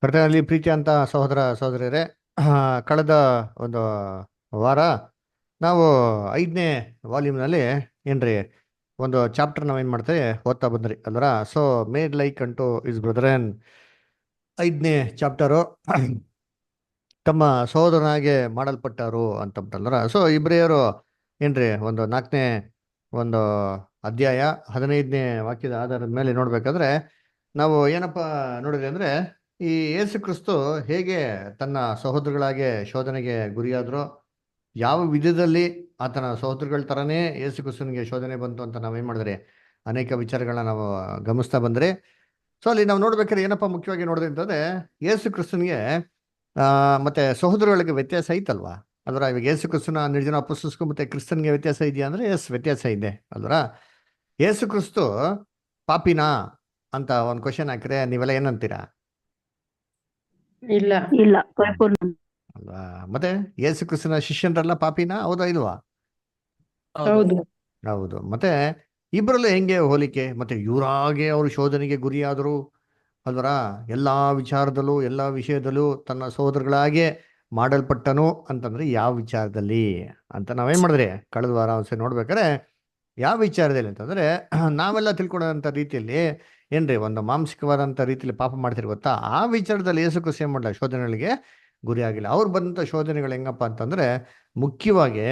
ಕರ್ತನಲ್ಲಿ ಪ್ರೀತಿ ಅಂತ ಸಹೋದರ ಸಹೋದರಿಯರೇ, ಕಳೆದ ಒಂದು ವಾರ ನಾವು 5ನೇ ವಾಲ್ಯೂಮ್ನಲ್ಲಿ ಏನ್ರಿ ಒಂದು ಚಾಪ್ಟರ್ ನಾವೇನು ಮಾಡ್ತೇವೆ ಓದ್ತಾ ಬಂದ್ರಿ ಅಲ್ವರ. ಸೊ ಮೇಡ್ ಲೈಕ್ ಅಂಟು ಇಸ್ ಬ್ರದರನ್ 5ನೇ ಚಾಪ್ಟರು ತಮ್ಮ ಸಹೋದರನಾಗೆ ಮಾಡಲ್ಪಟ್ಟರು ಅಂತಂದ್ರಲ್ವರ. ಸೊ ಇಬ್ರಿಯರು ಏನ್ರಿ ಒಂದು 4ನೇ ಒಂದು ಅಧ್ಯಾಯ 15ನೇ ವಾಕ್ಯದ ಆಧಾರದ ಮೇಲೆ ನೋಡ್ಬೇಕಾದ್ರೆ ನಾವು ಏನಪ್ಪ ನೋಡಿದ್ವಿ ಅಂದ್ರೆ, ಈ ಯೇಸು ಕ್ರಿಸ್ತು ಹೇಗೆ ತನ್ನ ಸಹೋದರಗಳಾಗೆ ಶೋಧನೆಗೆ ಗುರಿಯಾದ್ರು, ಯಾವ ವಿಧದಲ್ಲಿ ಆತನ ಸಹೋದರಗಳ ತರನೇ ಯೇಸು ಕ್ರಿಸ್ತನಿಗೆ ಶೋಧನೆ ಬಂತು ಅಂತ ನಾವೇನ್ ಮಾಡಿದ್ರಿ, ಅನೇಕ ವಿಚಾರಗಳನ್ನ ನಾವು ಗಮನಿಸ್ತಾ ಬಂದ್ರಿ. ಸೊ ಅಲ್ಲಿ ನಾವು ನೋಡ್ಬೇಕಾದ್ರೆ ಏನಪ್ಪ ಮುಖ್ಯವಾಗಿ ನೋಡಿದ್ರಿ ಅಂತಂದ್ರೆ, ಯೇಸು ಕ್ರಿಸ್ತನಿಗೆ ಮತ್ತೆ ಸಹೋದರಗಳಿಗೆ ವ್ಯತ್ಯಾಸ ಐತಲ್ವಾ ಅಲ್ವರ. ಇವಾಗ ಯೇಸು ಕ್ರಿಸ್ತನ ನಿರ್ಜನ ಅಪೊಸ್ತಲರಿಗೂ ಮತ್ತೆ ಕ್ರಿಸ್ತನ್ಗೆ ವ್ಯತ್ಯಾಸ ಇದೆಯಾ ಅಂದ್ರೆ ಎಸ್, ವ್ಯತ್ಯಾಸ ಇದೆ ಅಲ್ವರ. ಯೇಸು ಕ್ರಿಸ್ತು ಪಾಪಿನಾ ಅಂತ ಒಂದು ಕ್ವಶನ್ ಹಾಕಿದ್ರೆ ನೀವೆಲ್ಲ ಏನಂತೀರಾ? ಇಲ್ಲ. ಇಲ್ಲ, ಪರಿಪೂರ್ಣ. ಅಲ್ವಾ? ಮತ್ತೆ ಯೇಸು ಕ್ರಿಸ್ತನ ಶಿಷ್ಯನ್ರೆಲ್ಲ ಪಾಪಿನಾ, ಹೌದಾ ಇಲ್ವಾ? ಹೌದು. ಹೌದು. ಮತ್ತೆ ಇಬ್ಬರಲ್ಲೂ ಹೆಂಗೆ ಹೋಲಿಕೆ? ಮತ್ತೆ ಇವರಾಗೆ ಅವರು ಶೋಧನೆಗೆ ಗುರಿಯಾದರು ಅಲ್ವರ. ಎಲ್ಲಾ ವಿಚಾರದಲ್ಲೂ ಎಲ್ಲಾ ವಿಷಯದಲ್ಲೂ ತನ್ನ ಸಹೋದರಗಳಾಗೆ ಮಾಡಲ್ಪಟ್ಟನು ಅಂತಂದ್ರೆ ಯಾವ ವಿಚಾರದಲ್ಲಿ ಅಂತ ನಾವೇನ್ ಮಾಡಿದ್ರಿ ಕಳೆದ ವಾರ ಒಂದ್ಸರಿ ನೋಡ್ಬೇಕಾರೆ, ಯಾವ ವಿಚಾರದಲ್ಲಿ ಅಂತಂದ್ರೆ ನಾವೆಲ್ಲ ತಿಳ್ಕೊಳ್ಳೋಂಥ ರೀತಿಯಲ್ಲಿ ಏನ್ರಿ ಒಂದು ಮಾನಸಿಕವಾದಂಥ ರೀತಿಯಲ್ಲಿ ಪಾಪ ಮಾಡ್ತಿರ್ ಗೊತ್ತಾ, ಆ ವಿಚಾರದಲ್ಲಿ ಯೇಸು ಕ್ರಿಸ್ತ ಏನ್ ಮಾಡಲ್ಲ, ಶೋಧನೆಗಳಿಗೆ ಗುರಿ ಆಗಿಲ್ಲ. ಅವ್ರು ಬಂದಂಥ ಶೋಧನೆಗಳು ಹೆಂಗಪ್ಪ ಅಂತಂದ್ರೆ ಮುಖ್ಯವಾಗಿ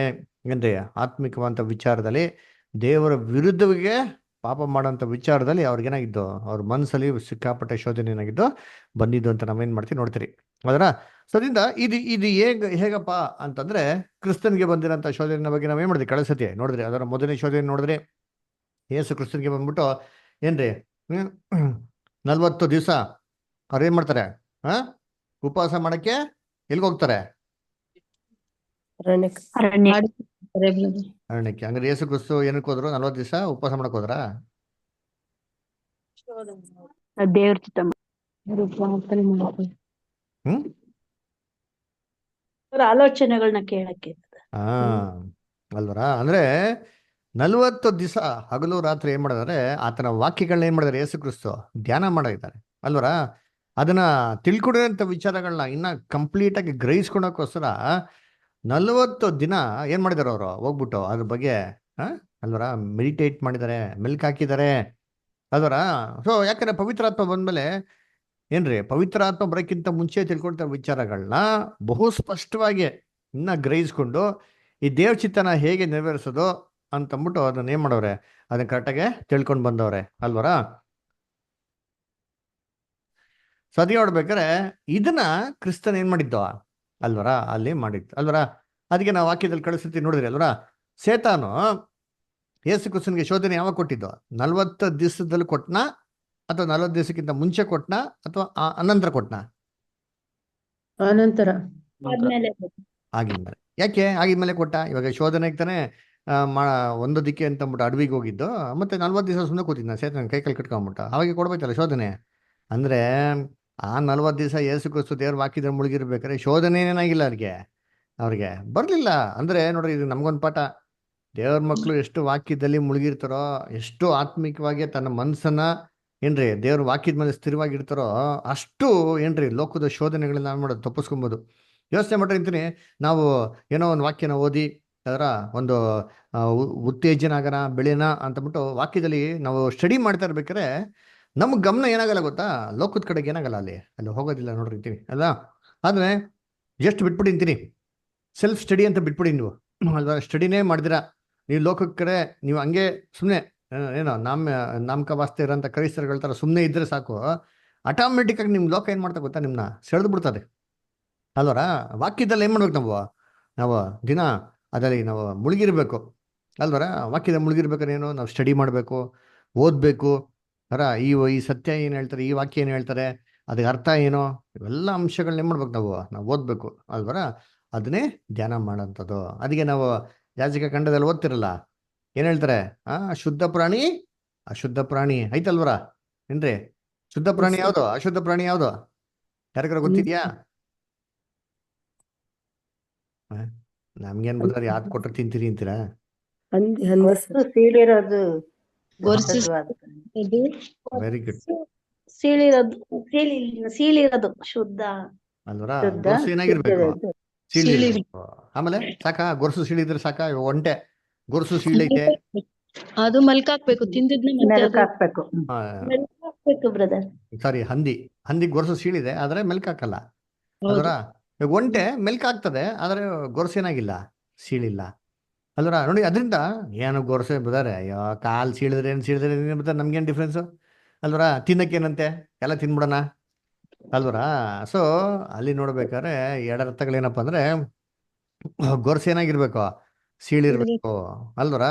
ಏನ್ರಿ ಆತ್ಮಿಕವಾದಂಥ ವಿಚಾರದಲ್ಲಿ ದೇವರ ವಿರುದ್ಧವಿಗೆ ಪಾಪ ಮಾಡೋಂಥ ವಿಚಾರದಲ್ಲಿ ಅವ್ರಿಗೇನಾಗಿದ್ದು, ಅವ್ರ ಮನಸ್ಸಲ್ಲಿ ಸಿಕ್ಕಾಪಟ್ಟೆ ಶೋಧನೆ ಏನಾಗಿದ್ದು ಬಂದಿದ್ದು ಅಂತ ನಾವೇನ್ ಮಾಡ್ತೀವಿ ನೋಡ್ತೀರಿ ಅದರ. ಸದ್ರಿಂದ ಇದು ಹೇಗಪ್ಪ ಅಂತಂದ್ರೆ, ಕ್ರಿಸ್ತನ್ಗೆ ಬಂದಿರೋಂಥ ಶೋಧನೆ ಬಗ್ಗೆ ನಾವೇನ್ ಮಾಡಿದ್ವಿ ಕಳೆದ ಸತಿ ನೋಡಿದ್ರಿ. ಅದರ ಮೊದಲನೇ ಶೋಧನೆ ನೋಡಿದ್ರಿ, ಯೇಸು ಕ್ರಿಸ್ತನ್ಗೆ ಬಂದ್ಬಿಟ್ಟು ಏನ್ರಿ 40 ದಿವಸ ಅವ್ರು ಏನ್ ಮಾಡ್ತಾರೆ, ಉಪವಾಸ ಮಾಡಕ್ಕೆ ಎಲ್ಗೆ ಹೋಗ್ತಾರೆ? ಅರಣ್ಯ. ಅರಣ್ಯಕ್ಕೆ. ಹಂಗಾರೆ ಯೇಸು ಕ್ರಿಸ್ತು ಏನಕ್ಕೆ ಹೋದ್ರು? 40 ದಿವಸ ಉಪವಾಸ ಮಾಡಕ್ ಹೋದ್ರಾ? ದೇವ್ರ ಚಿತ್ತ. ಹ್ಮ್ ಅವ್ರ ಆಲೋಚನೆಗಳನ್ನ ಕೇಳಕ್ಕೆ. ಅಲ್ವರ. ಅಂದ್ರೆ 40 ದಿವಸ ಹಗಲು ರಾತ್ರಿ ಏನ್ ಮಾಡಿದಾರೆ, ಆತನ ವಾಕ್ಯಗಳನ್ನ ಏನ್ ಮಾಡಿದಾರೆ ಯೇಸು ಕ್ರಿಸ್ತು ಧ್ಯಾನ ಮಾಡಿದ್ದಾರೆ ಅಲ್ವರ. ಅದನ್ನ ತಿಳ್ಕೊಂಡಿರೋಂಥ ವಿಚಾರಗಳನ್ನ ಇನ್ನ ಕಂಪ್ಲೀಟ್ ಆಗಿ ಗ್ರಹಿಸ್ಕೊಳಕ್ಕೋಸ್ಕರ 40 ದಿನ ಏನ್ ಮಾಡಿದಾರೆ ಅವರು ಹೋಗ್ಬಿಟ್ಟು ಅದ್ರ ಬಗ್ಗೆ ಅಲ್ವರ ಮೆಡಿಟೇಟ್ ಮಾಡಿದ್ದಾರೆ, ಮೆಲ್ಕ್ ಹಾಕಿದ್ದಾರೆ ಅಲ್ವರ. ಸೊ ಯಾಕಂದ್ರೆ ಪವಿತ್ರಾತ್ಮ ಬಂದ್ಮೇಲೆ ಏನ್ರಿ, ಪವಿತ್ರಾತ್ಮ ಬರೋಕ್ಕಿಂತ ಮುಂಚೆ ತಿಳ್ಕೊಳ್ತಾ ವಿಚಾರಗಳನ್ನ ಬಹು ಸ್ಪಷ್ಟವಾಗಿ ಇನ್ನ ಗ್ರಹಿಸ್ಕೊಂಡು ಈ ದೇವ್ ಚಿತ್ತನ ಹೇಗೆ ನೆರವೇರಿಸೋದು ಅಂತಂದ್ಬಿಟ್ಟು ಅದನ್ನ ಏನ್ ಮಾಡವ್ರೆ, ಅದನ್ನ ಕರೆಕ್ಟಾಗೆ ತಿಳ್ಕೊಂಡು ಬಂದವ್ರೆ ಅಲ್ವರ. ಸದಿ ನೋಡ್ಬೇಕಾರೆ ಇದನ್ನ ಕ್ರಿಸ್ತನ್ ಏನ್ ಮಾಡಿದ್ದವ ಅಲ್ವರ, ಅಲ್ಲಿ ಮಾಡಿದ್ದು ಅಲ್ವರ. ಅದಕ್ಕೆ ನಾವು ವಾಕ್ಯದಲ್ಲಿ ಕಳಿಸ್ತಿ ನೋಡಿದ್ರಿ ಅಲ್ವರ. ಸೇತಾನು ಯೇಸು ಕ್ರಿಸ್ತನ್ಗೆ ಶೋಧನೆ ಯಾವಾಗ ಕೊಟ್ಟಿದ್ದು? 40 ದಿವಸದಲ್ಲಿ ಕೊಟ್ನಾ, ಅಥವಾ 40 ದಿವಸಕ್ಕಿಂತ ಮುಂಚೆ ಕೊಟ್ನಾ, ಅಥವಾ ಅನಂತರ ಕೊಟ್ನಾ? ಅನಂತರ. ಆಗಿದ್ಮೇಲೆ. ಯಾಕೆ ಆಗಿದ್ಮೇಲೆ ಕೊಟ್ಟ? ಇವಾಗ ಶೋಧನೆಗೆ ತಾನೆ ಒಂದೋದಿಕ್ಕೆ ಅಂತ ಅಂದ್ಬಿಟ್ಟು ಅಡವಿಗೆ ಹೋಗಿದ್ದು, ಮತ್ತೆ 40 ದಿವಸ ಸುಮ್ಮನೆ ಕೂತಿದ್ನ ಸೇತನ ಕೈ ಕಟ್ಕೊಂಡ್ಬಿಟ್ಟು, ಅವಾಗ ಕೊಡ್ಬೇಕಲ್ಲ ಶೋಧನೆ. ಅಂದ್ರೆ ಆ 40 ದಿವಸ ಯೇಸು ಕ್ರಿಸ್ತು ದೇವ್ರ ವಾಕ್ಯದಲ್ಲಿ ಮುಳುಗಿರ್ಬೇಕಾದ್ರೆ ಶೋಧನೆ ಏನಾಗಿಲ್ಲ ಅವ್ರಿಗೆ ಬರ್ಲಿಲ್ಲ. ಅಂದ್ರೆ ನೋಡ್ರಿ, ಇದು ನಮ್ಗೊಂದು ಪಾಠ. ದೇವ್ರ ಮಕ್ಕಳು ಎಷ್ಟು ವಾಕ್ಯದಲ್ಲಿ ಮುಳುಗಿರ್ತಾರೋ, ಎಷ್ಟು ಆತ್ಮಿಕವಾಗಿ ತನ್ನ ಮನಸ್ಸನ್ನ ಏನ್ರಿ ದೇವ್ರ ವಾಕ್ಯದ ಮೇಲೆ ಸ್ಥಿರವಾಗಿರ್ತಾರೋ, ಅಷ್ಟು ಏನ್ರಿ ಲೋಕದ ಶೋಧನೆಗಳನ್ನ ನಾವು ಮಾಡೋದು ತಪ್ಪಿಸ್ಕೊಬೋದು. ಯೋಚನೆ ಮಾಡಿರ್ತೀನಿ, ನಾವು ಏನೋ ಒಂದು ವಾಕ್ಯನ ಓದಿ ಅದರ ಒಂದು ಉತ್ತೇಜನ ಆಗನ ಬೆಳೆನ ಅಂತಬಿಟ್ಟು ವಾಕ್ಯದಲ್ಲಿ ನಾವು ಸ್ಟಡಿ ಮಾಡ್ತಾ ಇರ್ಬೇಕಾದ್ರೆ ನಮ್ಗೆ ಗಮನ ಏನಾಗಲ್ಲ ಗೊತ್ತಾ, ಲೋಕದ ಕಡೆಗೆ ಏನಾಗಲ್ಲ, ಅಲ್ಲಿ ಹೋಗೋದಿಲ್ಲ ನೋಡಿರ್ತೀನಿ ಅಲ್ಲ. ಆದ್ರೆ ಎಷ್ಟು ಬಿಟ್ಬಿಟ್ಟಿರ್ತೀನಿ, ಸೆಲ್ಫ್ ಸ್ಟಡಿ ಅಂತ ಬಿಟ್ಬಿಡಿ ನೀವು ಅಲ್ವಾ. ಸ್ಟಡಿನೇ ಮಾಡಿದಿರಾ ನೀವು ಲೋಕದ ಕಡೆ, ನೀವು ಹಂಗೆ ಸುಮ್ಮನೆ ಏನೋ ನಾಮಕ ವಾಸ್ತೆ ಇರೋಂಥ ಕ್ರೈಸ್ತರುಗಳ ಥರ ಸುಮ್ಮನೆ ಇದ್ರೆ ಸಾಕು, ಆಟೋಮೆಟಿಕ್ ಆಗಿ ನಿಮ್ಮ ಲೋಕ ಏನು ಮಾಡ್ತಾ ಗೊತ್ತಾ, ನಿಮ್ಮನ್ನ ಸೆಳೆದು ಬಿಡ್ತದೆ ಅಲ್ವರ. ವಾಕ್ಯದಲ್ಲಿ ಏನು ಮಾಡ್ಬೇಕು ನಾವು ದಿನ ಅದರಲ್ಲಿ ನಾವು ಮುಳುಗಿರ್ಬೇಕು ಅಲ್ವರ. ವಾಕ್ಯದ ಮುಳುಗಿರ್ಬೇಕಾದ್ರೆ ಏನು, ನಾವು ಸ್ಟಡಿ ಮಾಡಬೇಕು, ಓದಬೇಕು ಅರ. ಈ ಸತ್ಯ ಏನು ಹೇಳ್ತಾರೆ, ಈ ವಾಕ್ಯ ಏನು ಹೇಳ್ತಾರೆ, ಅದಕ್ಕೆ ಅರ್ಥ ಏನೋ, ಇವೆಲ್ಲ ಅಂಶಗಳನ್ನ ಏನು ಮಾಡ್ಬೇಕು, ನಾವು ಓದಬೇಕು ಅಲ್ವರ. ಅದನ್ನೇ ಧ್ಯಾನ ಮಾಡೋಂಥದ್ದು. ಅದಕ್ಕೆ ನಾವು ಯಾಜಕ ಖಂಡದಲ್ಲಿ ಓದ್ತಿರಲ್ಲ, ಏನು ಹೇಳ್ತಾರೆ, ಶುದ್ಧ ಪ್ರಾಣಿ ಅಶುದ್ಧ ಪ್ರಾಣಿ ಐತಲ್ವರ ಏನ್ರಿ. ಶುದ್ಧ ಪ್ರಾಣಿ ಯಾವುದು, ಅಶುದ್ಧ ಪ್ರಾಣಿ ಯಾವುದು, ಯಾರಿಗಾರ ಗೊತ್ತಿದ್ಯಾ? ನಮ್ಗೇನ್ ಬರ್ತಾರೆ, ಯಾರು ಕೊಟ್ಟರೆ ತಿಂತೀರಿ ಅಂತೀರಾ? Very good. ಸೀಳಿರೋದು ಸೀಳಿರೋದು ಶುದ್ಧ ಅಲ್ವರ ಶುದ್ಧ ಗೊರಸು ಏನಾಗಿರ್ಬೇಕು? ಶುದ್ಧವಾದ್ದು. ಸೀಳಿರ್ಬೇಕು. ಆಮೇಲೆ ಸಾಕಾ? ಗೊರಸು ಸೀಳಿದ್ರೆ ಸಾಕಾ? ಇವಾಗ ಒಂಟೆ ಗೊರಸು ಸೀಳೈತೆ, ಅದು ಮಲ್ಕಾಕ್ಬೇಕು ತಿಂದಿದ್ನ ಮತ್ತೆ ಮೆಲುಕು ಅದು ಹಾಕ್ಬೇಕು. ಮೆಲುಕು ಹಾಕ್ಬೇಕು ಬ್ರದರ್. ಸಾರಿ ಹಂದಿ ಗೊರಸು ಸೀಳಿದೆ ಆದ್ರೆ ಮೆಲ್ಕ್ ಹಾಕಲ್ಲ. ಅಲ್ವರ ಹೌದು. ಇವಾಗ ಒಂಟೆ ಮೆಲ್ಕ್ ಹಾಕ್ತದೆ ಆದ್ರೆ ಗೊರಸು ಏನಾಗಿಲ್ಲ, ಸೀಳಿಲ್ಲ. ಅಲ್ವರ ನೋಡಿ, ಅದರಿಂದ ಏನು ಗೊರಸೆ ಬದಾರೆ, ಅಯ್ಯೋ ಕಾಲ್ ಸೀಳಿದ್ರೆ ಏನು ಬರ್ತದೆ, ನಮ್ಗೇನು ಡಿಫ್ರೆನ್ಸು? ಅಲ್ವರ ತಿನ್ನಕ್ಕೇನಂತೆ, ಎಲ್ಲ ತಿನ್ಬಿಡೋಣ ಅಲ್ವರ. ಸೊ ಅಲ್ಲಿ ನೋಡ್ಬೇಕಾದ್ರೆ ಎರಡು ಅರ್ಥಗಳೇನಪ್ಪ ಅಂದ್ರೆ, ಗೊರಸು ಏನಾಗಿರ್ಬೇಕು, ಸೀಳಿರ್ಬೇಕು ಅಲ್ವರ.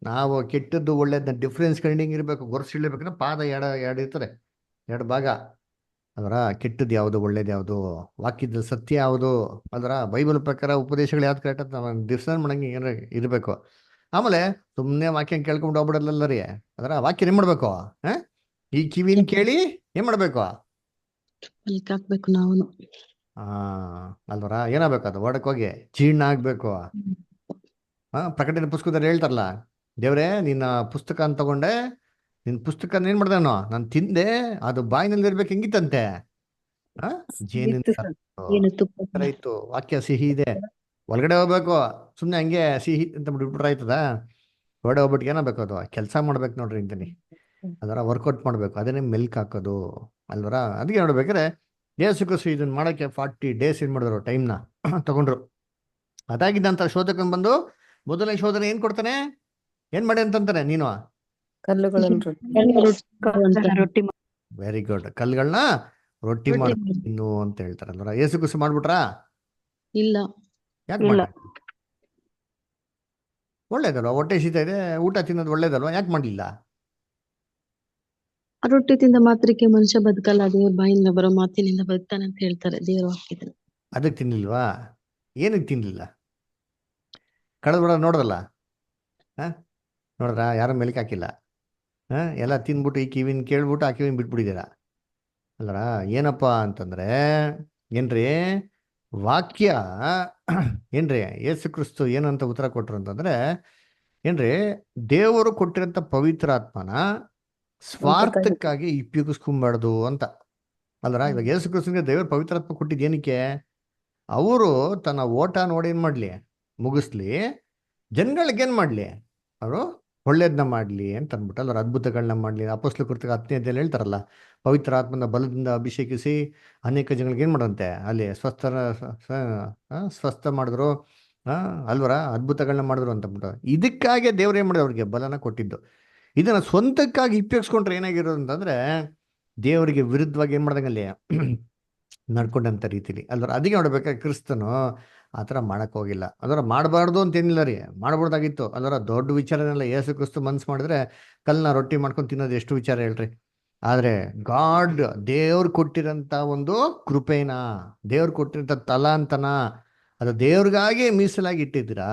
ನಾವು ಕೆಟ್ಟದ್ದು ಒಳ್ಳೇದನ್ನ ಡಿಫ್ರೆನ್ಸ್ ಕಂಡಿಂಗ್ ಇರ್ಬೇಕು. ಗೊರಸು ಸೀಳಿರ್ಬೇಕಂದ್ರೆ ಪಾದ ಎರಡು ಇರ್ತದೆ, ಎರಡು ಭಾಗ. ಅದರ ಕೆಟ್ಟದ್ದು ಯಾವುದು, ಒಳ್ಳೇದು ಯಾವುದು, ವಾಕ್ಯದ ಸತ್ಯ ಯಾವುದು, ಅದರ ಬೈಬಲ್ ಪ್ರಕಾರ ಉಪದೇಶಗಳು ಯಾವ್ದು ಕರೆಕ್ಟ್ ಅಂತ ನಾವು ಡಿಫ್ರೆನ್ಸ್ ಮಾಡಂಗೆ ಏನಾರ ಇರಬೇಕು. ಆಮೇಲೆ ಸುಮ್ಮನೆ ವಾಕ್ಯ ಕೇಳ್ಕೊಂಡು ಹೋಗ್ಬಿಡಲ್ಲ ರೀ. ಅದರ ವಾಕ್ಯ ಏನ್ ಮಾಡ್ಬೇಕು? ಈ ಕಿವಿನ ಕೇಳಿ ಏನ್ ಮಾಡ್ಬೇಕು? ಮಲ್ಕಾಕ್ಬೇಕು ನಾವು. ಆ ಅಲ್ವರ ಏನಾಗಬೇಕು? ಅದು ಹೊಡಕ್ ಹೋಗಿ ಜೀರ್ಣ ಆಗ್ಬೇಕು. ಪ್ರಕಟಣೆ ಪುಸ್ತಕದಲ್ಲಿ ಹೇಳ್ತಾರಲ್ಲ, ದೇವ್ರೇ ನಿನ್ನ ಪುಸ್ತಕ ಅಂತ ತಗೊಂಡೆ, ನಿನ್ನ ಪುಸ್ತಕ ಏನ್ ಮಾಡ್ದಾನೋ ನಾನು ತಿಂದೆ, ಅದು ಬಾಯಿನಲ್ಲಿ ಇರ್ಬೇಕು, ಹೆಂಗಿತ್ತಂತೆ ಜೇನಿನ ಇತ್ತು ಸತ್ತು. ಏನು ತುಪ್ಪ ಥರ ಇತ್ತು. ವಾಕ್ಯ ಸಿಹಿ ಇದೆ, ಒಳಗಡೆ ಹೋಗ್ಬೇಕು. ಸುಮ್ಮನೆ ಹಂಗೆ ಸಿಹಿ ಅಂತ ಬಿಟ್ಬಿಟ್ರೆ ಆಯ್ತದ? ಹೊರಗಡೆ ಹೋಗ್ಬಿಟ್ಟು ಏನಾಗಬೇಕು? ಅದು ಕೆಲಸ ಮಾಡ್ಬೇಕು ನೋಡ್ರಿ ಅಂತೀನಿ. ಅದರ ವರ್ಕೌಟ್ ಮಾಡ್ಬೇಕು. ಅದನ್ನೇ ಮೆಲ್ಕ್ ಹಾಕೋದು ಅಲ್ವರ. ಅದಕ್ಕೆ ನೋಡ್ಬೇಕಾದ್ರೆ ಯೇಸು ಕ್ರಿಸ್ತು ಇದನ್ನ ಮಾಡೋಕ್ಕೆ 40 days ಏನ್ ಮಾಡಿದ್ರು, ಟೈಮ್ನ ತಗೊಂಡ್ರು. ಅದಾಗಿದ್ದಂತ ಶೋಧಕನ್ ಬಂದು ಮೊದಲನೇ ಶೋಧನೆ ಏನ್ ಕೊಡ್ತಾನೆ? ಏನ್ ಮಾಡಿ ಅಂತಂತಾನೆ, ನೀನು ಕಲ್ಲುಗಳನ್ನು ರೊಟ್ಟಿ ವೆರಿ ಗುಡ್, ಕಲ್ಗಳನ್ನ ರೊಟ್ಟಿ ಮಾಡಿ ತಿನ್ನು ಅಂತ ಹೇಳ್ತಾರಲ್ವರ. ಯೇಸು ಕ್ರಿಸ್ತು ಮಾಡ್ಬಿಟ್ರಾ? ಇಲ್ಲ. ಯಾಕೆ ಇಲ್ಲ. ಮಾಡ? ಒಳ್ಳೇದಲ್ವಾ, ಹೊಟ್ಟೆ ಶೀತ ಇದೆ, ಊಟ ತಿನ್ನೋದು ಒಳ್ಳೇದಲ್ವಾ, ಯಾಕೆ ಮಾಡ್ಲಿಲ್ಲ? ಆ ರೊಟ್ಟಿ ತಿಂದ ಮಾತ್ರಕ್ಕೆ ಮನುಷ್ಯ ಬದುಕಲ್ಲ, ದೇವ್ರ ಬಾಯಿಂದ ಬರೋ ಮಾತಿನಿಂದ ಬದುಕ್ತಾನೆ ಅಂತ ಹೇಳ್ತಾರೆ ದೇವ್ರ ವಾಕ್ಯದಲ್ಲಿ. ಅದಕ್ಕೆ ತಿನ್ಲಿಲ್ವಾ? ಏನಕ್ಕೆ ತಿನ್ಲಿಲ್ಲ? ಕಳೆದ ಬಿಡ ನೋಡ್ದಲ್ಲ, ನೋಡ್ರ ಯಾರು ಮೆಲ್ಕ್ ಹಾಕಿಲ್ಲ. ಎಲ್ಲ ತಿನ್ಬಿಟ್ಟು ಈ ಕಿವಿನ ಕೇಳ್ಬಿಟ್ಟು ಆ ಕಿವಿನ ಬಿಟ್ಬಿಟ್ಟಿದ್ದೀರಾ ಅಲ್ಲರ. ಏನಪ್ಪ ಅಂತಂದ್ರೆ ಏನ್ರಿ ವಾಕ್ಯ ಏನ್ರಿ ಯೇಸು ಕ್ರಿಸ್ತು ಏನಂತ ಉತ್ತರ ಕೊಟ್ರು ಅಂತಂದ್ರೆ ಏನ್ರಿ, ದೇವರು ಕೊಟ್ಟಿರೋಂಥ ಪವಿತ್ರಾತ್ಮನ ಸ್ವಾರ್ಥಕ್ಕಾಗಿ ಉಪಯೋಗಿಸ್ಕೊಂಬಾರ್ದು ಅಂತ ಅಲ್ರ. ಇವಾಗ ಯೇಸು ಕ್ರಿಸ್ತನಿಗೆ ದೇವ್ರ ಪವಿತ್ರಾತ್ಮ ಕೊಟ್ಟಿದ್ದು ಏನಕ್ಕೆ? ಅವರು ತನ್ನ ಓಟ ನೋಡಿ ಏನ್ ಮಾಡ್ಲಿ, ಮುಗಿಸ್ಲಿ, ಜನಗಳಿಗೆ ಏನ್ ಮಾಡ್ಲಿ, ಅವರು ಒಳ್ಳೇದನ್ನ ಮಾಡ್ಲಿ ಅಂತ ಅಂದ್ಬಿಟ್ಟು ಅಲ್ಲರ. ಅದ್ಭುತಗಳನ್ನ ಮಾಡ್ಲಿ. ಅಪೊಸ್ತಲ ಕೃತ್ಯ 10ನೇ ಅಧ್ಯಾಯದಲ್ಲಿ ಹೇಳ್ತಾರಲ್ಲ, ಪವಿತ್ರ ಆತ್ಮನ ಬಲದಿಂದ ಅಭಿಷೇಕಿಸಿ ಅನೇಕ ಜನಗಳಿಗೆ ಏನ್ ಮಾಡಂತೆ, ಅಲ್ಲಿ ಸ್ವಸ್ಥ ಮಾಡಿದ್ರು ಅಲ್ವರ, ಅದ್ಭುತಗಳನ್ನ ಮಾಡಿದ್ರು ಅಂತ ಅಂದ್ಬಿಟ್ಟು. ಇದಕ್ಕಾಗಿ ದೇವ್ರು ಏನ್ ಮಾಡಿದ್ರು, ಅವ್ರಿಗೆ ಬಲನ ಕೊಟ್ಟಿದ್ದು. ಇದನ್ನ ಸ್ವಂತಕ್ಕಾಗಿ ಉಪಯೋಗಿಸ್ಕೊಂಡ್ರೆ ಏನಾಗಿರೋದು ಅಂತಂದ್ರೆ ದೇವರಿಗೆ ವಿರುದ್ಧವಾಗಿ ಏನ್ ಮಾಡ್ದಂಗಲ್ಲಿ ನಡ್ಕೊಂಡಂತ ರೀತಿಲಿ ಅಲ್ವರ. ಅದಕ್ಕೆ ನೋಡ್ಬೇಕಾದ್ರೆ ಕ್ರಿಸ್ತನು ಆ ಥರ ಮಾಡಕ್ ಹೋಗಿಲ್ಲ. ಅದರ ಮಾಡಬಾರ್ದು ಅಂತೇನಿಲ್ಲ ರೀ, ಮಾಡ್ಬೋದಾಗಿತ್ತು. ಅದರ ದೊಡ್ಡ ವಿಚಾರನೆಲ್ಲ ಯೇಸು ಕ್ರಿಸ್ತು ಮನ್ಸು ಮಾಡಿದ್ರೆ ಕಲ್ಲನ್ನ ರೊಟ್ಟಿ ಮಾಡ್ಕೊಂಡು ತಿನ್ನೋದು ಎಷ್ಟು ವಿಚಾರ ಹೇಳ್ರಿ. ಆದ್ರೆ ಗಾಡ್, ದೇವ್ರು ಕೊಟ್ಟಿರೋಂಥ ಒಂದು ಕೃಪೆನ, ದೇವ್ರು ಕೊಟ್ಟಿರೋಂಥ ತಲಾಂತನ, ಅದು ದೇವ್ರಿಗಾಗಿ ಮೀಸಲಾಗಿ ಇಟ್ಟಿದ್ದೀರಾ,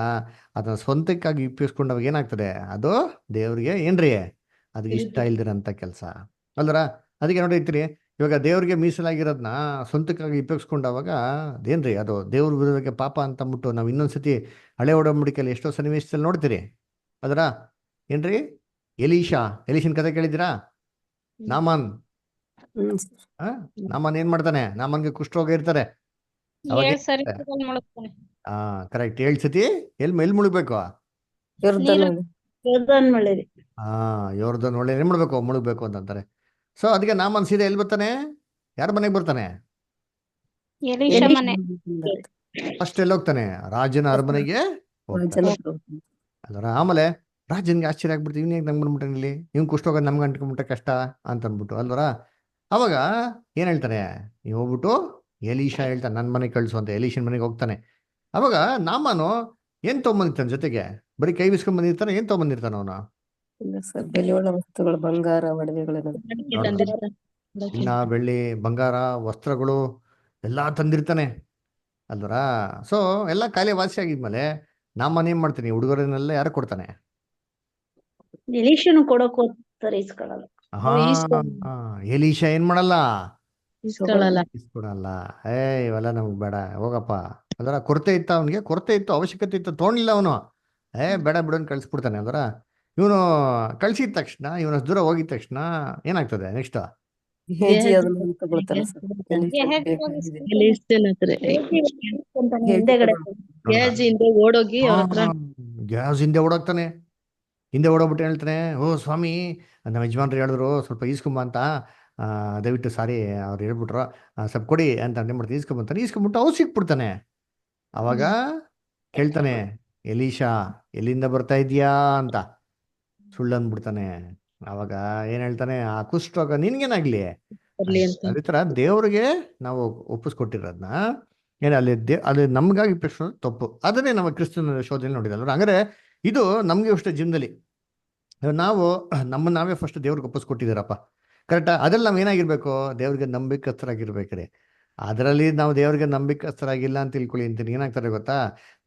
ಅದನ್ನ ಸ್ವಂತಕ್ಕಾಗಿ ಉಪಯೋಗಿಸ್ಕೊಂಡಾಗ ಏನಾಗ್ತದೆ, ಅದು ದೇವ್ರಿಗೆ ಏನ್ರಿ, ಅದಕ್ಕೆ ಇಷ್ಟ ಇಲ್ದಿರಂತ ಕೆಲಸ ಅಲ್ವರ. ಅದಕ್ಕೆ ನೋಡಿರ್ತೀರಿ, ಇವಾಗ ದೇವ್ರಿಗೆ ಮೀಸಲಾಗಿರೋದನ್ನ ಸ್ವಂತಕ್ಕಾಗಿ ಉಪಯೋಗಿಸ್ಕೊಂಡಾಗ ಅದೇನ್ರಿ, ಅದು ದೇವ್ರ ವಿರುದ್ಧಕ್ಕೆ ಪಾಪ ಅಂತ ಅಂದ್ಬಿಟ್ಟು ನಾವು ಇನ್ನೊಂದ್ಸತಿ ಹಳೆ ಒಡಂಬಡಿಕೆಯಲ್ಲಿ ಎಷ್ಟೋ ಸನ್ನಿವೇಶದಲ್ಲಿ ನೋಡ್ತೀರಿ. ಅದರ ಏನ್ರಿ, ಎಲೀಶನ್ ಕತೆ ಕೇಳಿದ್ದೀರಾ? ನಾಮಾನ್ ನಾಮಾನ್ ಏನ್ ಮಾಡ್ತಾನೆ? ನಾಮನ್ಗೆ ಕುಷ್ಠರೋಗ ಇರ್ತಾರೆ. ಅವಾಗ ಕರೆಕ್ಟ್ 7 ಸತಿ ಎಲ್ಲಿ ಮುಳುಗ್ಬೇಕು? ಯೋರ್ದನ್ ಒಳ್ಳೆ ಏನ್ ಮಾಡ್ಬೇಕು, ಮುಳುಗ್ಬೇಕು ಅಂತಂತಾರೆ. ಸೊ ಅದಕ್ಕೆ ನಾಮನ್ ಸೀದಾ ಎಲ್ಲಿ ಬರ್ತಾನೆ? ಯಾರ ಮನೆಗೆ ಬರ್ತಾನೆ? ಫಸ್ಟ್ ಎಲ್ಲಿ ಹೋಗ್ತಾನೆ? ರಾಜನ ಅರಮನೆಗೆ ಹೋಗ್ತಾನೆ ಅಲ್ವರ. ಆಮೇಲೆ ರಾಜನ್ಗೆ ಆಶ್ಚರ್ಯ ಆಗ್ಬಿಡ್ತೀವಿ, ಇವ್ನ ನಂಗೆ ಬಂದ್ಬಿಟ್ಟೆ, ಇಲ್ಲಿ ಇವ್ನು ಕುಷ್ಠೋಗ ನಮ್ಗೆ ಅಂಟ್ಕೊಂಡ್ಬಿಟ್ರೆ ಕಷ್ಟ ಅಂತ ಅಂದ್ಬಿಟ್ಟು ಅಲ್ವರ. ಅವಾಗ ಏನ್ ಹೇಳ್ತಾರೆ, ನೀವು ಹೋಗ್ಬಿಟ್ಟು ಎಲೀಶಾ ಹೇಳ್ತಾನೆ ನನ್ನ ಮನೆಗೆ ಕಳಿಸು ಅಂತ. ಎಲೀಶನ್ ಮನೆಗೆ ಹೋಗ್ತಾನೆ. ಅವಾಗ ನಾಮಾನು ಏನ್ ತಗೊಂಬಂದಿರ್ತಾನೆ ಜೊತೆಗೆ? ಬರೀ ಕೈ ಬಿಸ್ಕೊಂಡ್ ಬಂದಿರ್ತಾನೆ? ಏನ್ ತಗೊಂಬಂದಿರ್ತಾನ ಅವನು? ಬೆಲೆಯುಳ್ಳ ವಸ್ತುಗಳು, ಬಂಗಾರ, ಒಡವೆಗಳನ್ನು, ಚಿನ್ನ, ಬೆಳ್ಳಿ, ಬಂಗಾರ, ವಸ್ತ್ರಗಳು ಎಲ್ಲಾ ತಂದಿರ್ತಾನೆ ಅಲ್ವರ. ಸೊ ಎಲ್ಲ ಕಾಯಿಲೆ ವಾಸಿ ಆಗಿದ್ಮೇಲೆ ನಾಮನ್ ಏನ್ ಮಾಡ್ತೀನಿ, ಹುಡುಗರನ್ನೆಲ್ಲ ಯಾರು ಕೊಡ್ತಾನೆ? ಎಲೀಶನು ಕೊಡಕ್ ಹೋಗ್ತಾರೆ, ಇಸ್ಕೊಳಲ್ಲ. ಎಲೀಶಾ ಏನ್ ಮಾಡಲ್ಲ, ಇಸ್ಕೊಳಲ್ಲ. ಇಸ್ಕೊಡಲ್ಲ. ಇವೆಲ್ಲ ನಮ್ಗೆ ಬೇಡ, ಹೋಗಪ್ಪ. ಅದರ ಕೊರತೆ ಇತ್ತ, ಅವನಿಗೆ ಕೊರತೆ ಇತ್ತು, ಅವಶ್ಯಕತೆ ಇತ್ತು, ತೊಗೊಂಡಿಲ್ಲ ಅವನು. ಬೇಡ ಬಿಡೋನ್ ಕಳಿಸ್ಬಿಡ್ತಾನೆ ಅಲ್ವರ. ಇವನು ಕಳ್ಸಿದ ತಕ್ಷಣ, ಇವನ ದೂರ ಹೋಗಿದ ತಕ್ಷಣ ಏನಾಗ್ತದೆ ನೆಕ್ಸ್ಟ್? ಹೇಜಿ ಅದನ್ನ ತಗೊಳ್ತಾನೆ ಸರ್. ಹಿಂದೆಗಡೆ ಗ್ಯಾಸ್ ಹಿಂದೆ ಓಡೋಗಿ ಅವ್ರ ಹತ್ರ ಗ್ಯಾಸ್ ಹಿಂದೆ ಓಡೋಗ್ತಾನೆ. ಹಿಂದೆ ಓಡೋಗ್ಬಿಟ್ಟು ಹೇಳ್ತಾನೆ, ಓ ಸ್ವಾಮಿ, ನಮ್ಮ ಯಜಮಾನ್ರು ಹೇಳಿದ್ರು ಸ್ವಲ್ಪ ಈಸ್ಕೊಂಬ ಅಂತ, ದಯವಿಟ್ಟು ಸಾರಿ ಅವ್ರು ಹೇಳ್ಬಿಟ್ರು, ಸ್ವಲ್ಪ ಕೊಡಿ ಅಂತ ಅಂದೆ ಮಾಡ್ತೀನಿ. ಈಸ್ಕೊಂಬಿಟ್ಟು ಅವ್ರು ಸಿಕ್ಬಿಡ್ತಾನೆ. ಅವಾಗ ಕೇಳ್ತಾನೆ, ಎಲೀಶಾ ಎಲ್ಲಿಂದ ಬರ್ತಾ ಇದೀಯಾ ಅಂತ ಸುಳ್ಳು ಅಂದ್ಬಿಡ್ತಾನೆ. ಅವಾಗ ಏನ್ ಹೇಳ್ತಾನೆ, ಆ ಕುಷ್ಠರೋಗ ನಿನ್ಗೇನಾಗ್ಲಿ. ಬರ್ಲಿ ಅಂತ. ಅದೇ ತರ ದೇವ್ರಿಗೆ ನಾವು ಒಪ್ಪಿಸ್ಕೊಟ್ಟಿರೋದನ್ನ ಅಲ್ಲಿ ನಮ್ಗಾಗಿ ಪ್ರಶ್ನೆ ತಪ್ಪು. ಅದನ್ನೇ ನಮ್ಮ ಕ್ರಿಸ್ತನ ಶೋಧನೆ ನೋಡಿದಲ್ವ. ಹಂಗಾರೆ ಇದು ನಮ್ಗೆ ಅಷ್ಟೇ ಜೀವನದಲ್ಲಿ ನಾವು ನಮ್ಮನ್ನ ನಾವೇ ಫಸ್ಟ್ ದೇವ್ರಿಗೆ ಒಪ್ಪಿಸ್ಕೊಟ್ಟಿದ್ದೀರಪ್ಪ, ಕರೆಕ್ಟಾ? ಅದ್ರಲ್ಲಿ ನಾವ್ ಏನಾಗಿರ್ಬೇಕು, ದೇವ್ರಿಗೆ ನಂಬಿಕಸ್ಥರಾಗಿರ್ಬೇಕ್ರಿ. ಅದರಲ್ಲಿ ನಾವು ದೇವ್ರಿಗೆ ನಂಬಿಕಸ್ಥರಾಗಿಲ್ಲ ಅಂತ ತಿಳ್ಕೊಳ್ಳಿ ಅಂತೀನಿ, ಏನಾಗ್ತಾರೆ ಗೊತ್ತಾ,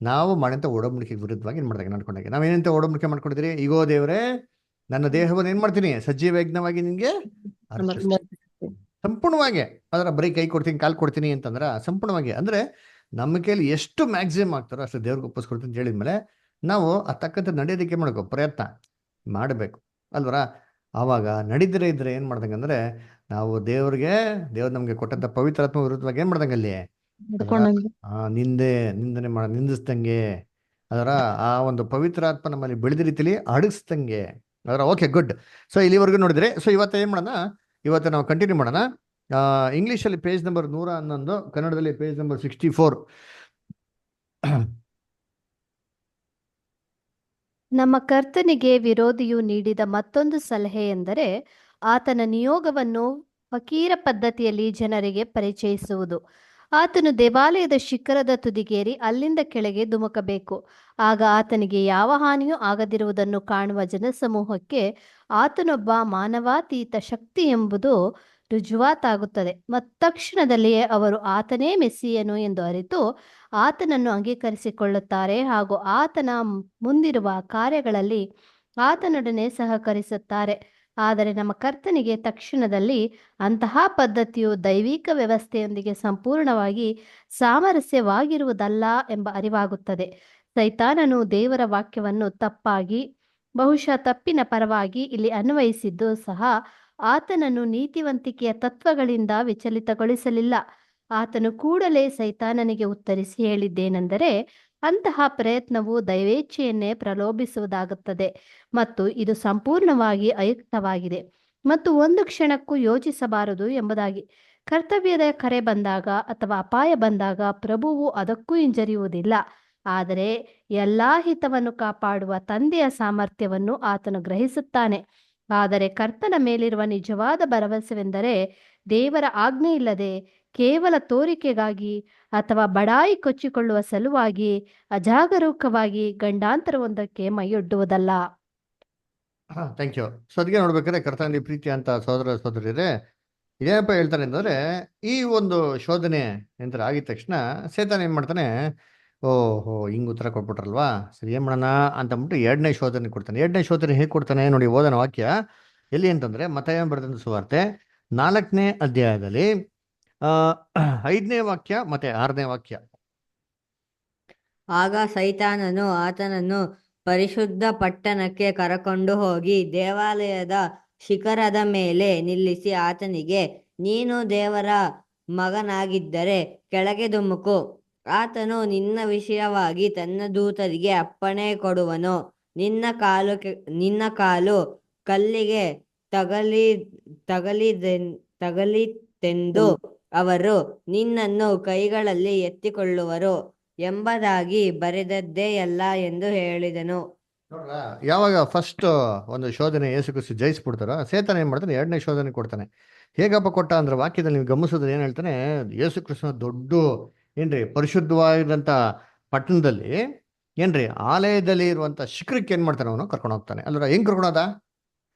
ನಾವು ಮಾಡಂತ ಒಡಂಬಡಿಕೆಗೆ ವಿರುದ್ಧವಾಗಿ ಏನ್ ಮಾಡ್ದಾಗ ನಡ್ಕೊಂಡಾಗ ನಾವೇನಂತ ಒಡಂಬಡಿಕೆ ಮಾಡ್ಕೊಂಡಿದ್ರಿ, ಈಗೋ ದೇವ್ರೆ ನನ್ನ ದೇಹವನ್ನು ಏನ್ ಮಾಡ್ತೀನಿ, ಸಜೀವ ಯಜ್ಞವಾಗಿ ನಿನ್ಗೆ ಅರ್ಪಿಸ್ತೀನಿ. ಸಂಪೂರ್ಣವಾಗಿ ಅದರ ಬರೀ ಕೈ ಕೊಡ್ತೀನಿ ಕಾಲು ಕೊಡ್ತೀನಿ ಅಂತಂದ್ರೆ ಸಂಪೂರ್ಣವಾಗಿ ಅಂದ್ರೆ ನಮ್ಮ ಕೈಲಿ ಎಷ್ಟು ಮ್ಯಾಕ್ಸಿಮಮ್ ಆಗ್ತಾರೋ ಅಷ್ಟು ದೇವ್ರಿಗೆ ಒಪ್ಪಿಸ್ಕೊಡ್ತೀನಿ ಅಂತ ಹೇಳಿದ್ಮೇಲೆ ನಾವು ಆ ತಕ್ಕಂತೆ ನಡೆಯೋದಕ್ಕೆ ಮಾಡ್ಕೋ ಪ್ರಯತ್ನ ಮಾಡಬೇಕು ಅಲ್ವರ. ಆವಾಗ ನಡೀದಿರೇ ಇದ್ರೆ ಏನ್ ಮಾಡ್ದಂಗಂದ್ರೆ ನಾವು ದೇವ್ರು ನಮ್ಗೆ ಕೊಟ್ಟಂತ ಪವಿತ್ರಾತ್ಮ ವಿರುದ್ಧವಾಗಿ ಏನ್ ಮಾಡ್ದಂಗೆ ಅಲ್ಲಿ ನಡ್ಕೊಂಡಂಗೆ. ನಿಂದನೆ ನಿಂದಿಸ್ದಂಗೆ ಅದರ ಆ ಒಂದು ಪವಿತ್ರಾತ್ಮ ನಮ್ಮಲ್ಲಿ ಬೆಳೆದ ರೀತಿಲಿ ಅಡಗಿಸ್ದಂಗೆ ಅದರ. Okay, good. ಸೊ ಇಲ್ಲಿವರೆಗೂ ನೋಡಿದ್ರೆ, ಸೊ ಇವತ್ತು ಏನ್ ಮಾಡೋಣ, ಇವತ್ತು ನಾವು ಕಂಟಿನ್ಯೂ ಮಾಡೋಣ. ಇಂಗ್ಲಿಷಲ್ಲಿ ಪೇಜ್ ನಂಬರ್ 111, ಕನ್ನಡದಲ್ಲಿ ಪೇಜ್ ನಂಬರ್ 64. ನಮ್ಮ ಕರ್ತನಿಗೆ ವಿರೋಧಿಯು ನೀಡಿದ ಮತ್ತೊಂದು ಸಲಹೆ ಎಂದರೆ ಆತನ ನಿಯೋಗವನ್ನು ಫಕೀರ ಪದ್ಧತಿಯಲ್ಲಿ ಜನರಿಗೆ ಪರಿಚಯಿಸುವುದು. ಆತನು ದೇವಾಲಯದ ಶಿಖರದ ತುದಿಗೇರಿ ಅಲ್ಲಿಂದ ಕೆಳಗೆ ಧುಮುಕಬೇಕು. ಆಗ ಆತನಿಗೆ ಯಾವ ಹಾನಿಯೂ ಆಗದಿರುವುದನ್ನು ಕಾಣುವ ಜನಸಮೂಹಕ್ಕೆ ಆತನೊಬ್ಬ ಮಾನವಾತೀತ ಶಕ್ತಿ ಎಂಬುದು ರುಜುವಾತಾಗುತ್ತದೆ. ತಕ್ಷಣದಲ್ಲಿಯೇ ಅವರು ಆತನೇ ಮೆಸ್ಸಿಯನು ಎಂದು ಅರಿತು ಆತನನ್ನು ಅಂಗೀಕರಿಸಿಕೊಳ್ಳುತ್ತಾರೆ ಹಾಗೂ ಆತನ ಮುಂದಿರುವ ಕಾರ್ಯಗಳಲ್ಲಿ ಆತನೊಡನೆ ಸಹಕರಿಸುತ್ತಾರೆ. ಆದರೆ ನಮ್ಮ ಕರ್ತನಿಗೆ ತಕ್ಷಣದಲ್ಲಿ ಅಂತಹ ಪದ್ಧತಿಯು ದೈವಿಕ ವ್ಯವಸ್ಥೆಯೊಂದಿಗೆ ಸಂಪೂರ್ಣವಾಗಿ ಸಾಮರಸ್ಯವಾಗಿರುವುದಲ್ಲ ಎಂಬ ಅರಿವಾಗುತ್ತದೆ. ಸೈತಾನನು ದೇವರ ವಾಕ್ಯವನ್ನು ತಪ್ಪಾಗಿ, ಬಹುಶಃ ತಪ್ಪಿನ ಪರವಾಗಿ ಇಲ್ಲಿ ಅನ್ವಯಿಸಿದ್ದು ಸಹ ಆತನನ್ನು ನೀತಿವಂತಿಕೆಯ ತತ್ವಗಳಿಂದ ವಿಚಲಿತಗೊಳಿಸಲಿಲ್ಲ. ಆತನು ಕೂಡಲೇ ಸೈತಾನನಿಗೆ ಉತ್ತರಿಸಿ ಹೇಳಿದ್ದೇನೆಂದರೆ, ಅಂತಹ ಪ್ರಯತ್ನವು ದೈವೇಚ್ಛೆಯನ್ನೇ ಪ್ರಲೋಭಿಸುವುದಾಗುತ್ತದೆ ಮತ್ತು ಇದು ಸಂಪೂರ್ಣವಾಗಿ ಅಯುಕ್ತವಾಗಿದೆ ಮತ್ತು ಒಂದು ಕ್ಷಣಕ್ಕೂ ಯೋಚಿಸಬಾರದು ಎಂಬುದಾಗಿ. ಕರ್ತವ್ಯದ ಕರೆ ಬಂದಾಗ ಅಥವಾ ಅಪಾಯ ಬಂದಾಗ ಪ್ರಭುವು ಅದಕ್ಕೂ ಹಿಂಜರಿಯುವುದಿಲ್ಲ. ಆದರೆ ಎಲ್ಲಾ ಹಿತವನ್ನು ಕಾಪಾಡುವ ತಂದೆಯ ಸಾಮರ್ಥ್ಯವನ್ನು ಆತನು ಗ್ರಹಿಸುತ್ತಾನೆ. ಆದರೆ ಕರ್ತನ ಮೇಲಿರುವ ನಿಜವಾದ ಭರವಸೆವೆಂದರೆ ದೇವರ ಆಜ್ಞೆ ಇಲ್ಲದೆ ಕೇವಲ ತೋರಿಕೆಗಾಗಿ ಅಥವಾ ಬಡಾಯಿ ಕೊಚ್ಚಿಕೊಳ್ಳುವ ಸಲುವಾಗಿ ಅಜಾಗರೂಕವಾಗಿ ಗಂಡಾಂತರವೊಂದಕ್ಕೆ ಮೈಯೊಡ್ಡುವುದಲ್ಲ. Thank you. ಸೊ ಅದಕ್ಕೆ ನೋಡ್ಬೇಕಾದ್ರೆ ಕರ್ತನಲ್ಲಿ ಪ್ರೀತಿ ಅಂತ ಸಹೋದರ ಸಹೋದರಿಯರೇ, ಏನಪ್ಪ ಹೇಳ್ತಾನೆ ಅಂತಂದ್ರೆ, ಈ ಒಂದು ಶೋಧನೆ ಅಂತ ಆಗಿದ ತಕ್ಷಣ ಸೇತಾನ ಏನ್ ಮಾಡ್ತಾನೆ, ಓಹೋ ಹಿಂಗ್ ಉತ್ತರ ಕೊಟ್ಬಿಟ್ರಲ್ವಾ, ಸರಿ ಏನ್ ಮಾಡೋಣ ಅಂತ ಅಂದ್ಬಿಟ್ಟು ಎರಡನೇ ಶೋಧನೆ ಕೊಡ್ತಾನೆ. ಎರಡನೇ ಶೋಧನೆ ಹೇಗೆ ಕೊಡ್ತಾನೆ ನೋಡಿ, ಓದನ ವಾಕ್ಯ ಎಲ್ಲಿ ಅಂತಂದ್ರೆ ಮತ್ತಾಯ ಬರೆದಂತ ಸುವಾರ್ತೆ 4ನೇ ಅಧ್ಯಾಯದಲ್ಲಿ 5ನೇ ವಾಕ್ಯ ಮತ್ತೆ 6ನೇ ವಾಕ್ಯ. ಆಗ ಸೈತಾನನು ಆತನನ್ನು ಪರಿಶುದ್ಧ ಪಟ್ಟಣಕ್ಕೆ ಕರಕೊಂಡು ಹೋಗಿ ದೇವಾಲಯದ ಶಿಖರದ ಮೇಲೆ ನಿಲ್ಲಿಸಿ ಆತನಿಗೆ, ನೀನು ದೇವರ ಮಗನಾಗಿದ್ದರೆ ಕೆಳಗೆ ಧುಮುಕು. ಆತನು ನಿನ್ನ ವಿಷಯವಾಗಿ ತನ್ನ ದೂತರಿಗೆ ಅಪ್ಪಣೆ ಕೊಡುವನು. ನಿನ್ನ ಕಾಲು ಕಲ್ಲಿಗೆ ತಗಲಿತೆಂದು ಅವರು ನಿನ್ನನ್ನು ಕೈಗಳಲ್ಲಿ ಎತ್ತಿಕೊಳ್ಳುವರು ಎಂಬುದಾಗಿ ಬರೆದದ್ದೇ ಎಲ್ಲ ಎಂದು ಹೇಳಿದನು. ನೋಡ್ರಾ, ಯಾವಾಗ ಫಸ್ಟ್ ಒಂದು ಶೋಧನೆ ಯೇಸು ಕ್ರಿಸ್ತು ಜಯಿಸ್ಬಿಡ್ತಾರೋ ಸೇತಾನ ಏನ್ ಮಾಡ್ತಾನೆ, ಎರಡನೇ ಶೋಧನೆ ಕೊಡ್ತಾನೆ. ಹೇಗಪ್ಪ ಕೊಟ್ಟ ಅಂದ್ರೆ ವಾಕ್ಯದಲ್ಲಿ ನೀವು ಗಮನಿಸಿದ್ರೆ ಏನ್ ಹೇಳ್ತಾನೆ, ಯೇಸು ಕ್ರಿಸ್ತನ ದೊಡ್ಡ ಏನ್ರಿ ಪರಿಶುದ್ಧವಾಗಿರಂತ ಪಟ್ಟಣದಲ್ಲಿ ಏನ್ರಿ ಆಲಯದಲ್ಲಿ ಇರುವಂತ ಶಿಖರಕ್ಕೆ ಏನ್ ಮಾಡ್ತಾನೆ, ಅವನು ಕರ್ಕೊಂಡು ಹೋಗ್ತಾನೆ. ಅಲ್ರ ಹೆಂಗ್ ಕರ್ಕೊಳೋದ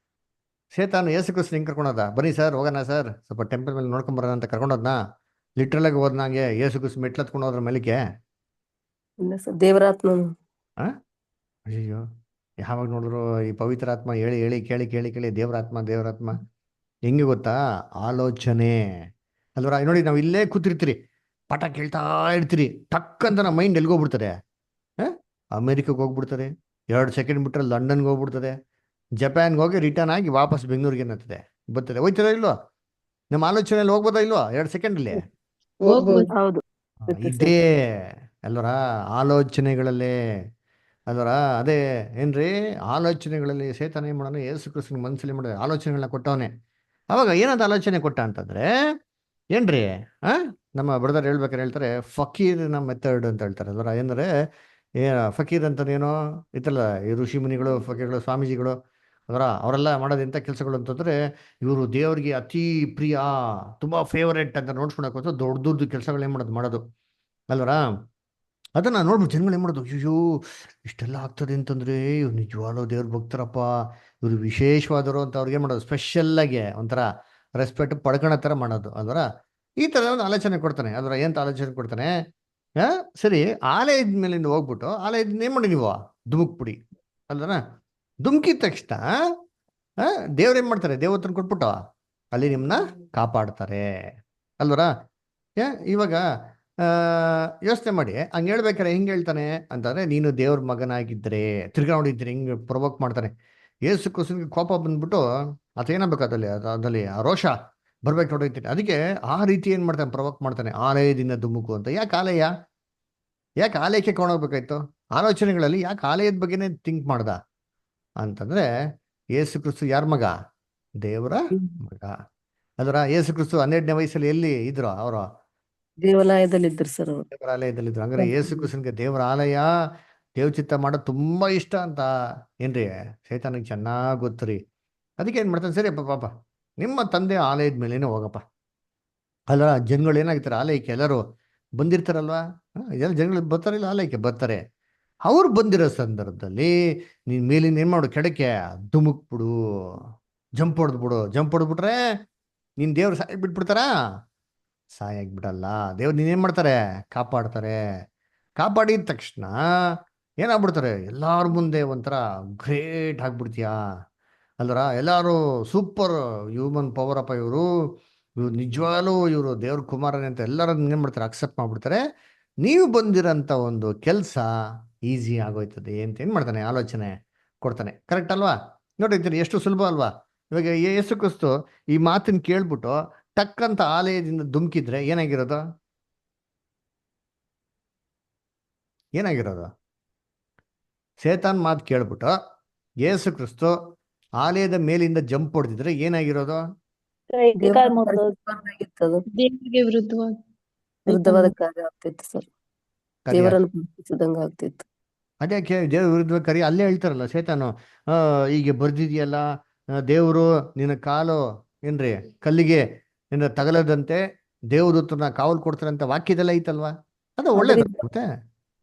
ಸೇತಾನು ಯೇಸು ಕ್ರಿಸ್ತು ಹೆಂಗ್ ಕರ್ಕೊಳೋದ, ಬನ್ನಿ ಸರ್ ಹೋಗೋಣ ಸರ್ ಸ್ವಲ್ಪ ಟೆಂಪಲ್ ಮೇಲೆ ನೋಡ್ಕೊಂಡ್ ಬರೋಣ ಅಂತ ಕರ್ಕೊಂಡೋದ್ನ. ಲಿಟ್ರಲ್ ಆಗಿ ಹೋದ್ನಂಗೆ ಯೇಸು ಕ್ರಿಸ್ತು ಮೆಟ್ಲತ್ಕೊಂಡು ಹೋದ್ರ ಮೇಲಿಕೆ. ಇಲ್ಲ ಸರ್, ದೇವರಾತ್ಮ ಅಯ್ಯೋ, ಯಾವಾಗ ನೋಡಿದ್ರು ಈ ಪವಿತ್ರ ಆತ್ಮ ಹೇಳಿ ಹೇಳಿ ಕೇಳಿ ಕೇಳಿ ಕೇಳಿ ದೇವರಾತ್ಮ ಹೆಂಗೆ ಗೊತ್ತಾ, ಆಲೋಚನೆ ಅಲ್ವರ. ನೋಡಿ ನಾವು ಇಲ್ಲೇ ಕೂತಿರ್ತೀರಿ, ಪಾಠ ಕೇಳ್ತಾ ಇರ್ತೀರಿ, ಟಕ್ ಅಂತ ನಮ್ಮ ಮೈಂಡ್ ಎಲ್ಗೋಗ್ಬಿಡ್ತದೆ, ಅಮೇರಿಕಾಗೆ ಹೋಗ್ಬಿಡ್ತದೆ, 2 ಸೆಕೆಂಡ್ ಬಿಟ್ಟರೆ ಲಂಡನ್ಗೆ ಹೋಗ್ಬಿಡ್ತದೆ, ಜಪಾನ್ಗೆ ಹೋಗಿ ರಿಟರ್ನ್ ಆಗಿ ವಾಪಸ್ ಬೆಂಗಳೂರಿಗೆ ಏನತ್ತದೆ ಬರ್ತದೆ, ಹೋಯ್ತೀರಾ ಇಲ್ವೋ? ನಮ್ಮ ಆಲೋಚನೆಯಲ್ಲಿ ಹೋಗ್ಬೋದಾ ಇಲ್ವಾ 2 ಸೆಕೆಂಡಲ್ಲಿ? ಹೋಗ್ಬೋದು. ಹೌದು. ಇದೇ ಅಲ್ವರ ಆಲೋಚನೆಗಳಲ್ಲೇ ಅಲ್ವರ. ಅದೇ ಏನ್ರಿ, ಆಲೋಚನೆಗಳಲ್ಲಿ ಸೇತಾನ ಏನ್ ಮಾಡೋಣ, ಯೇಸು ಕ್ರಿಸ್ತನ ಮನಸ್ಸಲ್ಲಿ ಮಾಡೋ ಆಲೋಚನೆಗಳನ್ನ ಕೊಟ್ಟವನೆ. ಅವಾಗ ಏನಂತ ಆಲೋಚನೆ ಕೊಟ್ಟ ಅಂತಂದ್ರೆ ಏನ್ರಿ, ಆ ನಮ್ಮ ಬ್ರದರ್ ಹೇಳ್ಬೇಕಾರೆ ಹೇಳ್ತಾರೆ ಫಕೀರ್ನ ಮೆಥಡ್ ಅಂತ ಹೇಳ್ತಾರೆ ಅಲ್ವರ. ಏನಂದ್ರೆ ಫಕೀರ್ ಅಂತಂದೇನೋ ಇತ್ತಲ್ಲ, ಈ ಋಷಿ ಮುನಿಗಳು, ಫಕೀರ್ಗಳು, ಸ್ವಾಮೀಜಿಗಳು ಅದರ ಅವರೆಲ್ಲ ಮಾಡೋದೆಂಥ ಕೆಲಸಗಳು ಅಂತಂದ್ರೆ, ಇವರು ದೇವರಿಗೆ ಅತಿ ಪ್ರಿಯ, ತುಂಬಾ ಫೇವರೇಟ್ ಅಂತ ನೋಡ್ಸ್ಕೊಳಕೋಸ್ಕರ ದೊಡ್ಡ ದೊಡ್ಡ ಕೆಲಸಗಳು ಏನ್ ಮಾಡೋದು ಅಲ್ವರ. ಅದನ್ನ ನೋಡ್ಬಿಟ್ಟು ಜನಗಳು ಏನ್ ಮಾಡೋದು, ಅಯ್ಯೋ ಇಷ್ಟೆಲ್ಲ ಆಗ್ತದೆ ಅಂತಂದ್ರೆ ಇವ್ರು ನಿಜವಾಗ್ಲೂ ದೇವ್ರ ಭಕ್ತರಪ್ಪ, ಇವ್ರು ವಿಶೇಷವಾದರು ಅಂತ ಅವ್ರಿಗೆ ಮಾಡೋದು, ಸ್ಪೆಷಲ್ ಆಗಿ ಒಂಥರ ರೆಸ್ಪೆಕ್ಟ್ ಪಡ್ಕೊಳೋ ಥರ ಮಾಡೋದು ಅಲ್ವರ. ಈ ಥರ ಒಂದು ಆಲೋಚನೆ ಕೊಡ್ತಾನೆ ಅಲ್ವರ. ಎಂತ ಆಲೋಚನೆ ಕೊಡ್ತಾನೆ, ಸರಿ ಆಲಯದ ಮೇಲಿಂದ ಹೋಗ್ಬಿಟ್ಟು ಆಲಯದಿಂದ ಏನ್ ಮಾಡಿ ನೀವು ಧುಮುಕ್ಬಿಡಿ ಅಲ್ವರ. ಧುಮುಕಿದ ತಕ್ಷಣ ದೇವ್ರೇನ್ ಮಾಡ್ತಾರೆ, ದೇವತನ ಕೊಟ್ಬಿಟ್ಟು ಅಲ್ಲಿ ನಿಮ್ಮನ್ನ ಕಾಪಾಡ್ತಾರೆ ಅಲ್ವರ. ಇವಾಗ ಯೋಚನೆ ಮಾಡಿ, ಹಂಗೆ ಹೇಳ್ಬೇಕಾರೆ ಹೆಂಗೆ ಹೇಳ್ತಾನೆ ಅಂತಂದ್ರೆ, ನೀನು ದೇವ್ರ ಮಗನಾಗಿದ್ದರೆ ತಿರ್ಗಾ ನೋಡಿದ್ರೆ ಹಿಂಗೆ ಪ್ರೊವೋಕ್ ಮಾಡ್ತಾನೆ. ಏಸು ಕ್ರಿಸ್ತನಿಗೆ ಕೋಪ ಬಂದ್ಬಿಟ್ಟು ಅದೇನಾಗಬೇಕು ಅದಲ್ಲಿ ಆ ರೋಷ ಬರ್ಬೇಕು ನೋಡೈತೀನಿ. ಅದಕ್ಕೆ ಆ ರೀತಿ ಏನ್ ಮಾಡ್ತಾನೆ, ಪ್ರೊವೋಕ್ ಮಾಡ್ತಾನೆ, ಆಲಯದಿಂದ ಧುಮುಕು ಅಂತ. ಯಾಕೆ ಆಲಯಕ್ಕೆ ಕೊಂಡೋಗ್ಬೇಕಾಯ್ತು? ಆಲೋಚನೆಗಳಲ್ಲಿ ಯಾಕೆ ಆಲಯದ ಬಗ್ಗೆನೇ ಥಿಂಕ್ ಮಾಡ್ದ ಅಂತಂದ್ರೆ, ಏಸು ಕ್ರಿಸ್ತು ಯಾರ ಮಗ? ದೇವರ ಮಗ. ಅದರ ಏಸು ಕ್ರಿಸ್ತು 12ನೇ ವಯಸ್ಸಲ್ಲಿ ಎಲ್ಲಿ ಇದ್ರು? ಅವರು ದೇವಾಲಯದಲ್ಲಿ ಇದ್ರು ಸರ್ ಅವರು. ದೇವರ ಆಲಯದಲ್ಲಿದ್ರು. ಹಂಗಾರೆ ಏಸು ಕ್ರಿಸ್ತನಿಗೆ ದೇವರ ಆಲಯ, ದೇವಚಿತ್ತ ಮಾಡೋದು ತುಂಬಾ ಇಷ್ಟ ಅಂತ ಏನ್ರಿ ಸೈತಾನಿಗೆ ಚೆನ್ನಾಗಿ ಗೊತ್ತುರಿ. ಅದಕ್ಕೆ ಏನ್ ಮಾಡ್ತಾನೆ, ಸರಿ ಪಾಪ ನಿಮ್ಮ ತಂದೆ ಆಲಯದ ಮೇಲೇನೆ ಹೋಗಪ್ಪ ಅಲ್ಲ. ಜನಗಳು ಏನಾಗ್ತಾರೆ, ಆಲಯಕ್ಕೆ ಎಲ್ಲರೂ ಬಂದಿರ್ತಾರಲ್ವಾ, ಇದೆಲ್ಲ ಜನಗಳು ಬರ್ತಾರಿಲ್ಲ, ಆಲಯಕ್ಕೆ ಬರ್ತಾರೆ. ಅವ್ರು ಬಂದಿರೋ ಸಂದರ್ಭದಲ್ಲಿ ನೀನ್ ಮೇಲಿನ ಏನ್ ಮಾಡು, ಕೆಳಕ್ಕೆ ಧುಮುಕ್ಬಿಡು, ಜಂಪ್ ಹೊಡೆದ್ಬಿಟ್ರೆ ನೀನ್ ದೇವ್ರು ಸಾಯಕ್ ಬಿಟ್ಬಿಡ್ತಾರ? ಸಾಯಕ್ ಬಿಡಲ್ಲ. ದೇವ್ರು ನೀನೇನ್ ಮಾಡ್ತಾರೆ, ಕಾಪಾಡ್ತಾರೆ. ಕಾಪಾಡಿದ ತಕ್ಷಣ ಏನಾಗ್ಬಿಡ್ತಾರೆ, ಎಲ್ಲಾರ ಮುಂದೆ ಒಂಥರ ಗ್ರೇಟ್ ಆಗ್ಬಿಡ್ತೀಯಾ ಅಲ್ವರ. ಎಲ್ಲಾರು ಸೂಪರ್ ಹ್ಯೂಮನ್ ಪವರ್ ಅಪ್ಪ ಇವರು ನಿಜವಾಗ್ಲೂ ಇವರು ದೇವ್ರ ಕುಮಾರನೇ ಅಂತ ಎಲ್ಲರೂ ಏನ್ ಮಾಡ್ತಾರೆ, ಅಕ್ಸೆಪ್ಟ್ ಮಾಡ್ಬಿಡ್ತಾರೆ. ನೀವು ಬಂದಿರೋಂಥ ಒಂದು ಕೆಲಸ ಈಸಿ ಆಗೋಯ್ತದೆ ಅಂತ ಏನ್ ಮಾಡ್ತಾನೆ, ಆಲೋಚನೆ ಕೊಡ್ತಾನೆ. ಕರೆಕ್ಟ್ ಅಲ್ವಾ? ನೋಡಿರ್ತೀರಿ ಎಷ್ಟು ಸುಲಭ ಅಲ್ವಾ? ಇವಾಗ ಯೇಸು ಕ್ರಿಸ್ತು ಈ ಮಾತನ್ನ ಕೇಳ್ಬಿಟ್ಟು ಟಕ್ಕಂತ ಆಲಯದಿಂದ ಧುಮುಕಿದ್ರೆ ಏನಾಗಿರೋದು? ಸೇತಾನ್ ಮಾತು ಕೇಳ್ಬಿಟ್ಟು ಯೇಸು ಕ್ರಿಸ್ತು ಆಲಯದ ಮೇಲಿಂದ ಜಂಪ್ ಹೊಡೆದಿದ್ರೆ ಏನಾಗಿರೋದು? ದೇವರಿಗೆ ವಿರುದ್ಧವಾದ ಕಾರ್ಯ ಆಗ್ತಿತ್ತು ಸರ್. ದೇವರನ್ನು ಪ್ರೀತಿಸಿದಂಗ ಆಗ್ತಿತ್ತು. ಅದ್ಯಾಕೆ ದೇವ್ರ ವಿರುದ್ಧ ಕರಿ? ಅಲ್ಲೇ ಹೇಳ್ತಾರಲ್ಲ ಸೇತಾನು, ಈಗ ಬರ್ದಿದ್ಯಲ್ಲ, ದೇವರು ನಿನ್ನ ಕಾಲು ಏನ್ರಿ ಕಲ್ಲಿಗೆ ತಗಲದಂತೆ ದೇವದೂತನ ಕಾವಲು ಕೊಡ್ತಾರೆ ಅಂತ ವಾಕ್ಯದೆಲ್ಲ ಐತಲ್ವಾ? ಅದು ಒಳ್ಳೇದಾಗುತ್ತೆ.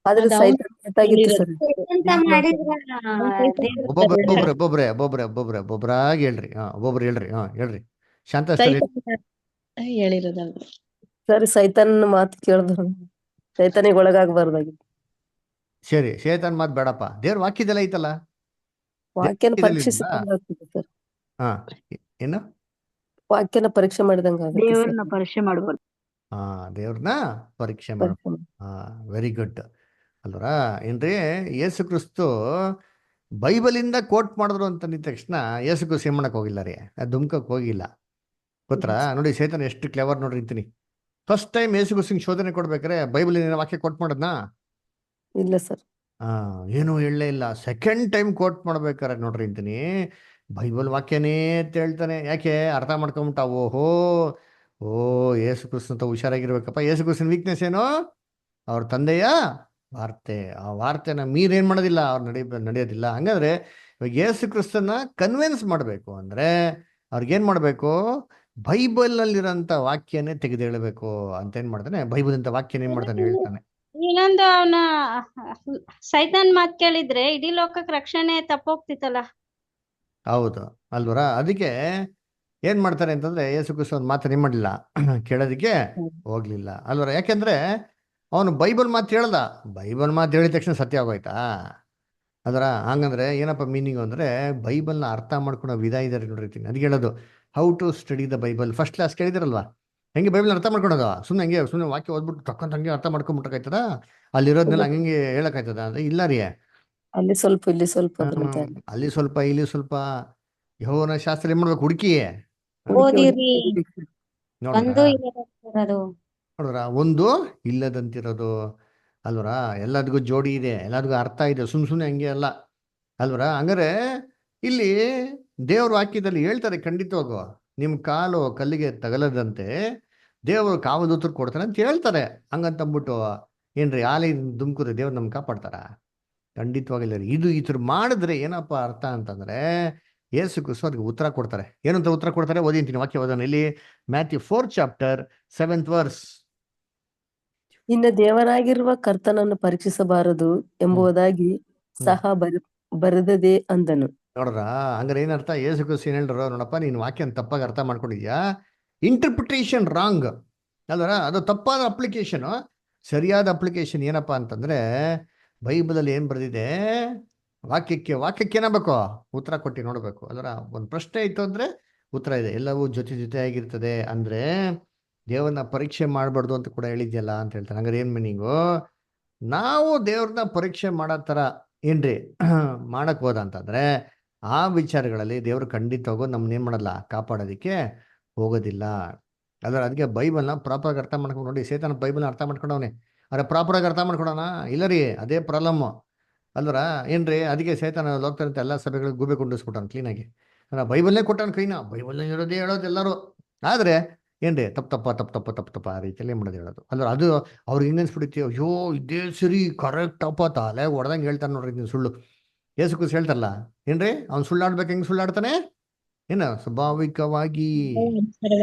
ಆದ್ರೆ ಸೈತಾನ್ ಕೆಟ್ಟಾಗಿತ್ತು ಸರ್. ಒಬ್ಬೊಬ್ರಾಗಿ ಹೇಳ್ರಿ. ಒಬ್ಬೊಬ್ರು ಹೇಳ್ರಿ. ಶಾಂತ ಹೇಳಿರೋದಲ್ವ ಸರಿ, ಸೈತಾನ್ ಮಾತು ಕೇಳಿದ್ರು ಸೈತಾನಿಗೆ ಒಳಗಾಗಬಾರ್ದಾಗಿತ್ತು. ಸರಿ, ಸೇತಾನ್ ಮಾತು ಬೇಡಪ್ಪ, ದೇವ್ರ ವಾಕ್ಯದೆಲ್ಲ ಐತಲ್ಲ. ವಾಕ್ಯನ ಪರೀಕ್ಷಿಸಿದಂಗ ಆಗ್ತಿತ್ತು ಸರ್. ಏನು ವಾಕ್ಯನ ಪರೀಕ್ಷೆ ಮಾಡಿದಂಗ ದೇವ್ರನ್ನ ಪರೀಕ್ಷೆ ಮಾಡ್ಬೋದು. ದೇವ್ರನ್ನ ಪರೀಕ್ಷೆ ಮಾಡ. ವೆರಿ ಗುಡ್ ಅಲ್ವರ. ಏನ್ರಿ, ಯೇಸು ಕ್ರಿಸ್ತು ಬೈಬಲಿಂದ ಕೋಟ್ ಮಾಡಿದ್ರು ಅಂತ ಅಂದಿದ ತಕ್ಷಣ ಯೇಸು ಕ್ರಿಸ್ತು ಏನ್ ಮಾಡಕ್ ಹೋಗಿಲ್ಲ ರೀ, ಧುಮ್ಕಕ್ ಹೋಗಿಲ್ಲ. ಗೊತ್ತಾ? ನೋಡಿ ಸೇತಾನ್ ಎಷ್ಟು ಕ್ಲೆವರ್ ನೋಡ್ರಿ ಅಂತೀನಿ. ಫಸ್ಟ್ ಟೈಮ್ ಯೇಸು ಕ್ರಿಸ್ತಂಗೆ ಶೋಧನೆ ಕೊಡ್ಬೇಕಾರೆ ಬೈಬಲಿನ ವಾಕ್ಯ ಕೋಟ್ ಮಾಡೋದ್ನಾ? ಇಲ್ಲ ಸರ್. ಏನೂ ಹೇಳಲೇ ಇಲ್ಲ. ಸೆಕೆಂಡ್ ಟೈಮ್ ಕೋಟ್ ಮಾಡ್ಬೇಕಾರೆ ನೋಡ್ರಿ ಅಂತೀನಿ, ಬೈಬಲ್ ವಾಕ್ಯನೇ ಅಂತ ಹೇಳ್ತಾನೆ. ಯಾಕೆ? ಅರ್ಥ ಮಾಡ್ಕೊಂಬಿಟ್ಟ. ಯೇಸು ಕ್ರಿಸ್ತ ಅಂತ ಹುಷಾರಾಗಿರ್ಬೇಕಪ್ಪ. ಯೇಸು ಕ್ರಿಸ್ತನ ವೀಕ್ನೆಸ್ ಏನು? ಅವ್ರ ತಂದೆಯ ವಾರ್ತೆ. ಆ ವಾರ್ತೆನ ಮೀರೇನ್ ಮಾಡೋದಿಲ್ಲ, ಅವ್ರು ನಡೆಯೋದಿಲ್ಲ. ಹಂಗಾದ್ರೆ ಇವಾಗ ಯೇಸು ಕ್ರಿಸ್ತನ ಕನ್ವಿನ್ಸ್ ಮಾಡಬೇಕು ಅಂದ್ರೆ ಅವ್ರಿಗೇನ್ ಮಾಡ್ಬೇಕು? ಬೈಬಲ್ ನಲ್ಲಿರೋಂಥ ವಾಕ್ಯನೇ ತೆಗೆದು ಹೇಳಬೇಕು ಅಂತ ಏನ್ ಮಾಡ್ತಾನೆ, ಬೈಬಲ್ ಅಂತ ವಾಕ್ಯನ ಏನ್ ಮಾಡ್ತಾನೆ ಹೇಳ್ತಾನೆ. ಇನ್ನೊಂದು ಅವನ ಸೈತಾನ್ ಮಾತ್ ಕೇಳಿದ್ರೆ ಇಡೀ ಲೋಕಕ್ಕೆ ರಕ್ಷಣೆ ತಪ್ಪೋಗ್ತಿತ್ತಲ್ಲ. ಹೌದು ಅಲ್ವರ. ಅದಕ್ಕೆ ಏನ್ ಮಾಡ್ತಾರೆ ಅಂತಂದ್ರೆ ಯೇಸು ಕ್ರಿಸ್ತ ಒಂದು ಮಾತನ್ನ ಏನ್ ಮಾಡಲಿಲ್ಲ, ಕೇಳೋದಕ್ಕೆ ಹೋಗ್ಲಿಲ್ಲ ಅಲ್ವರ. ಯಾಕೆಂದ್ರೆ ಅವನು ಬೈಬಲ್ ಮಾತು ಹೇಳ್ದ. ಬೈಬಲ್ ಮಾತು ಹೇಳಿದ ತಕ್ಷಣ ಸತ್ಯ ಆಗೋಯ್ತಾ? ಅದರ ಹಂಗಂದ್ರೆ ಏನಪ್ಪ ಮೀನಿಂಗ್ ಅಂದ್ರೆ, ಬೈಬಲ್ನ ಅರ್ಥ ಮಾಡ್ಕೊಳೋ ವಿಧ ಇದಾರೆ ನೋಡಿರ್ತೀನಿ. ಅದಕ್ಕೆ ಹೇಳೋದು how to study the Bible. First class ಕೇಳಿದಿರಲ್ವಾ? ಹೆಂಗೆ ಬೈಬಲ್ ಅರ್ಥ ಮಾಡ್ಕೊಳೋದು? ಸುಮ್ಮನೆ ವಾಕ್ಯ ಓದ್ಬಿಟ್ಟು ತಕ್ಕಂತ ಹಂಗೆ ಅರ್ಥ ಮಾಡ್ಕೊಂಡ್ಬಿಟ್ಟಕಾಯ್ತದ? ಅಲ್ಲಿರೋದ್ನೆಲ್ಲ ಹಂಗೆ ಹೇಳಕ್ಕಾಯ್ತದ ಅಂದ್ರೆ ಇಲ್ಲ ರೀ. ಅಲ್ಲಿ ಸ್ವಲ್ಪ ಇಲ್ಲಿ ಸ್ವಲ್ಪ ಅಲ್ಲಿ ಸ್ವಲ್ಪ ಇಲ್ಲಿ ಸ್ವಲ್ಪ ಯೆಹೋವನ ಶಾಸ್ತ್ರ ಏನ್ ಮಾಡ್ಬೇಕು? ಹುಡುಕಿ ಓದಿರಿ. ಒಂದು ನೋಡಿದ್ರ ಇರೋದು ನೋಡಿದ್ರ ಒಂದು ಇಲ್ಲದಂತಿರೋದು ಅಲ್ವರ. ಎಲ್ಲದಕ್ಕೂ ಜೋಡಿ ಇದೆ, ಎಲ್ಲದಕ್ಕೂ ಅರ್ಥ ಇದೆ, ಸುಮ್ಮನೆ ಹಂಗೆ ಅಲ್ಲ ಅಲ್ವರ. ಹಂಗಾರೆ ಇಲ್ಲಿ ದೇವ್ರ ವಾಕ್ಯದಲ್ಲಿ ಹೇಳ್ತಾರೆ ಖಂಡಿತವಾಗೂ, ನಿಮ್ಮ ಕಾಲು ಕಲ್ಲಿಗೆ ತಗಲದಂತೆ ದೇವರು ಕಾವದೂತರು ಕೊಡ್ತಾನೆ ಅಂತ ಹೇಳ್ತಾರೆ. ಹಂಗಂತಂದ್ಬಿಟ್ಟು ಏನ್ರಿ ಆಲಿ ದುಮ್ಕುರಿ ದೇವ್ರು ನಮ್ಗೆ ಕಾಪಾಡ್ತಾರ? ಖಂಡಿತವಾಗಿಲ್ಲ ರೀ. ಇದು ಈ ಥರ ಮಾಡಿದ್ರೆ ಏನಪ್ಪ ಅರ್ಥ ಅಂತಂದ್ರೆ ಯೇಸು ಕ್ರಿಸ್ತು ಅದಕ್ಕೆ ಉತ್ತರ ಕೊಡ್ತಾರೆ. ಏನಂತ ಉತ್ತರ ಕೊಡ್ತಾರೆ ಓದಿಂತೀನಿ ವಾಕ್ಯ ಓದೋಣ. ಇಲ್ಲಿ Matthew 4th chapter 7th verse. ಇನ್ನು ದೇವರಾಗಿರುವ ಕರ್ತನನ್ನು ಪರೀಕ್ಷಿಸಬಾರದು ಎಂಬುದಾಗಿ ಸಹ ಬರೆದದೆ ಅಂದನು. ನೋಡ್ರ, ಹಂಗಾರೆ ಏನರ್ಥ? ಯೇಸು ಕ್ರಿಸ್ತು ಏನ್ ಹೇಳ್ರು? ನೋಡಪ್ಪ, ನೀನು ವಾಕ್ಯನ ತಪ್ಪಾಗಿ ಅರ್ಥ ಮಾಡ್ಕೊಂಡಿದ್ಯಾ, ಇಂಟರ್ಪ್ರಿಟೇಷನ್ ರಾಂಗ್ ಅಲ್ವರ. ಅದು ತಪ್ಪಾದ ಅಪ್ಲಿಕೇಶನ್. ಸರಿಯಾದ ಅಪ್ಲಿಕೇಶನ್ ಏನಪ್ಪ ಅಂತಂದ್ರೆ ಬೈಬಲಲ್ಲಿ ಏನ್ ಬರೆದಿದೆ, ವಾಕ್ಯಕ್ಕೆ ಏನಾಗಬೇಕು? ಉತ್ತರ ಕೊಟ್ಟು ನೋಡ್ಬೇಕು ಅಲ್ವರ. ಒಂದು ಪ್ರಶ್ನೆ ಇತ್ತು ಅಂದ್ರೆ ಉತ್ತರ ಇದೆ, ಎಲ್ಲವೂ ಜೊತೆಯಾಗಿರ್ತದೆ ಅಂದ್ರೆ ದೇವ್ರನ್ನ ಪರೀಕ್ಷೆ ಮಾಡಬಾರ್ದು ಅಂತ ಕೂಡ ಹೇಳಿದ್ಯಲ್ಲ ಅಂತ ಹೇಳ್ತಾರೆ. ಹಂಗಾರೆ ಏನ್ ಮೀನಿಂಗು? ನಾವು ದೇವ್ರನ್ನ ಪರೀಕ್ಷೆ ಮಾಡೋ ಥರ ಏನ್ರಿ ಮಾಡಕ್ ಹೋದ ಅಂತಂದ್ರೆ ಆ ವಿಚಾರಗಳಲ್ಲಿ ದೇವ್ರು ಖಂಡಿತವಾಗೂ ನಮ್ಮನ್ನ ಏನ್ ಮಾಡಲ್ಲ, ಕಾಪಾಡೋದಿಕ್ಕೆ ಹೋಗೋದಿಲ್ಲ ಅಲ್ವ. ಅದಕ್ಕೆ ಬೈಬಲ್ನ ಪ್ರಾಪರಾಗಿ ಅರ್ಥ ಮಾಡ್ಕೊಂಡು ನೋಡಿ. ಸೇತಾನ ಬೈಬಲ್ನ ಅರ್ಥ ಮಾಡ್ಕೊಂಡವನೆ, ಅರೆ ಪ್ರಾಪರಾಗಿ ಅರ್ಥ ಮಾಡ್ಕೊಳೋಣ ಇಲ್ಲ ರೀ, ಅದೇ ಪ್ರಾಬ್ಲಮ್ ಅಲ್ವರ. ಏನ್ರಿ ಅದಕ್ಕೆ ಸೇತಾನ ಹೋಗ್ತಾರಂತೆ ಎಲ್ಲ ಸಭೆಗಳಿಗೆ ಗೂಬೆ ಕೊಂಡಿಸ್ಬಿಟ್ಟಾನ ಕ್ಲೀನಾಗಿ. ಬೈಬಲ್ನೇ ಕೊಟ್ಟಾನ ಕೈನ, ಬೈಬಲ್ನ ಇರೋದೇ ಹೇಳೋದು ಎಲ್ಲರೂ. ಆದ್ರೆ ಏನ್ರಿ ತಪ್ಪ ಆ ರೀತಿಯಲ್ಲಿ ಏನ್ ಮಾಡೋದು ಹೇಳೋದು ಅಲ್ವ. ಅದು ಅವ್ರಿಗೆ ಹಿಂಗೆ ಅನ್ಸ್ಬಿಡುತ್ತೆ, ಅಯ್ಯೋ ಇದೇ ಸರಿ ಕರೆಕ್ಟ್ ಅಪ್ಪ ತಲೆ ಹೊಡೆದಂಗೆ ಹೇಳ್ತಾನೆ ನೋಡ್ರಿ ನೀವು ಸುಳ್ಳು. ಯೇಸು ಕ್ರಿಸ್ತು ಹೇಳ್ತಾರಲ್ಲ ಏನ್ರಿ, ಅವ್ನು ಸುಳ್ಳಾಡ್ಬೇಕು. ಹೆಂಗ್ ಸುಳ್ಳಾಡ್ತಾನೆ? ಏನ ಸ್ವಾಭಾವಿಕವಾಗಿ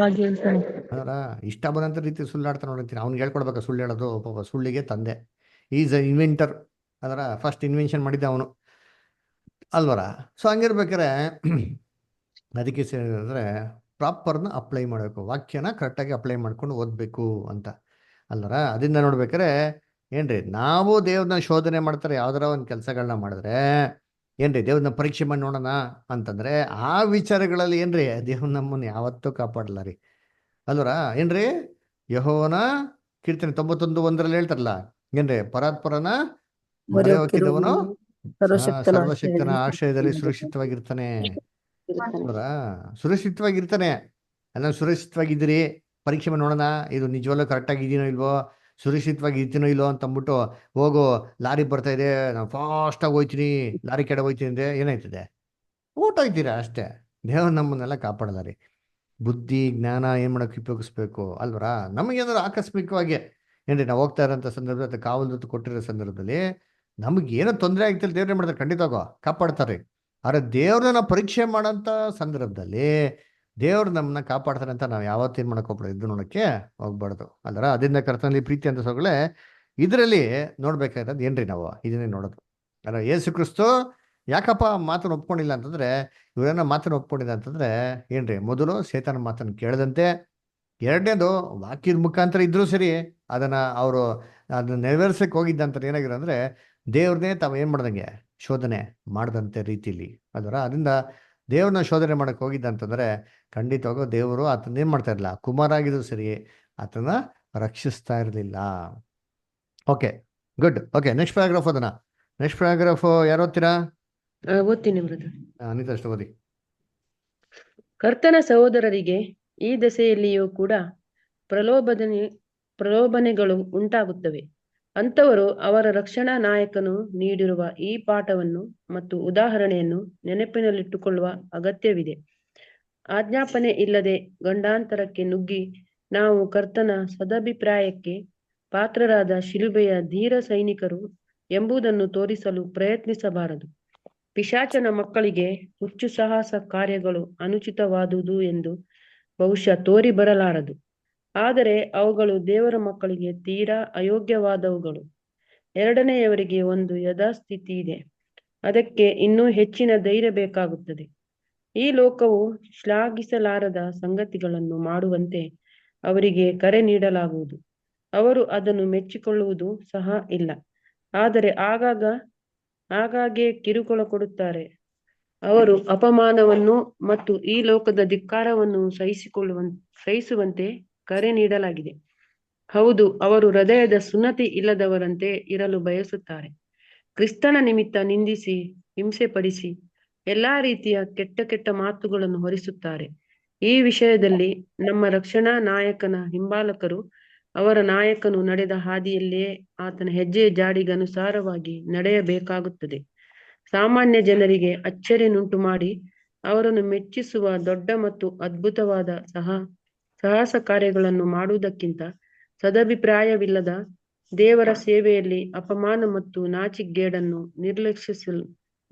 ಅದರ ಇಷ್ಟ ಬಂದಂತ ರೀತಿ ಸುಳ್ಳಾಡ್ತಾನೆ ನೋಡಿರ್ತೀನಿ. ಅವ್ನಿಗೆ ಹೇಳ್ಕೊಡ್ಬೇಕು ಸುಳ್ಳು ಹೇಳೋದು. ಪಾಪ ಸುಳ್ಳಿಗೆ ತಂದೆ, ಈಸ್ ಅ ಇನ್ವೆಂಟರ್. ಅದರ ಫಸ್ಟ್ ಇನ್ವೆನ್ಷನ್ ಮಾಡಿದ್ದ ಅವನು ಅಲ್ವರ. ಸೊ ಹಂಗಿರ್ಬೇಕಾರೆ ಅದಕ್ಕೆ ಸೇರಿದ್ರೆ ಪ್ರಾಪರ್ನ ಅಪ್ಲೈ ಮಾಡಬೇಕು, ವಾಕ್ಯನ ಕರೆಕ್ಟಾಗಿ ಅಪ್ಲೈ ಮಾಡ್ಕೊಂಡು ಓದಬೇಕು ಅಂತ ಅಲ್ವರ. ಅದರಿಂದ ನೋಡ್ಬೇಕಾರೆ ಏನ್ರಿ, ನಾವು ದೇವ್ರನ್ನ ಶೋಧನೆ ಮಾಡ್ತಾರೆ ಯಾವ್ದಾರ ಒಂದು ಕೆಲಸಗಳನ್ನ ಮಾಡಿದ್ರೆ ಏನ್ರಿ, ದೇವ್ರನ್ನ ಪರೀಕ್ಷೆ ಮಾಡಿ ನೋಡೋಣ ಅಂತಂದ್ರೆ ಆ ವಿಚಾರಗಳಲ್ಲಿ ಏನ್ರಿ ದೇವ್ರ ನಮ್ಮನ್ನು ಯಾವತ್ತೂ ಕಾಪಾಡಲ್ಲ ರೀ ಅಲ್ವರ. ಏನ್ರಿ, ಯೆಹೋವನ ಕೀರ್ತನೆ 91:1 ಹೇಳ್ತಾರಲ್ಲ ಏನ್ರಿ, ಪರಾತ್ಪರನ ಮೊರೆ ಹೊಕ್ಕಿದವನು ಸರ್ವಶಕ್ತನ ಆಶ್ರಯದಲ್ಲಿ ಸುರಕ್ಷಿತವಾಗಿರ್ತಾನೆ ಅಲ್ವರ. ಸುರಕ್ಷಿತವಾಗಿರ್ತಾನೆ. ಅಲ್ಲ, ಸುರಕ್ಷಿತವಾಗಿದ್ದೀರಿ, ಪರೀಕ್ಷೆ ಮಾಡಿ ನೋಡೋಣ ಇದು ನಿಜವಲ್ಲೂ ಕರೆಕ್ಟಾಗಿ ಇದೀನೋ ಇಲ್ವೋ, ಸುರಕ್ಷಿತವಾಗಿ ಇರ್ತೀನೋ ಇಲ್ಲೋ ಅಂತ ಅಂದ್ಬಿಟ್ಟು ಹೋಗು. ಲಾರಿ ಬರ್ತಾ ಇದೆ, ನಾನು ಫಾಸ್ಟಾಗಿ ಹೋಯ್ತೀನಿ, ಲಾರಿ ಕೆಡೆ ಹೋಯ್ತೀನಿ ಅಂದ್ರೆ ಏನಾಯ್ತದೆ? ಹೋಗ್ತೀರಾ ಅಷ್ಟೇ. ದೇವ್ರು ನಮ್ಮನ್ನೆಲ್ಲ ಕಾಪಾಡಲ್ಲ ರೀ. ಬುದ್ಧಿ ಜ್ಞಾನ ಏನ್ ಮಾಡಕ್ಕೆ ಉಪಯೋಗಿಸ್ಬೇಕು ಅಲ್ವರ. ನಮಗೇನಾದ್ರು ಆಕಸ್ಮಿಕವಾಗಿ ಏನ್ರಿ ನಾವು ಹೋಗ್ತಾ ಇರೋಂಥ ಸಂದರ್ಭದಲ್ಲಿ ಅಥವಾ ಕಾವಲು ಕೊಟ್ಟಿರೋ ಸಂದರ್ಭದಲ್ಲಿ ನಮ್ಗೆ ಏನೋ ತೊಂದರೆ ಆಗ್ತಿಲ್ಲ, ದೇವ್ರೇ ಮಾಡ್ತಾರೆ, ಖಂಡಿತವಾಗೋ ಕಾಪಾಡ್ತಾರೆ. ಆದ್ರೆ ದೇವ್ರನ್ನ ನಾವು ಪರೀಕ್ಷೆ ಮಾಡೋಂಥ ಸಂದರ್ಭದಲ್ಲಿ ದೇವ್ರು ನಮ್ಮನ್ನ ಕಾಪಾಡ್ತಾರೆ ಅಂತ ನಾವು ಯಾವತ್ತೂ ಏನ್ ಮಾಡಕ್ ಹೋಗ್ಬಾರ್ದು, ಇದು ನೋಡಕ್ಕೆ ಹೋಗ್ಬಾರ್ದು ಅಲ್ವರ. ಅದರಿಂದ ಕರ್ತನಲ್ಲಿ ಪ್ರೀತಿ ಅಂತ ಸೊಗಳೆ ಇದರಲ್ಲಿ ನೋಡ್ಬೇಕಾಗಿರೋದು ಏನ್ರಿ, ನಾವು ಇದನ್ನೇ ನೋಡೋದು ಅಲ್ಲ. ಯೇಸು ಕ್ರಿಸ್ತು ಯಾಕಪ್ಪ ಮಾತನ್ನು ಒಪ್ಕೊಂಡಿಲ್ಲ ಅಂತಂದ್ರೆ, ಇವರನ್ನ ಮಾತನ್ನು ಒಪ್ಕೊಂಡಿಲ್ಲ ಅಂತಂದ್ರೆ ಏನ್ರಿ, ಮೊದಲು ಸೇತಾನ ಮಾತನ್ನು ಕೇಳದಂತೆ, ಎರಡನೇದು ವಾಕ್ಯದ ಮುಖಾಂತರ ಇದ್ರೂ ಸರಿ ಅದನ್ನ ನೆರವೇರ್ಸಕ್ಕೆ ಹೋಗಿದ್ದಂತ ಏನಾಗಿರೋ ಅಂದ್ರೆ ದೇವ್ರನ್ನೇ ತಾವು ಏನ್ ಮಾಡ್ದಂಗೆ ಶೋಧನೆ ಮಾಡದಂತೆ ರೀತಿಲಿ ಅದರ. ಅದರಿಂದ ದೇವ್ರನ್ನ ಶೋಧನೆ ಮಾಡಕ್ ಹೋಗಿದ್ದಂತಂದ್ರೆ ಖಂಡಿತವಾಗೂ ದೇವರು ಆತನ ಏನ್ ಮಾಡ್ತಾ ಇರಲಿಲ್ಲ, ಕುಮಾರ ಆಗಿದ್ರು ಸರಿ ಆತನ ರಕ್ಷಿಸ್ತಾ ಇರಲಿಲ್ಲ. Okay, good. Okay, next paragraph ಅದನ್ನ. ನೆಕ್ಸ್ಟ್ ಪ್ಯಾರಾಗ್ರಾಫ್ ಯಾರು ಓದ್ತೀರಾ? ಓದ್ತೀನಿ ಬ್ರದರ್. ಅನಿತಾ ಅಷ್ಟು ಓದಿ. ಕರ್ತನ ಸಹೋದರರಿಗೆ ಈ ದಶೆಯಲ್ಲಿಯೂ ಕೂಡ ಪ್ರಲೋಭನೆಗಳು ಉಂಟಾಗುತ್ತವೆ. ಅಂಥವರು ಅವರ ರಕ್ಷಣಾ ನಾಯಕನು ನೀಡಿರುವ ಈ ಪಾಠವನ್ನು ಮತ್ತು ಉದಾಹರಣೆಯನ್ನು ನೆನಪಿನಲ್ಲಿಟ್ಟುಕೊಳ್ಳುವ ಅಗತ್ಯವಿದೆ. ಆಜ್ಞಾಪನೆ ಇಲ್ಲದೆ ಗಂಡಾಂತರಕ್ಕೆ ನುಗ್ಗಿ ನಾವು ಕರ್ತನ ಸದಭಿಪ್ರಾಯಕ್ಕೆ ಪಾತ್ರರಾದ ಶಿಲುಬೆಯ ಧೀರ ಸೈನಿಕರು ಎಂಬುದನ್ನು ತೋರಿಸಲು ಪ್ರಯತ್ನಿಸಬಾರದು. ಪಿಶಾಚನ ಮಕ್ಕಳಿಗೆ ಹುಚ್ಚು ಸಾಹಸ ಕಾರ್ಯಗಳು ಅನುಚಿತವಾದುದು ಎಂದು ಬಹುಶಃ ತೋರಿ ಬರಲಾರದು. ಆದರೆ ಅವುಗಳು ದೇವರ ಮಕ್ಕಳಿಗೆ ತೀರಾ ಅಯೋಗ್ಯವಾದವುಗಳು. ಎರಡನೆಯವರಿಗೆ ಒಂದು ಯಥಾಸ್ಥಿತಿ ಇದೆ, ಅದಕ್ಕೆ ಇನ್ನೂ ಹೆಚ್ಚಿನ ಧೈರ್ಯ ಬೇಕಾಗುತ್ತದೆ. ಈ ಲೋಕವು ಶ್ಲಾಘಿಸಲಾರದ ಸಂಗತಿಗಳನ್ನು ಮಾಡುವಂತೆ ಅವರಿಗೆ ಕರೆ ನೀಡಲಾಗುವುದು. ಅವರು ಅದನ್ನು ಮೆಚ್ಚಿಕೊಳ್ಳುವುದು ಸಹ ಇಲ್ಲ. ಆದರೆ ಆಗಾಗ್ಗೆ ಕಿರುಕುಳ ಕೊಡುತ್ತಾರೆ. ಅವರು ಅಪಮಾನವನ್ನು ಮತ್ತು ಈ ಲೋಕದ ಧಿಕ್ಕಾರವನ್ನು ಸಹಿಸುವಂತೆ ಕರೆ ನೀಡಲಾಗಿದೆ. ಹೌದು, ಅವರು ಹೃದಯದ ಸುನ್ನತಿ ಇಲ್ಲದವರಂತೆ ಇರಲು ಬಯಸುತ್ತಾರೆ. ಕ್ರಿಸ್ತನ ನಿಮಿತ್ತ ನಿಂದಿಸಿ ಹಿಂಸೆಪಡಿಸಿ ಎಲ್ಲಾ ರೀತಿಯ ಕೆಟ್ಟ ಮಾತುಗಳನ್ನು ಹೊರಿಸುತ್ತಾರೆ. ಈ ವಿಷಯದಲ್ಲಿ ನಮ್ಮ ರಕ್ಷಣಾ ನಾಯಕನ ಹಿಂಬಾಲಕರು ಅವರ ನಾಯಕನು ನಡೆದ ಹಾದಿಯಲ್ಲಿಯೇ ಆತನ ಹೆಜ್ಜೆ ಜಾಡಿಗನುಸಾರವಾಗಿ ನಡೆಯಬೇಕಾಗುತ್ತದೆ. ಸಾಮಾನ್ಯ ಜನರಿಗೆ ಅಚ್ಚರಿಯನ್ನುಂಟು ಮಾಡಿ ಅವರನ್ನು ಮೆಚ್ಚಿಸುವ ದೊಡ್ಡ ಮತ್ತು ಅದ್ಭುತವಾದ ಸಾಹಸ ಕಾರ್ಯಗಳನ್ನು ಮಾಡುವುದಕ್ಕಿಂತ ಸದಭಿಪ್ರಾಯವಿಲ್ಲದ ದೇವರ ಸೇವೆಯಲ್ಲಿ ಅಪಮಾನ ಮತ್ತು ನಾಚಿಕೆಗೇಡನ್ನು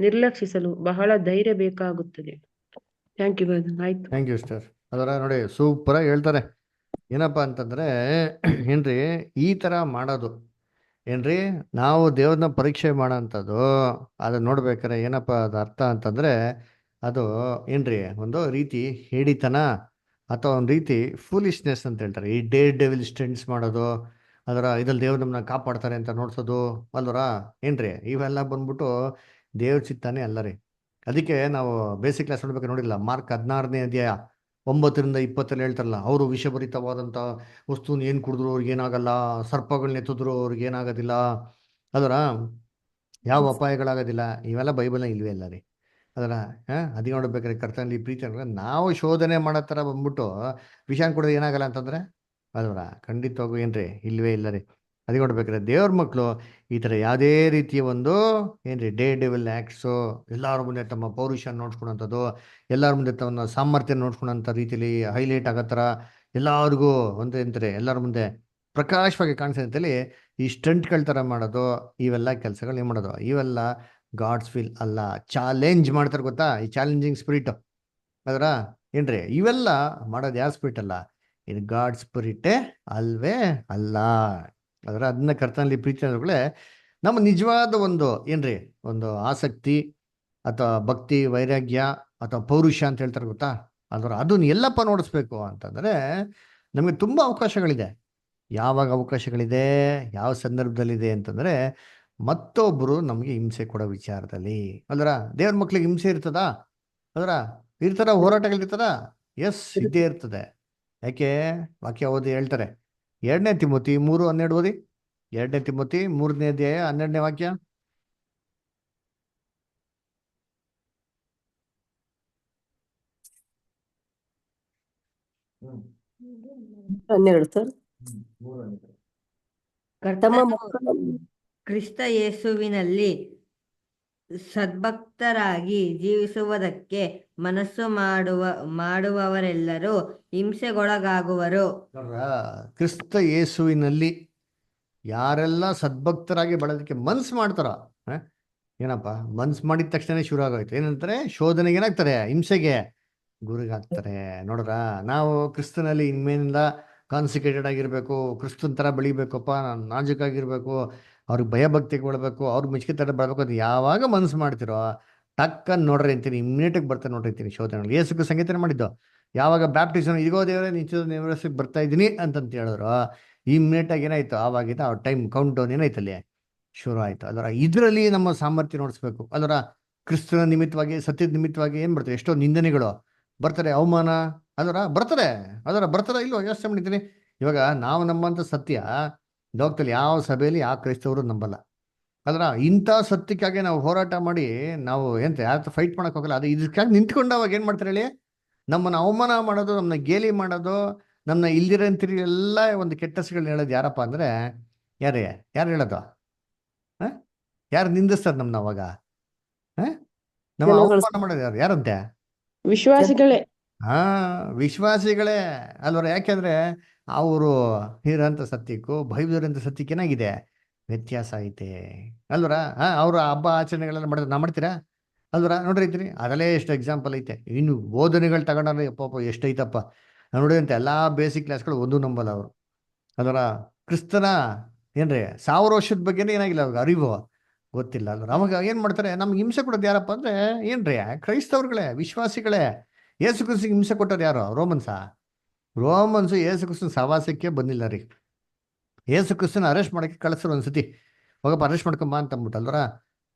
ನಿರ್ಲಕ್ಷಿಸಲು ಬಹಳ ಧೈರ್ಯ ಬೇಕಾಗುತ್ತದೆ. Thank you brother. ಆಯ್ತು. Thank you sir. ಅದರ ನೋಡಿ ಸೂಪರಾಗಿ ಹೇಳ್ತಾರೆ. ಏನಪ್ಪ ಅಂತಂದರೆ ಏನ್ರಿ ಈ ಥರ ಮಾಡೋದು ಏನ್ರಿ ನಾವು ದೇವ್ರನ್ನ ಪರೀಕ್ಷೆ ಮಾಡೋಂಥದ್ದು ಅದನ್ನ ನೋಡ್ಬೇಕಾರೆ ಏನಪ್ಪ ಅದು ಅರ್ಥ ಅಂತಂದರೆ ಅದು ಏನ್ರಿ ಒಂದು ರೀತಿ ಹೇಡಿತನ ಅಥವಾ ಒಂದು ರೀತಿ ಫೂಲಿಶ್ನೆಸ್ ಅಂತ ಹೇಳ್ತಾರೆ. ಈ ಡೆವಿಲ್ ಸ್ಟೆಂಟ್ಸ್ ಮಾಡೋದು ಅದರ ಇದ್ರಲ್ಲಿ ದೇವ್ರು ನಮ್ಮನ್ನ ಕಾಪಾಡ್ತಾರೆ ಅಂತ ನೋಡ್ಸೋದು ಅಲ್ವರ ಏನ್ರಿ ಇವೆಲ್ಲ ಬಂದ್ಬಿಟ್ಟು ದೇವ್ರ ಚಿತ್ತಾನೇ ಅಲ್ಲ ರೀ. ಅದಕ್ಕೆ ನಾವು ಬೇಸಿಕ್ ಕ್ಲಾಸ್ ನೋಡ್ಬೇಕು ನೋಡಿಲ್ಲ, ಮಾರ್ಕ್ 16ನೇ ಅಧ್ಯಾಯ 9-20 ಹೇಳ್ತಾರಲ್ಲ, ಅವರು ವಿಷಭರಿತವಾದಂಥ ವಸ್ತುನ ಏನು ಕುಡಿದ್ರು ಅವ್ರಿಗೇನಾಗಲ್ಲ, ಸರ್ಪಗಳನ್ನ ಎತ್ತಿದ್ರು ಅವ್ರಿಗೇನಾಗೋದಿಲ್ಲ, ಅದರ ಯಾವ ಅಪಾಯಗಳಾಗೋದಿಲ್ಲ. ಇವೆಲ್ಲ ಬೈಬಲ್ನ ಇಲ್ವೇ ಇಲ್ಲ ರೀ. ಅದರ ಅದಕ್ಕೆ ನೋಡ್ಬೇಕಾದ್ರೆ ಕರ್ತನಲ್ಲಿ ಪ್ರೀತಿ ಅಂದ್ರೆ ನಾವು ಶೋಧನೆ ಮಾಡೋ ಥರ ಬಂದ್ಬಿಟ್ಟು ವಿಷಾನ್ ಕೊಡೋದು ಏನಾಗಲ್ಲ ಅಂತಂದ್ರೆ ಅದರ ಖಂಡಿತವಾಗೂ ಏನ್ರಿ ಇಲ್ವೇ ಇಲ್ಲ ರೀ. ಅದಕ್ಕೆ ನೋಡ್ಬೇಕಾದ್ರೆ ದೇವ್ರ ಮಕ್ಕಳು ಈ ಥರ ಯಾವುದೇ ರೀತಿಯ ಒಂದು ಏನ್ರಿ ಡೆವಿಲ್ ಆ್ಯಕ್ಟ್ಸು ಎಲ್ಲರ ಮುಂದೆ ತಮ್ಮ ಪೌರುಷ ನೋಡ್ಸ್ಕೊಳೋಂಥದ್ದು, ಎಲ್ಲರ ಮುಂದೆ ತಮ್ಮ ಸಾಮರ್ಥ್ಯ ನೋಡ್ಸ್ಕೊಳೋಂಥ ರೀತಿಯಲ್ಲಿ ಹೈಲೈಟ್ ಆಗೋ ಥರ ಎಲ್ಲರಿಗೂ ಒಂದು ಎಂತಾರೆ ಎಲ್ಲರ ಮುಂದೆ ಪ್ರಕಾಶವಾಗಿ ಕಾಣಿಸೋ ರೀತಿಯಲ್ಲಿ ಈ ಸ್ಟಂಟ್ಗಳ ಥರ ಮಾಡೋದು, ಇವೆಲ್ಲ ಕೆಲಸಗಳು ಏನು ಮಾಡೋದು, ಇವೆಲ್ಲ ಗಾಡ್ಸ್ ವಿಲ್ ಅಲ್ಲ. ಚಾಲೆಂಜ್ ಮಾಡ್ತಾರೆ ಗೊತ್ತಾ, ಈ ಚಾಲೆಂಜಿಂಗ್ ಸ್ಪಿರಿಟ್ ಅದರ ಏನ್ರಿ ಇವೆಲ್ಲ ಮಾಡೋದು ಯಾರ ಸ್ಪಿರಿಟ್ ಅಲ್ಲ, ಇದು ಗಾಡ್ ಸ್ಪಿರಿಟೇ ಅಲ್ವೇ ಅಲ್ಲ. ಅದರ ಅದನ್ನ ಕರ್ತನಲ್ಲಿ ಪ್ರೀತಿ ಅನ್ನೋಗಳೇ ನಮ್ಮ ನಿಜವಾದ ಒಂದು ಏನ್ರಿ ಒಂದು ಆಸಕ್ತಿ ಅಥವಾ ಭಕ್ತಿ ವೈರಾಗ್ಯ ಅಥವಾ ಪೌರುಷ ಅಂತ ಹೇಳ್ತಾರೆ ಗೊತ್ತಾ, ಅದನ್ನ ಎಲ್ಲಪ್ಪ ನೋಡಿಸ್ಬೇಕು ಅಂತಂದರೆ ನಮಗೆ ತುಂಬ ಅವಕಾಶಗಳಿದೆ. ಯಾವಾಗ ಅವಕಾಶಗಳಿದೆ, ಯಾವ ಸಂದರ್ಭದಲ್ಲಿದೆ ಅಂತಂದರೆ ಮತ್ತೊಬ್ಬರು ನಮಗೆ ಹಿಂಸೆ ಕೊಡೋ ವಿಚಾರದಲ್ಲಿ. ಅಲ್ರ ದೇವ್ರ ಮಕ್ಳಿಗೆ ಹಿಂಸೆ ಇರ್ತದಾ, ಅದರ ಇರ್ತಾರ ಹೋರಾಟಗಳಿರ್ತದ, ಎಸ್ ಇದ್ದೇ ಇರ್ತದೆ. ಯಾಕೆ ವಾಕ್ಯ ಓದಿ ಹೇಳ್ತಾರೆ, 2 ತಿಮೋತಿ 3:12 ಓದಿ. 2 ತಿಮೋತಿ 3ನೇ ಅಧ್ಯಾಯ 12ನೇ ವಾಕ್ಯ. ಹನ್ನೆರಡು ಸರ್. ತಮ್ಮ ಕರ್ತನು ಮಕ್ಕಳನ್ನು ಕ್ರಿಸ್ತ ಯೇಸುವಿನಲ್ಲಿ ಸದ್ಭಕ್ತರಾಗಿ ಜೀವಿಸುವುದಕ್ಕೆ ಮನಸ್ಸು ಮಾಡುವವರೆಲ್ಲರೂ ಹಿಂಸೆಗೊಳಗಾಗುವರು. ಕ್ರಿಸ್ತ ಯೇಸುವಿನಲ್ಲಿ ಯಾರೆಲ್ಲ ಸದ್ಭಕ್ತರಾಗಿ ಬೆಳೆದಕ್ಕೆ ಮನ್ಸು ಮಾಡ್ತಾರ, ಏನಪ್ಪ ಮನ್ಸು ಮಾಡಿದ ತಕ್ಷಣ ಶುರು ಆಗೋಯ್ತು ಏನಂತಾರೆ, ಶೋಧನೆಗೆ ಏನಾಗ್ತಾರೆ, ಹಿಂಸೆಗೆ ಗುರಿಗಾಗ್ತಾರೆ. ನೋಡ್ರ ನಾವು ಕ್ರಿಸ್ತನಲ್ಲಿ ಇನ್ಮೇಲಿಂದ ಕಾನ್ಸಿಕ್ರೇಟೆಡ್ ಆಗಿರ್ಬೇಕು, ಕ್ರಿಸ್ತನ್ ಥರ ಬೆಳಿಬೇಕಪ್ಪ, ನಾಜೂಕಾಗಿರ್ಬೇಕು, ಅವ್ರಿಗೆ ಭಯಭಕ್ತಿಗೆ ಬೆಳಬೇಕು, ಅವ್ರಿಗೆ ಮೆಚ್ಚುಗೆ ಥರ ಬೆಳಬೇಕು ಅದು ಯಾವಾಗ ಮನಸ್ಸು ಮಾಡ್ತಿರೋ ಟಕ್ಕನ್ ನೋಡ್ರಿ ಅಂತೀನಿ, ಇಮ್ಮಿಡಿಯೇಟಾಗಿ ಬರ್ತಾ ನೋಡ್ರಿ ಅಂತೀನಿ. ಶೋಧನೆಗಳು ಯೇಸುக்கு ಸಂಗೀತನ ಮಾಡಿದ್ದು ಯಾವಾಗ ಬ್ಯಾಪ್ಟಿಸಮ್ ಇದಿಗೋ ದೇವರೇ ನಿಶ್ಚಿತ ನಿವೃತ್ತಿಗೆ ಬರ್ತಾ ಇದ್ದೀನಿ ಅಂತಂತ ಹೇಳಿದ್ರು, ಇಮ್ಮಿಡಿಯೇಟಾಗಿ ಏನಾಯ್ತು, ಆವಾಗಿದ್ದ ಅವ್ರ ಟೈಮ್ ಕೌಂಟ್ ಡೌನ್ ಏನಾಯ್ತಲ್ಲಿ ಶುರು ಆಯ್ತು. ಅದರ ಇದರಲ್ಲಿ ನಮ್ಮ ಸಾಮರ್ಥ್ಯ ನೋಡಿಸ್ಬೇಕು. ಅದರ ಕ್ರಿಸ್ತನ ನಿಮಿತ್ತವಾಗಿ ಸತ್ಯದ ನಿಮಿತ್ತವಾಗಿ ಏನು ಬರ್ತಾರೆ, ಎಷ್ಟೋ ನಿಂದನೆಗಳು ಬರ್ತಾರೆ, ಅವಮಾನ ಬರ್ತಾರೆ ಇಲ್ವೋ ಯೋಚನೆ ಮಾಡಿದ್ದೀನಿ. ಇವಾಗ ನಾವು ನಮ್ಮಂಥ ಸತ್ಯ ಲೋಕದಲ್ಲಿ ಯಾವ ಸಭೆಯಲ್ಲಿ ಯಾವ ಕ್ರೈಸ್ತವರು ನಂಬಲ್ಲ. ಅದರ ಇಂಥ ಸತ್ಯಕ್ಕಾಗಿ ನಾವು ಹೋರಾಟ ಮಾಡಿ ನಾವು ಎಂತ ಯಾರ ಫೈಟ್ ಮಾಡಕ್ ಹೋಗಲ್ಲ. ಅದು ಇದಕ್ಕಾಗಿ ನಿಂತ್ಕೊಂಡು ಅವಾಗ ಏನು ಮಾಡ್ತಾರೆ ಹೇಳಿ, ನಮ್ಮನ್ನು ಅವಮಾನ ಮಾಡೋದು, ನಮ್ಮನ್ನ ಗೇಲಿ ಮಾಡೋದು, ನಮ್ಮನ್ನ ಇಲ್ದಿರಂತಿರಿ ಎಲ್ಲ ಒಂದು ಕೆಟ್ಟಸ್ಗಳನ್ನ ಹೇಳೋದು ಯಾರಪ್ಪ ಅಂದರೆ ಯಾರು ಹೇಳೋದು, ಯಾರು ನಿಂದಿಸ್ತಾರೆ ನಮ್ಮನ್ನ ಅವಾಗ, ನಮ್ಮ ಅವಮಾನ ಮಾಡೋದು ಯಾರಂತೆ, ವಿಶ್ವಾಸಿಗಳೇ. ವಿಶ್ವಾಸಿಗಳೇ ಅಲ್ವರ. ಯಾಕೆಂದ್ರೆ ಅವರು ಇರೋಂಥ ಸತ್ಯಕ್ಕೂ ಬೈಬಲಿರೋಂಥ ಸತ್ಯಕ್ಕೆ ಏನಾಗಿದೆ, ವ್ಯತ್ಯಾಸ ಐತೆ ಅಲ್ವರ. ಅವ್ರ ಹಬ್ಬ ಆಚರಣೆಗಳೆಲ್ಲ ಮಾಡಿದ್ರೆ ನಾ ಮಾಡ್ತೀರಾ ಅಲ್ವರ, ನೋಡ್ರಿ ಐತ್ರಿ ಅದರಲ್ಲೇ ಎಷ್ಟು ಎಕ್ಸಾಂಪಲ್ ಐತೆ. ಇನ್ನು ಬೋಧನೆಗಳು ತಗೊಂಡ್ರೆ ಅಪ್ಪ ಎಷ್ಟೈತಪ್ಪ ನೋಡಿದಂತೆ ಎಲ್ಲ ಬೇಸಿಕ್ ಕ್ಲಾಸ್ಗಳು ಒಂದು ನಂಬಲ್ಲ ಅವರು. ಅಲ್ವರ ಕ್ರಿಸ್ತನ ಏನ್ರಿ 1000 ವರ್ಷದ ಬಗ್ಗೆನೇ ಏನಾಗಿಲ್ಲ ಅವ್ರಿಗೆ ಅರಿವು ಗೊತ್ತಿಲ್ಲ ಅಲ್ವರ. ಅವಾಗ ಏನು ಮಾಡ್ತಾರೆ, ನಮ್ಗೆ ಹಿಂಸೆ ಕೊಡೋದು ಯಾರಪ್ಪ ಅಂದರೆ ಏನ್ರಿ ಕ್ರೈಸ್ತವ್ರುಗಳೇ, ವಿಶ್ವಾಸಿಗಳೇ. ಯೇಸು ಕ್ರಿಸ್ತಿಗೆ ಹಿಂಸೆ ಕೊಟ್ಟೋರು ಯಾರು, ರೋಮನ್ಸು ಯೇಸು ಕ್ರಿಸ್ತನ ಸವಾಸಕ್ಕೆ ಬಂದಿಲ್ಲ ರೀ. ಯೇಸು ಕ್ರಿಸ್ತನ ಅರೆಸ್ಟ್ ಮಾಡೋಕ್ಕೆ ಕಳಿಸ್ರು ಒಂದ್ಸತಿ, ಹೋಗಪ್ಪ ಅರೆಸ್ಟ್ ಮಾಡ್ಕೊಂಬ ಅಂತ ಅಂದ್ಬಿಟ್ಟಲ್ವರ.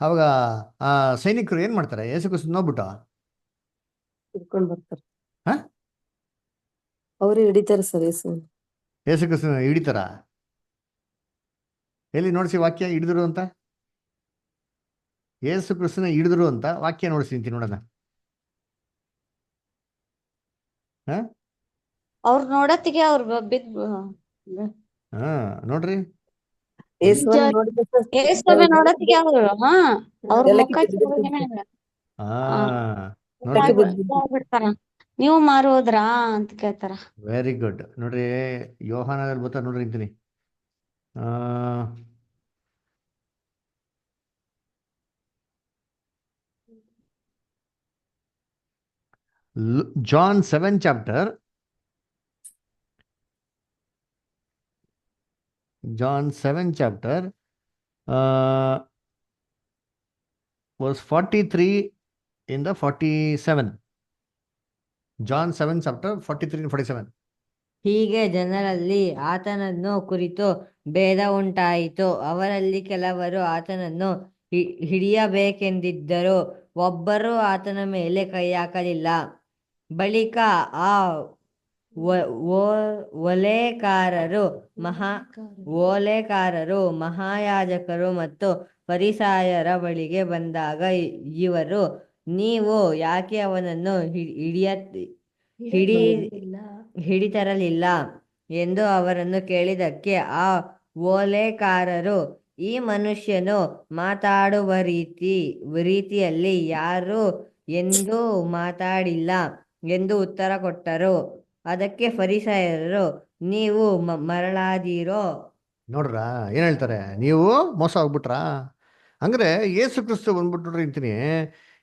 ಅವಾಗ ಆ ಸೈನಿಕರು ಏನು ಮಾಡ್ತಾರೆ, ಯೇಸು ಕ್ರಿಸ್ತನ ನೋಡ್ಬಿಟ್ಟು ಹಿಡ್ಕೊಂಡ್ ಬರ್ತಾರೆ, ಹಾ ಅವ್ರು ಹಿಡಿತಾರೆ ಸರ್ ಯೇಸು ಕ್ರಿಸ್ತನ ಹಿಡಿತಾರ. ಎಲ್ಲಿ ನೋಡಿಸಿ ವಾಕ್ಯ ಹಿಡಿದ್ರು ಅಂತ, ಯೇಸು ಕ್ರಿಸ್ತನ ಹಿಡಿದ್ರು ಅಂತ ವಾಕ್ಯ ನೋಡಿಸಿ ನೋಡೋಣ. ಹಾ ಅವ್ರ ನೋಡತ್ತಿಗೆ ಅವ್ರ ಹಾ ನೋಡ್ರಿ ಯೇಸುವನ್ನು ನೋಡಿದ ಏಸಬೆ ನೋಡತ್ತಿಗೆ ಅವ್ರು ಅವ್ರ ನೆಲಕ್ಕೆ ಮುಖ ಬಿದ್ದಿರ್ತಾರೆ. ಹಾ ಆ, ನೋಡ್ರಿ ಬಿಡ್ತಾರ. ನೀವು ಮಾರು ಹೋದ್ರಾ ಅಂತ ಕೇಳ್ತಾರ. Very good. ನೋಡ್ರಿ ಯೋಹಾನದಲ್ಲಿ ಬರ್ತಾ ನೋಡ್ರಿ ಅಂತೀನಿ ಆ John 7 chapter, John 7 chapter, verse 43 in the 47. John 7 chapter 43 and 47. ಹೀಗೆ ಜನರಲ್ಲಿ ಆತನನ್ನು ಕುರಿತು ಭೇದ ಉಂಟಾಯಿತು. ಅವರಲ್ಲಿ ಕೆಲವರು ಆತನನ್ನು ಹಿಡಿಯಬೇಕೆಂದಿದ್ದರು, ಒಬ್ಬರೂ ಆತನ ಮೇಲೆ ಕೈ ಹಾಕಲಿಲ್ಲ. ಬಳಿಕ ಆ ಓಲೆಕಾರರು ಮಹಾಯಾಜಕರು ಮತ್ತು ಫರಿಸಾಯರ ಬಳಿಗೆ ಬಂದಾಗ ಇವರು, ನೀವು ಯಾಕೆ ಅವನನ್ನು ಹಿಡಿತರಲಿಲ್ಲ ಎಂದು ಅವರನ್ನು ಕೇಳಿದಕ್ಕೆ ಆ ಓಲೆಕಾರರು, ಈ ಮನುಷ್ಯನು ಮಾತಾಡುವ ರೀತಿಯಲ್ಲಿ ಯಾರು ಎಂದೂ ಮಾತಾಡಿಲ್ಲ ಎಂದು ಉತ್ತರ ಕೊಟ್ಟರು. ಅದಕ್ಕೆ ಫರಿಸಾಯರು, ನೀವು ಮರಳಾದೀರೋ? ನೋಡ್ರ ಏನ್ ಹೇಳ್ತಾರೆ, ನೀವು ಮೋಸ ಹೋಗ್ಬಿಟ್ರಾ? ಅಂದ್ರೆ ಯೇಸು ಕ್ರಿಸ್ತು ಬಂದ್ಬಿಟ್ಟು ನೋಡ್ರಿ ಅಂತೀನಿ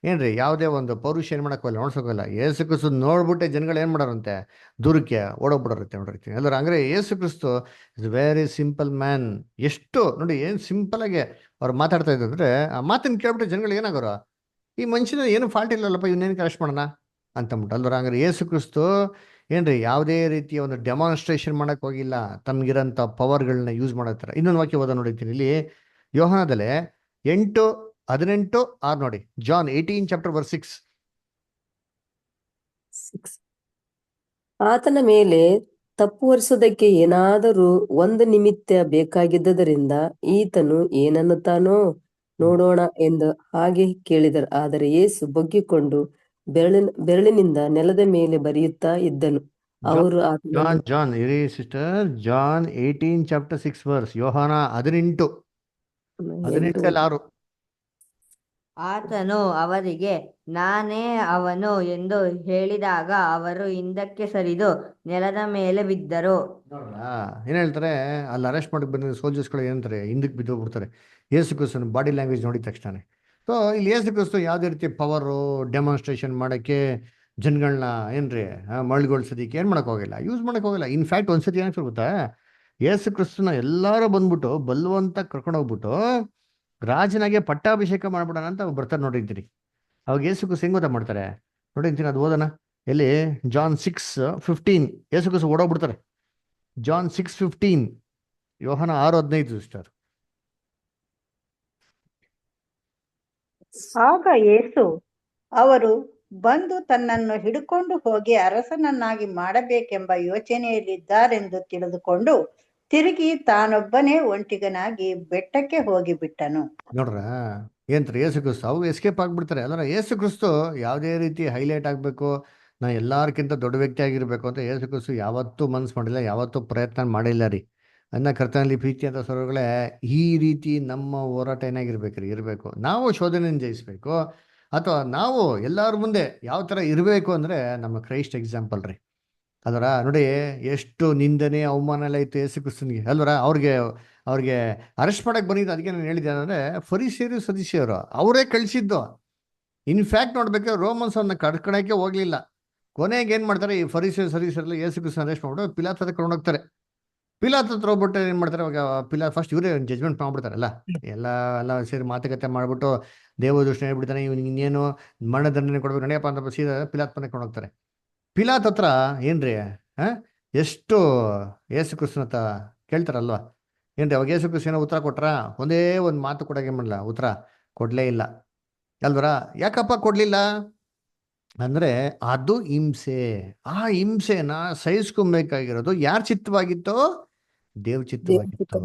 ಏನ್ರಿ, ಯಾವುದೇ ಒಂದು ಪೌರುಷ ಏನ್ ಮಾಡಕ್ಕೋಲ್ಲ, ನೋಡ್ಸೋಕಲ್ಲ. ಯೇಸು ಕ್ರಿಸ್ತು ನೋಡ್ಬಿಟ್ಟೆ ಜನಗಳು ಏನ್ ಮಾಡೋರಂತೆ, ದೂರಕ್ಕೆ ಓಡೋಗ್ಬಿಡೋರಂತೆ ನೋಡಿರ್ತೀನಿ ಎಲ್ಲರೂ. ಅಂದ್ರೆ Yesu Kristu is very simple man. ಎಷ್ಟು ನೋಡಿ ಏನ್ ಸಿಂಪಲ್ ಆಗಿ ಅವ್ರು ಮಾತಾಡ್ತಾ ಇದ್ರೆ ಆ ಮಾತನ್ನ ಕೇಳ್ಬಿಟ್ಟು ಜನಗಳು ಏನಾಗೋರು, ಈ ಮನುಷ್ಯನ ಏನು ಫಾಲ್ಟ್ ಇಲ್ಲಲ್ಲಪ್ಪ, ಇವನ್ನೇನು ಅರೆಸ್ಟ್ ಮಾಡೋಣ ಅಂತಂದ್ಬಿಟ್ಟು ಅಲ್ವರ. ಹಂಗಾರೆ ಯೇಸು ಕ್ರಿಸ್ತು ಏನ್ರಿ ಯಾವುದೇ ರೀತಿಯ ಒಂದು ಡೆಮಾನ್ಸ್ಟ್ರೇಷನ್ ಮಾಡಕ್ ಹೋಗಿಲ್ಲ, ತನ್ಗಿರೋಂಥ ಪವರ್ಗಳನ್ನ ಯೂಸ್ ಮಾಡತ್ತಾರೆ. ಇನ್ನೊಂದು ವಾಕ್ಯ ಓದ ನೋಡಿರ್ತೀನಿ ಇಲ್ಲಿ ಯೋಹಾನದಲ್ಲೇ 8:18-6 ನೋಡಿ. John 18 chapter verse 6. ಆತನ ಮೇಲೆ ತಪ್ಪು ಹೊರಿಸುವುದಕ್ಕೆ ಏನಾದರೂ ಒಂದು ನಿಮಿತ್ತ ಬೇಕಾಗಿದ್ದರಿಂದ ಈತನು ಏನನ್ನುತ್ತಾನೋ ನೋಡೋಣ ಎಂದು ಹಾಗೆ ಕೇಳಿದರು. ಆದರೆ ಯೇಸು ಬಗ್ಗಿಕೊಂಡು ಬೆರಳಿನಿಂದ ನೆಲದ ಮೇಲೆ ಬರೆಯುತ್ತಾ ಇದ್ದನು. ಅವರು ಜಾನ್ ಇರಿ ಸಿಸ್ಟರ್, ಜಾನ್ 18 chapter 6 verse, ಯೋಹಾನ 18:6. ಆತನು ಅವರಿಗೆ, ನಾನೇ ಅವನು ಎಂದು ಹೇಳಿದಾಗ ಅವರು ಹಿಂದಕ್ಕೆ ಸರಿದು ನೆಲದ ಮೇಲೆ ಬಿದ್ದರು. ಏನ್ ಹೇಳ್ತಾರೆ, ಅಲ್ಲಿ ಅರೆಸ್ಟ್ ಮಾಡಕ್ ಬಂದ ಸೋಲ್ಜರ್ಸ್ಗಳು ಏನಂತಾರೆ, ಹಿಂದಕ್ಕೆ ಬಿದ್ದೋಗ್ಬಿಡ್ತಾರೆ ಯೇಸು ಕ್ರಿಸ್ತನ ಬಾಡಿ ಲ್ಯಾಂಗ್ವೇಜ್ ನೋಡಿದ ತಕ್ಷಣ. ಸೊ ಇಲ್ಲಿ ಯೇಸು ಕ್ರಿಸ್ತು ಯಾವುದೇ ರೀತಿ ಪವರು ಡೆಮಾನ್ಸ್ಟ್ರೇಷನ್ ಮಾಡೋಕ್ಕೆ ಜನಗಳನ್ನ ಏನ್ರಿ ಮಳ್ಗೊಳ್ಸೋದಕ್ಕೆ ಏನು ಮಾಡಕ್ ಹೋಗಿಲ್ಲ, ಯೂಸ್ ಮಾಡಕ್ ಹೋಗಿಲ್ಲ. ಇನ್ಫ್ಯಾಕ್ಟ್ ಒಂದ್ಸತಿ ಏನಾಗ್ತದೆ ಗೊತ್ತಾ, ಯೇಸು ಕ್ರಿಸ್ತನ ಎಲ್ಲರೂ ಬಂದ್ಬಿಟ್ಟು ಬಲ್ವಂತ ಕರ್ಕೊಂಡು ಹೋಗ್ಬಿಟ್ಟು ರಾಜನಾಗೆ ಪಟ್ಟಾಭಿಷೇಕ ಮಾಡ್ಬಿಡೋಣ ಅಂತ ಬರ್ತಾರೆ ನೋಡಿರ್ತೀನಿ. ಅವಾಗ ಯೇಸು ಕ್ರಿಸ್ತು ಹೆಂಗ್ ಗೊತ್ತಾ ಮಾಡ್ತಾರೆ ನೋಡಿರ್ತೀನಿ, ಅದು ಓದೋಣ. ಎಲ್ಲಿ ಜಾನ್ 6:15 ಯೇಸು ಕ್ರಿಸ್ತು ಓಡೋಗ್ಬಿಡ್ತಾರೆ. ಜಾನ್ 6:15, ಯೋಹಾನ 6:15 ಸಿಸ್ಟರ್. ಆಗ ಯೇಸು, ಅವರು ಬಂದು ತನ್ನನ್ನು ಹಿಡುಕೊಂಡು ಹೋಗಿ ಅರಸನನ್ನಾಗಿ ಮಾಡಬೇಕೆಂಬ ಯೋಚನೆಯಲ್ಲಿದ್ದಾರೆಂದು ತಿಳಿದುಕೊಂಡು ತಿರುಗಿ ತಾನೊಬ್ಬನೇ ಒಂಟಿಗನಾಗಿ ಬೆಟ್ಟಕ್ಕೆ ಹೋಗಿಬಿಟ್ಟನು. ನೋಡ್ರ ಏನ್ರಿ ಯೇಸು ಕ್ರಿಸ್ತು ಅವು ಎಸ್ಕೇಪ್ ಆಗ್ಬಿಡ್ತಾರೆ. ಅಲ್ಲ ಯೇಸು ಕ್ರಿಸ್ತು ಯಾವುದೇ ರೀತಿ ಹೈಲೈಟ್ ಆಗಬೇಕು, ನಾ ಎಲ್ಲಾರ್ಕಿಂತ ದೊಡ್ಡ ವ್ಯಕ್ತಿ ಆಗಿರ್ಬೇಕು ಅಂತ ಯೇಸು ಕ್ರಿಸ್ತು ಯಾವತ್ತೂ ಮನ್ಸು ಮಾಡಿಲ್ಲ, ಯಾವತ್ತೂ ಪ್ರಯತ್ನ ಮಾಡಿಲ್ಲ ರೀ. ಅನ್ನ ಕರ್ತನಲ್ಲಿ ಪ್ರೀತಿ ಅಂತ ಸ್ವರಗಳೇ, ಈ ರೀತಿ ನಮ್ಮ ಹೋರಾಟ ಏನಾಗಿರ್ಬೇಕ್ರಿ, ಇರಬೇಕು. ನಾವು ಶೋಧನೆಯನ್ನು ಜಯಿಸ್ಬೇಕು, ಅಥವಾ ನಾವು ಎಲ್ಲರ ಮುಂದೆ ಯಾವ ಥರ ಇರಬೇಕು ಅಂದರೆ ನಮ್ಮ ಕ್ರೈಸ್ಟ್ ಎಕ್ಸಾಂಪಲ್ ರೀ. ಅದರ ನೋಡಿ ಎಷ್ಟು ನಿಂದನೆ ಅವಮಾನ ಎಲ್ಲ ಇತ್ತು ಯೇಸು ಕ್ರಿಸ್ತನಿಗೆ ಅಲ್ವರ. ಅವ್ರಿಗೆ ಅರೆಸ್ಟ್ ಮಾಡಕ್ಕೆ ಬಂದಿದ್ದು. ಅದಕ್ಕೆ ನಾನು ಹೇಳಿದ್ದೆ ಅಂದರೆ ಫರಿಸಿಯರು ಸದಿಸಿಯರು ಅವರೇ ಕಳಿಸಿದ್ದು. ಇನ್ಫ್ಯಾಕ್ಟ್ ನೋಡ್ಬೇಕು, ರೋಮನ್ಸ್ ಅವ್ರನ್ನ ಕಡ್ಕೊಳಕ್ಕೆ ಹೋಗ್ಲಿಲ್ಲ. ಕೊನೆಗೆ ಏನು ಮಾಡ್ತಾರೆ, ಈ ಫರಿಸಿಯರು ಸದಿಸಿಯರೆಲ್ಲ ಯೇಸು ಕ್ರಿಸ್ತನ ಅರೆಸ್ಟ್ ಮಾಡ್ಬಿಟ್ಟು ಪಿಲಾತ್ ಹತ್ರ ಕರ್ಕೊಂಡು ಹೋಗ್ತಾರೆ. ಪಿಲಾತ್ ಹತ್ರ ಹೋಗ್ಬಿಟ್ಟು ಏನು ಮಾಡ್ತಾರೆ, ಅವಾಗ ಪಿಲಾತ್ ಫಸ್ಟ್ ಇವರೇ ಜಜ್ಮೆಂಟ್ ಮಾಡ್ಬಿಡ್ತಾರಲ್ಲ, ಎಲ್ಲ ಸೇರಿ ಮಾತುಕತೆ ಮಾಡ್ಬಿಟ್ಟು ದೇವದೂಷಣೆ ಹೇಳ್ಬಿಡ್ತಾನೆ, ಇವ್ನಿಗೆ ಇನ್ನೇನು ಮರಣದಂಡನೆ ಕೊಡ್ಬೇಕು ನಡೆಯಪ್ಪ ಅಂತ ಸೀದಾ ಪಿಲಾತ್ ಮನೆಗೆ ಕೊಂಡು ಹೋಗ್ತಾರೆ. ಪಿಲಾತ್ ಹತ್ರ ಏನ್ರಿ ಎಷ್ಟು ಯೇಸು ಕ್ರಿಸ್ತನ ಹತ್ರ ಕೇಳ್ತಾರಲ್ವಾ, ಏನ್ರಿ ಅವಾಗ ಯೇಸು ಕ್ರಿಸ್ತನ ಉತ್ತರ ಕೊಟ್ರ? ಒಂದೇ ಒಂದು ಮಾತು ಕೊಡೋಕೆ ಮಾಡಲ್ಲ, ಉತ್ತರ ಕೊಡ್ಲೇ ಇಲ್ಲ ಅಲ್ವರ. ಯಾಕಪ್ಪ ಕೊಡ್ಲಿಲ್ಲ ಅಂದ್ರೆ ಅದು ಹಿಂಸೆ. ಆ ಹಿಂಸೆನ ಸಹಿಸ್ಕೊಬೇಕಾಗಿರೋದು ಯಾರ ಚಿತ್ತವಾಗಿತ್ತೋ? ದೇವ್ ಚಿತ್ತವಾಗಿತ್ತು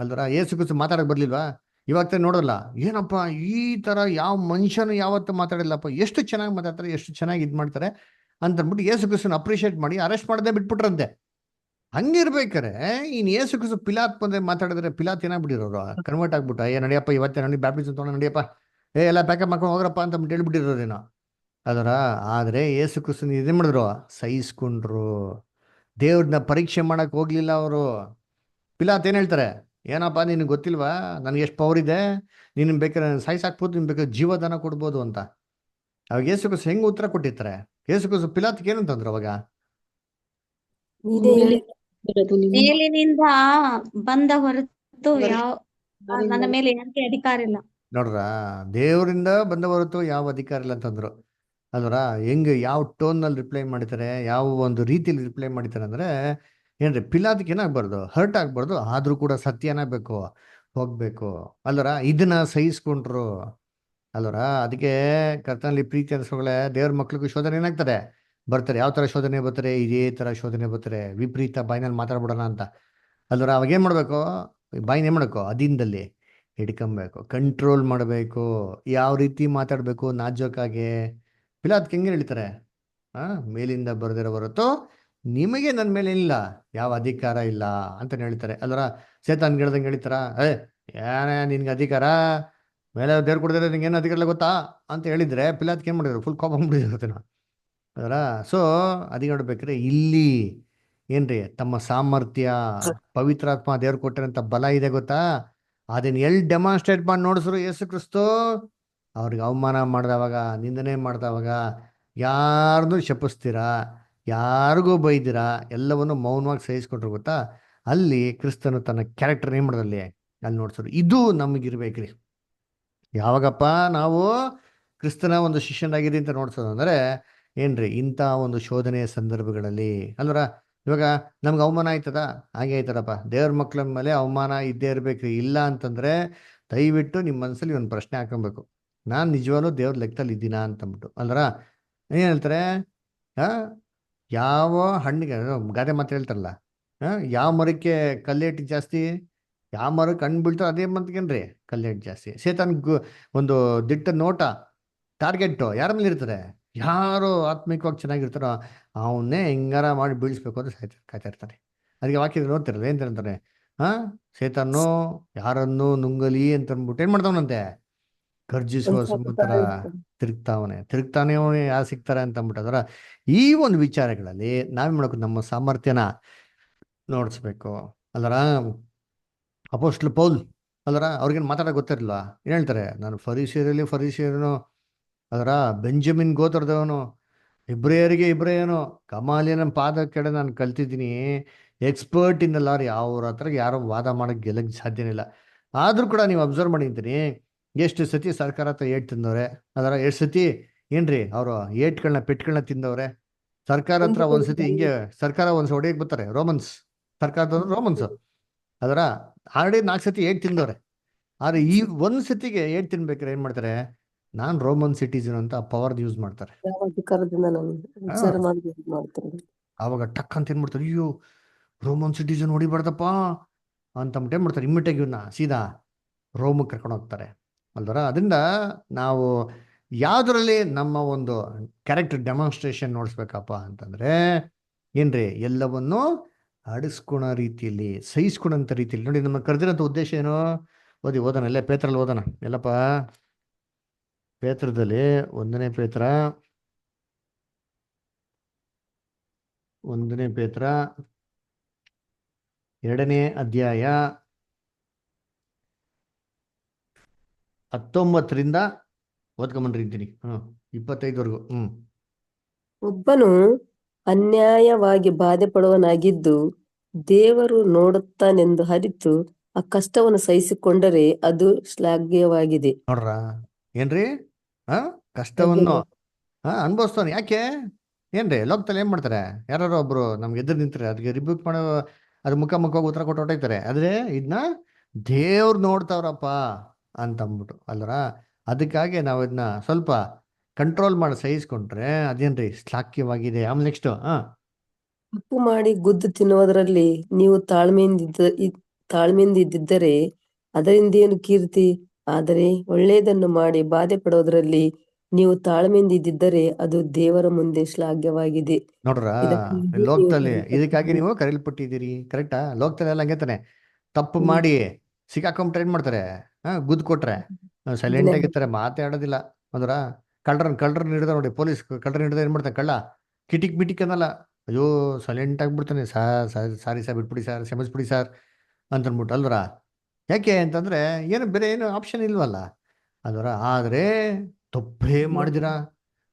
ಅಲ್ವರ. ಯೇಸು ಕ್ರಿಸ್ತು ಮಾತಾಡಕ್ ಬರ್ಲಿಲ್ವಾ? ಇವಾಗ ನೋಡಲ್ಲ, ಏನಪ್ಪ ಈ ತರ ಯಾವ ಮನುಷ್ಯನು ಯಾವತ್ತೂ ಮಾತಾಡಿಲ್ಲಪ್ಪ, ಎಷ್ಟು ಚೆನ್ನಾಗಿ ಮಾತಾಡ್ತಾರೆ, ಎಷ್ಟು ಚೆನ್ನಾಗಿ ಇದು ಮಾಡ್ತಾರೆ. ಅಂತಂದ್ಬಿಟ್ಟು ಯೇಸು ಕ್ರಿಸ್ತನ ಅಪ್ರಿಷಿಯೇಟ್ ಮಾಡಿ ಅರೆಸ್ಟ್ ಮಾಡದೆ ಬಿಟ್ಬಿಟ್ರಂತೆ. ಹಂಗಿರ್ಬೇಕಾರೆ ಇನ್ ಯೇಸು ಕ್ರಿಸ್ತು ಪಿಲಾತ್ ಬಂದ್ರೆ ಮಾತಾಡಿದ್ರೆ ಪಿಲಾತ್ ಏನಾಗ್ಬಿಟ್ಟಿರೋರು, ಕನ್ವರ್ಟ್ ಆಗ್ಬಿಟ್ಟು ಏ ನಡಿಯಪ್ಪ ಇವತ್ತೇ ನೋಡಿ ಬ್ಯಾಪ್ಟಿಸಮ್ ತೊಗೊಂಡು ನಡಿಯಪ್ಪ, ಎಲ್ಲ ಪ್ಯಾಕಪ್ ಮಾಡ್ಕೊಂಡು ಹೋಗ್ರಪ್ಪ ಅಂತ ಹೇಳ್ಬಿಟ್ಟಿರೋರೇನೋ ಅದರ. ಆದ್ರೆ ಯೇಸು ಕ್ರಿಸ್ತನ ಇದೇ ಮಾಡಿದ್ರು, ಸಹಿಸ್ಕೊಂಡ್ರು. ದೇವ್ರನ್ನ ಪರೀಕ್ಷೆ ಮಾಡಕ್ ಹೋಗ್ಲಿಲ್ಲ ಅವರು. ಪಿಲಾತ್ ಏನ್ ಹೇಳ್ತಾರೆ, ಏನಪ್ಪ ನಿನಗೆ ಗೊತ್ತಿಲ್ವಾ ನನಗೆ ಎಷ್ಟು ಪವರ್ ಇದೆ, ನೀನು ಬೇಕಾದ್ರೆ ಸಾಯಿಸಾಕ್ಬೋದು, ನಿನ್ ಬೇಕಾದ್ರೆ ಜೀವದಾನ ಕೊಡ್ಬೋದು ಅಂತ. ಅವಾಗ ಯೇಸು ಕ್ರಿಸ್ತು ಹೆಂಗ್ ಉತ್ತರ ಕೊಟ್ಟಿರ್ತಾರೆ? ಯೇಸು ಕ್ರಿಸ್ತು ಪಿಲಾತ್ಗೆ ಏನಂತಂದ್ರು ಅವಾಗ? ನೀನೇ ಮೇಲೆ ಹೇಳಿ. ಬರೋದು ನೀವು ಮೇಲಿನಿಂದ ಬಂದ ಹೊರತು ಯಾವ ನನ್ನ ಯಾರಿಂದ ಮೇಲೆ ಯಾರಿಗೆ ಅಧಿಕಾರ ಇಲ್ಲ. ನೋಡ್ರ, ದೇವರಿಂದ ಬಂದ ಹೊರತು ಯಾವ ಅಧಿಕಾರ ಇಲ್ಲ ಅಂತಂದ್ರು ಅಲ್ವರ. ಹೆಂಗೆ ಯಾವ ಟೋನ್ನಲ್ಲಿ ರಿಪ್ಲೈ ಮಾಡ್ತಾರೆ, ಯಾವ ಒಂದು ರೀತಿಯಲ್ಲಿ ರಿಪ್ಲೈ ಮಾಡ್ತಾರೆ ಅಂದ್ರೆ ಏನ್ರಿ, ಪಿಲಾತ್ಗೆ ಏನಾಗ್ಬಾರ್ದು, ಹರ್ಟ್ ಆಗ್ಬಾರ್ದು, ಆದ್ರೂ ಕೂಡ ಸತ್ಯನ ಬೇಕು, ಹೋಗ್ಬೇಕು ಅಲ್ವರ. ಇದನ್ನ ಸಹಿಸ್ಕೊಂಡ್ರು ಅಲ್ವರ. ಅದಕ್ಕೆ ಕರ್ತನಲ್ಲಿ ಪ್ರೀತಿ ಅನ್ಸೋಗಳೇ, ದೇವ್ರ ಮಕ್ಳಿಗೂ ಶೋಧನೆ ಏನಾಗ್ತಾರೆ, ಬರ್ತಾರೆ. ಯಾವ ತರ ಶೋಧನೆ ಬರ್ತಾರೆ? ಇದೇ ತರ ಶೋಧನೆ ಬರ್ತಾರೆ. ವಿಪರೀತ ಬಾಯಿನಲ್ಲಿ ಮಾತಾಡ್ಬಿಡೋಣ ಅಂತ ಅಲ್ವರ. ಅವಾಗ ಏನ್ ಮಾಡ್ಬೇಕು, ಬಾಯಿನ ಏನ್ ಮಾಡ್ಬೇಕು, ಅದಿಂದಲ್ಲಿ ಹಿಡ್ಕೊಬೇಕು, ಕಂಟ್ರೋಲ್ ಮಾಡಬೇಕು. ಯಾವ ರೀತಿ ಮಾತಾಡಬೇಕು, ನಾಜೂಕಾಗೆ. ಪಿಲಾತ್ಗೆ ಹೆಂಗೆ ಹೇಳ್ತಾರೆ, ಮೇಲಿಂದ ಬರ್ದಿರೋ ಹೊರತು ನಿಮಗೆ ನನ್ನ ಮೇಲೆ ಇಲ್ಲ ಯಾವ ಅಧಿಕಾರ ಇಲ್ಲ ಅಂತ ಹೇಳ್ತಾರೆ ಅಲ್ವರ. ಸೇತಾನ್ ಹೇಳ್ದಂಗೆ ಹೇಳ್ತಾರ, ಏನೇ ನಿನ್ಗೆ ಅಧಿಕಾರ, ಮೇಲೆ ದೇವ್ರು ಕೊಡ್ದಿರ ನಿಂಗೆ ಏನು ಅಧಿಕಾರ ಇಲ್ಲ ಗೊತ್ತಾ ಅಂತ ಹೇಳಿದ್ರೆ ಪಿಲಾತ್ಗೆ ಏನು ಮಾಡಿದ್ರು, ಫುಲ್ ಕೋಪ ಮಾಡ್ಬಿಟ್ಟಿರ್ತೇನೆ ಅದರ. ಸೊ ಅದಕ್ಕೆ ನೋಡ್ಬೇಕ್ರೆ ಇಲ್ಲಿ ಏನ್ರಿ, ತಮ್ಮ ಸಾಮರ್ಥ್ಯ, ಪವಿತ್ರಾತ್ಮ ದೇವ್ರು ಕೊಟ್ಟಿರೋಂಥ ಬಲ ಇದೆ ಗೊತ್ತಾ, ಅದನ್ನ ಎಲ್ಲಿ ಡೆಮಾನ್ಸ್ಟ್ರೇಟ್ ಮಾಡಿ ನೋಡಿಸ್ರು ಯೇಸು ಕ್ರಿಸ್ತು. ಅವ್ರಿಗೆ ಅವಮಾನ ಮಾಡ್ದವಾಗ, ನಿಂದನೆ ಮಾಡ್ದವಾಗ ಯಾರನ್ನೂ ಶಪಿಸ್ತೀರಾ, ಯಾರಿಗೂ ಬೈದಿರಾ, ಎಲ್ಲವನ್ನು ಮೌನವಾಗಿ ಸಹಿಸ್ಕೊಂಡ್ರು ಗೊತ್ತಾ. ಅಲ್ಲಿ ಕ್ರಿಸ್ತನು ತನ್ನ ಕ್ಯಾರೆಕ್ಟರ್ ಏನ್ ಮಾಡೋದಲ್ಲಿ ಅಲ್ಲಿ ನೋಡ್ಸೋರು. ಇದು ನಮಗಿರ್ಬೇಕ್ರಿ. ಯಾವಾಗಪ್ಪ ನಾವು ಕ್ರಿಸ್ತನ ಒಂದು ಶಿಷ್ಯನಾಗಿದೆ ಅಂತ ನೋಡ್ಸೋದು ಅಂದ್ರೆ ಏನ್ರಿ, ಇಂಥ ಒಂದು ಶೋಧನೆಯ ಸಂದರ್ಭಗಳಲ್ಲಿ ಅಲ್ವರ. ಇವಾಗ ನಮ್ಗೆ ಅವಮಾನ ಆಯ್ತದ, ಹಾಗೆ ಆಯ್ತದಪ್ಪ, ದೇವ್ರ ಮಕ್ಳ ಮೇಲೆ ಅವಮಾನ ಇದ್ದೇ ಇರ್ಬೇಕ್ರಿ. ಇಲ್ಲ ಅಂತಂದ್ರೆ ದಯವಿಟ್ಟು ನಿಮ್ಮ ಮನಸ್ಸಲ್ಲಿ ಒಂದು ಪ್ರಶ್ನೆ ಹಾಕೊಬೇಕು, ನಾನು ನಿಜವಾಗ್ಲೂ ದೇವ್ರ ಲೆಕ್ಕದಲ್ಲಿ ಇದ್ದೀನಾ ಅಂತಂದ್ಬಿಟ್ಟು ಅಲ್ವರ. ಏನ್ ಹೇಳ್ತಾರೆ, ಯಾವ ಹಣ್ಣಿಗೆ ಗಾದೆ ಮಾತು ಹೇಳ್ತಾರಲ್ಲ, ಯಾವ ಮರಕ್ಕೆ ಕಲ್ಲೇಟು ಜಾಸ್ತಿ, ಯಾವ ಮರಕ್ಕೆ ಹಣ್ಣು ಬೀಳ್ತಾರೋ ಅದೇ ಮಂತ್ಗೇನ್ರಿ ಕಲ್ಲೇಟು ಜಾಸ್ತಿ. ಸೇತಾನ್ ಒಂದು ದಿಟ್ಟ ನೋಟ, ಟಾರ್ಗೆಟ್ ಯಾರ ಮೇಲೆ ಇರ್ತಾರೆ, ಯಾರು ಆತ್ಮಿಕವಾಗಿ ಚೆನ್ನಾಗಿರ್ತಾರೋ ಅವನ್ನೇ ಹೆಂಗಾರ ಮಾಡಿ ಬೀಳಿಸ್ಬೇಕು ಅಂತ ಕಾಯ್ತಾ ಇರ್ತಾರೆ. ಅದಕ್ಕೆ ವಾಕ್ಯ ನೋಡ್ತಿರಲ್ಲ ಏನ್ ಅಂತಾರೆ, ಸೇತಾನು ಯಾರನ್ನು ನುಂಗಲಿ ಅಂತ ಅಂದ್ಬಿಟ್ಟು ಏನ್ ಮಾಡ್ತಾವನಂತೆ, ಗರ್ಜಿಸುವ ಸಮುದ್ರ ತಿರುಗ್ತಾನೆ ಯಾರು ಸಿಗ್ತಾರೆ ಅಂತ ಅಂದ್ಬಿಟ್ಟು. ಅದರ ಈ ಒಂದು ವಿಚಾರಗಳಲ್ಲಿ ನಾವೇನ್ ಮಾಡ್ಬೇಕು, ನಮ್ಮ ಸಾಮರ್ಥ್ಯನ ನೋಡಿಸ್ಬೇಕು ಅಲ್ಲರ. ಅಪೊಸ್ಟಲ್ ಪೌಲ್ ಅಲ್ಲರ, ಅವ್ರಿಗೇನು ಮಾತಾಡೋಕೆ ಗೊತ್ತಿರಲಿಲ್ಲ. ಏನು ಹೇಳ್ತಾರೆ, ನಾನು ಫರಿಸಿಯರನು ಅದರ, ಬೆಂಜಮಿನ್ ಗೋತ್ರದವನು, ಇಬ್ರಿಯರಿಗೆ ಇಬ್ರಿಯನು, ಗಮಾಲಿಯನ ಪಾದ ಕೆಡೆ ನಾನು ಕಲ್ತಿದ್ದೀನಿ, ಎಕ್ಸ್ಪರ್ಟ್ ಇನ್ ದ ಲಾ. ಅವ್ರ ಹತ್ರ ಯಾರೋ ವಾದ ಮಾಡೋಕ್ಕೆ ಗೆಲ್ಲಕ್ಕೆ ಸಾಧ್ಯನೇ ಇಲ್ಲ. ಆದರೂ ಕೂಡ ನೀವು ಅಬ್ಸರ್ವ್ ಮಾಡಿದ್ದೀನಿ, ಎಷ್ಟು ಸತಿ ಸರ್ಕಾರ ಹತ್ರ ಏಟ್ ತಿಂದವ್ರೆ ಅದರ, ಎಷ್ಟು ಸತಿ ಏನ್ರಿ ಅವರು ಪೆಟ್ಗಳನ್ನ ತಿಂದವ್ರೆ. ಸರ್ಕಾರ ಹತ್ರ ಒಂದ್ಸತಿ ಹಿಂಗೆ ಸರ್ಕಾರ ಒಂದ್ಸತಿ ಹೊಡೆಯಕ್ಕೆ ಬರ್ತಾರೆ, ರೋಮನ್ಸ್ ಸರ್ಕಾರದವ್ರು, ರೋಮನ್ಸ್ ಅದರ ಆಲ್ರೆಡಿ 4 ಸತಿ ಏಟ್ ತಿಂದವ್ರೆ. ಆದ್ರೆ ಈ ಒಂದ್ ಸತಿಗೆ ಏಟ್ ತಿನ್ಬೇಕಾರೆ ಏನ್ ಮಾಡ್ತಾರೆ, ನಾನ್ ರೋಮನ್ ಸಿಟಿಸನ್ ಅಂತ ಪವರ್ ಯೂಸ್ ಮಾಡ್ತಾರೆ. ಯಾವ ಅಧಿಕಾರದಿಂದ ನಾನು ವಿಚಾರ ಮಾಡ್ತಾರೆ. ಆವಾಗ ಟಕ್ ಅಂತ ಏನ್ ಮಾಡ್ತಾರೆ, ಅಯ್ಯೋ ರೋಮನ್ ಸಿಟಿಸನ್ ಹೊಡಿಬಾರ್ದಪ್ಪ ಅಂತ ಏನ್ ಮಾಡ್ತಾರೆ, ಇಮ್ಮಿಡಿಯೇಟ್ ಇವನ್ನ ಸೀದಾ ರೋಮಕ್ಕೆ ಕರ್ಕೊಂಡು ಹೋಗ್ತಾರೆ ಅಲ್ದರ. ಅದರಿಂದ ನಾವು ಯಾವ್ದ್ರಲ್ಲಿ ನಮ್ಮ ಒಂದು ಕ್ಯಾರೆಕ್ಟರ್ ಡೆಮಾನ್ಸ್ಟ್ರೇಷನ್ ನೋಡ್ಸ್ಬೇಕಪ್ಪ ಅಂತಂದ್ರೆ ಏನ್ರಿ, ಎಲ್ಲವನ್ನು ಅಡಿಸ್ಕೊಳೋ ರೀತಿಯಲ್ಲಿ, ಸಹಿಸ್ಕೊಳಂತ ರೀತಿಯಲ್ಲಿ. ನೋಡಿ ನಮ್ಮ ಕರೆದಿರೋಂಥ ಉದ್ದೇಶ ಏನು, ಓದೋಣ ಎಲ್ಲ ಪೇತ್ರಲ್ಲಿ ಓದೋಣ ಎಲ್ಲಪ್ಪ. ಪೇತ್ರದಲ್ಲಿ 1ನೇ ಪೇತ್ರ 2ನೇ ಅಧ್ಯಾಯ 19ರಿಂದ ಓದ್ಕೊಂಬಂದಿದ್ದೀನಿ 25ವರೆಗೂ. ಒಬ್ಬನು ಅನ್ಯಾಯವಾಗಿ ಬಾಧೆ ಪಡುವನಾಗಿದ್ದು ದೇವರು ನೋಡುತ್ತಾನೆಂದು ಅರಿತು ಆ ಕಷ್ಟವನ್ನು ಸಹಿಸಿಕೊಂಡರೆ ಅದು ಶ್ಲಾಘ್ಯವಾಗಿದೆ. ನೋಡ್ರ ಏನ್ರಿ, ಕಷ್ಟವನ್ನು ಅನುಭವಿಸ್ತಾನೆ. ಯಾಕೆ ಏನ್ರಿ, ಲೋಕದಲ್ಲಿ ಏನ್ ಮಾಡ್ತಾರೆ, ಯಾರು ಒಬ್ರು ನಮ್ಗೆ ಎದುರು ನಿಂತಾರೆ, ಅದಕ್ಕೆ ರಿಬ್ಯೂಟ್ ಮಾಡೋ, ಅದು ಮುಖಾಮುಖವಾಗಿ ಉತ್ತರ ಕೊಟ್ಟು ಹೊಟ್ಟೋಯ್ತಾರೆ. ಆದ್ರೆ ಇದನ್ನ ದೇವ್ರು ನೋಡ್ತಾವ್ರಪ್ಪ ಅಂತಂದ್ಬಿಟ್ಟು ಅಲ್ವರ. ಅದಕ್ಕಾಗಿ ನಾವು ಇದನ್ನ ಸ್ವಲ್ಪ ಕಂಟ್ರೋಲ್ ಮಾಡಿ ಸಹಿಸ್ಕೊಂಡ್ರೆ ಅದೇನ್ರಿ ಶ್ಲಾಘ್ಯವಾಗಿದೆ. ಆಮೇಲೆ ನೆಕ್ಸ್ಟ್, ತಪ್ಪು ಮಾಡಿ ಗುದ್ದು ತಿನ್ನುವುದರಲ್ಲಿ ನೀವು ತಾಳ್ಮೆಯಿಂದ ಇದ್ದಿದ್ದರೆ ಅದರಿಂದೇನು ಕೀರ್ತಿ. ಆದರೆ ಒಳ್ಳೆಯದನ್ನು ಮಾಡಿ ಬಾಧೆ ಪಡೋದ್ರಲ್ಲಿ ನೀವು ತಾಳ್ಮೆಯಿಂದ ಇದ್ದಿದ್ದರೆ ಅದು ದೇವರ ಮುಂದೆ ಶ್ಲಾಘ್ಯವಾಗಿದೆ. ನೋಡ್ರ ಇದಕ್ಕಾಗಿ ನೀವು ಲೋಕದಲ್ಲಿ ಇದಕ್ಕಾಗಿ ಕರೆಯಲ್ಪಟ್ಟಿದ್ದೀರಿ. ನೀವು ಕರೆಯಲ್ಪಟ್ಟಿದ್ದೀರಿ. ಕರೆಕ್ಟಾ? ಲೋಕದಲ್ಲಿ ಎಲ್ಲ ಹಂಗೆ ತಾನೆ, ತಪ್ಪು ಹ್ಮ್. ಮಾಡಿ ಸಿಕ್ಕಾಕೊಂಬಿಟ್ರೆ ಏನ್ ಮಾಡ್ತಾರೆ? ಗುದ್ದು ಕೊಟ್ರೆ ಸೈಲೆಂಟ್ ಇದನ್ನೇ ಆಗಿರ್ತಾರೆ, ಮಾತೇ ಆಡೋದಿಲ್ಲ. ಅಂದ್ರ ಕಳ್ಳರನ್ನ ಹಿಡಿದ ನೋಡಿ, ಪೊಲೀಸ್ ಕಳ್ಳರನ್ನ ಹಿಡಿದ ಏನ್ ಮಾಡ್ತಾನೆ ಕಳ್ಳ? ಕಿಟಿಕ್ ಬಿಟಿಕ್ ಅನ್ನಲ್ಲ, ಅಯ್ಯೋ ಸೈಲೆಂಟ್ ಆಗ್ಬಿಡ್ತಾನೆ. ಸಾರಿ ಸರ್, ಬಿಟ್ಬಿಡಿ ಸರ್, ಕ್ಷಮಿಸ್ಬಿಡಿ ಸರ್ ಅಂತ ಅಂದ್ಬಿಟ್ಟು ಅಲ್ವರ. ಯಾಕೆ ಅಂತಂದ್ರೆ ಏನು ಬೇರೆ ಏನು ಆಪ್ಷನ್ ಇಲ್ವಲ್ಲ ಅಲ್ವರ. ಆದ್ರೆ ತಪ್ಪೇ ಮಾಡಿದಿರಾ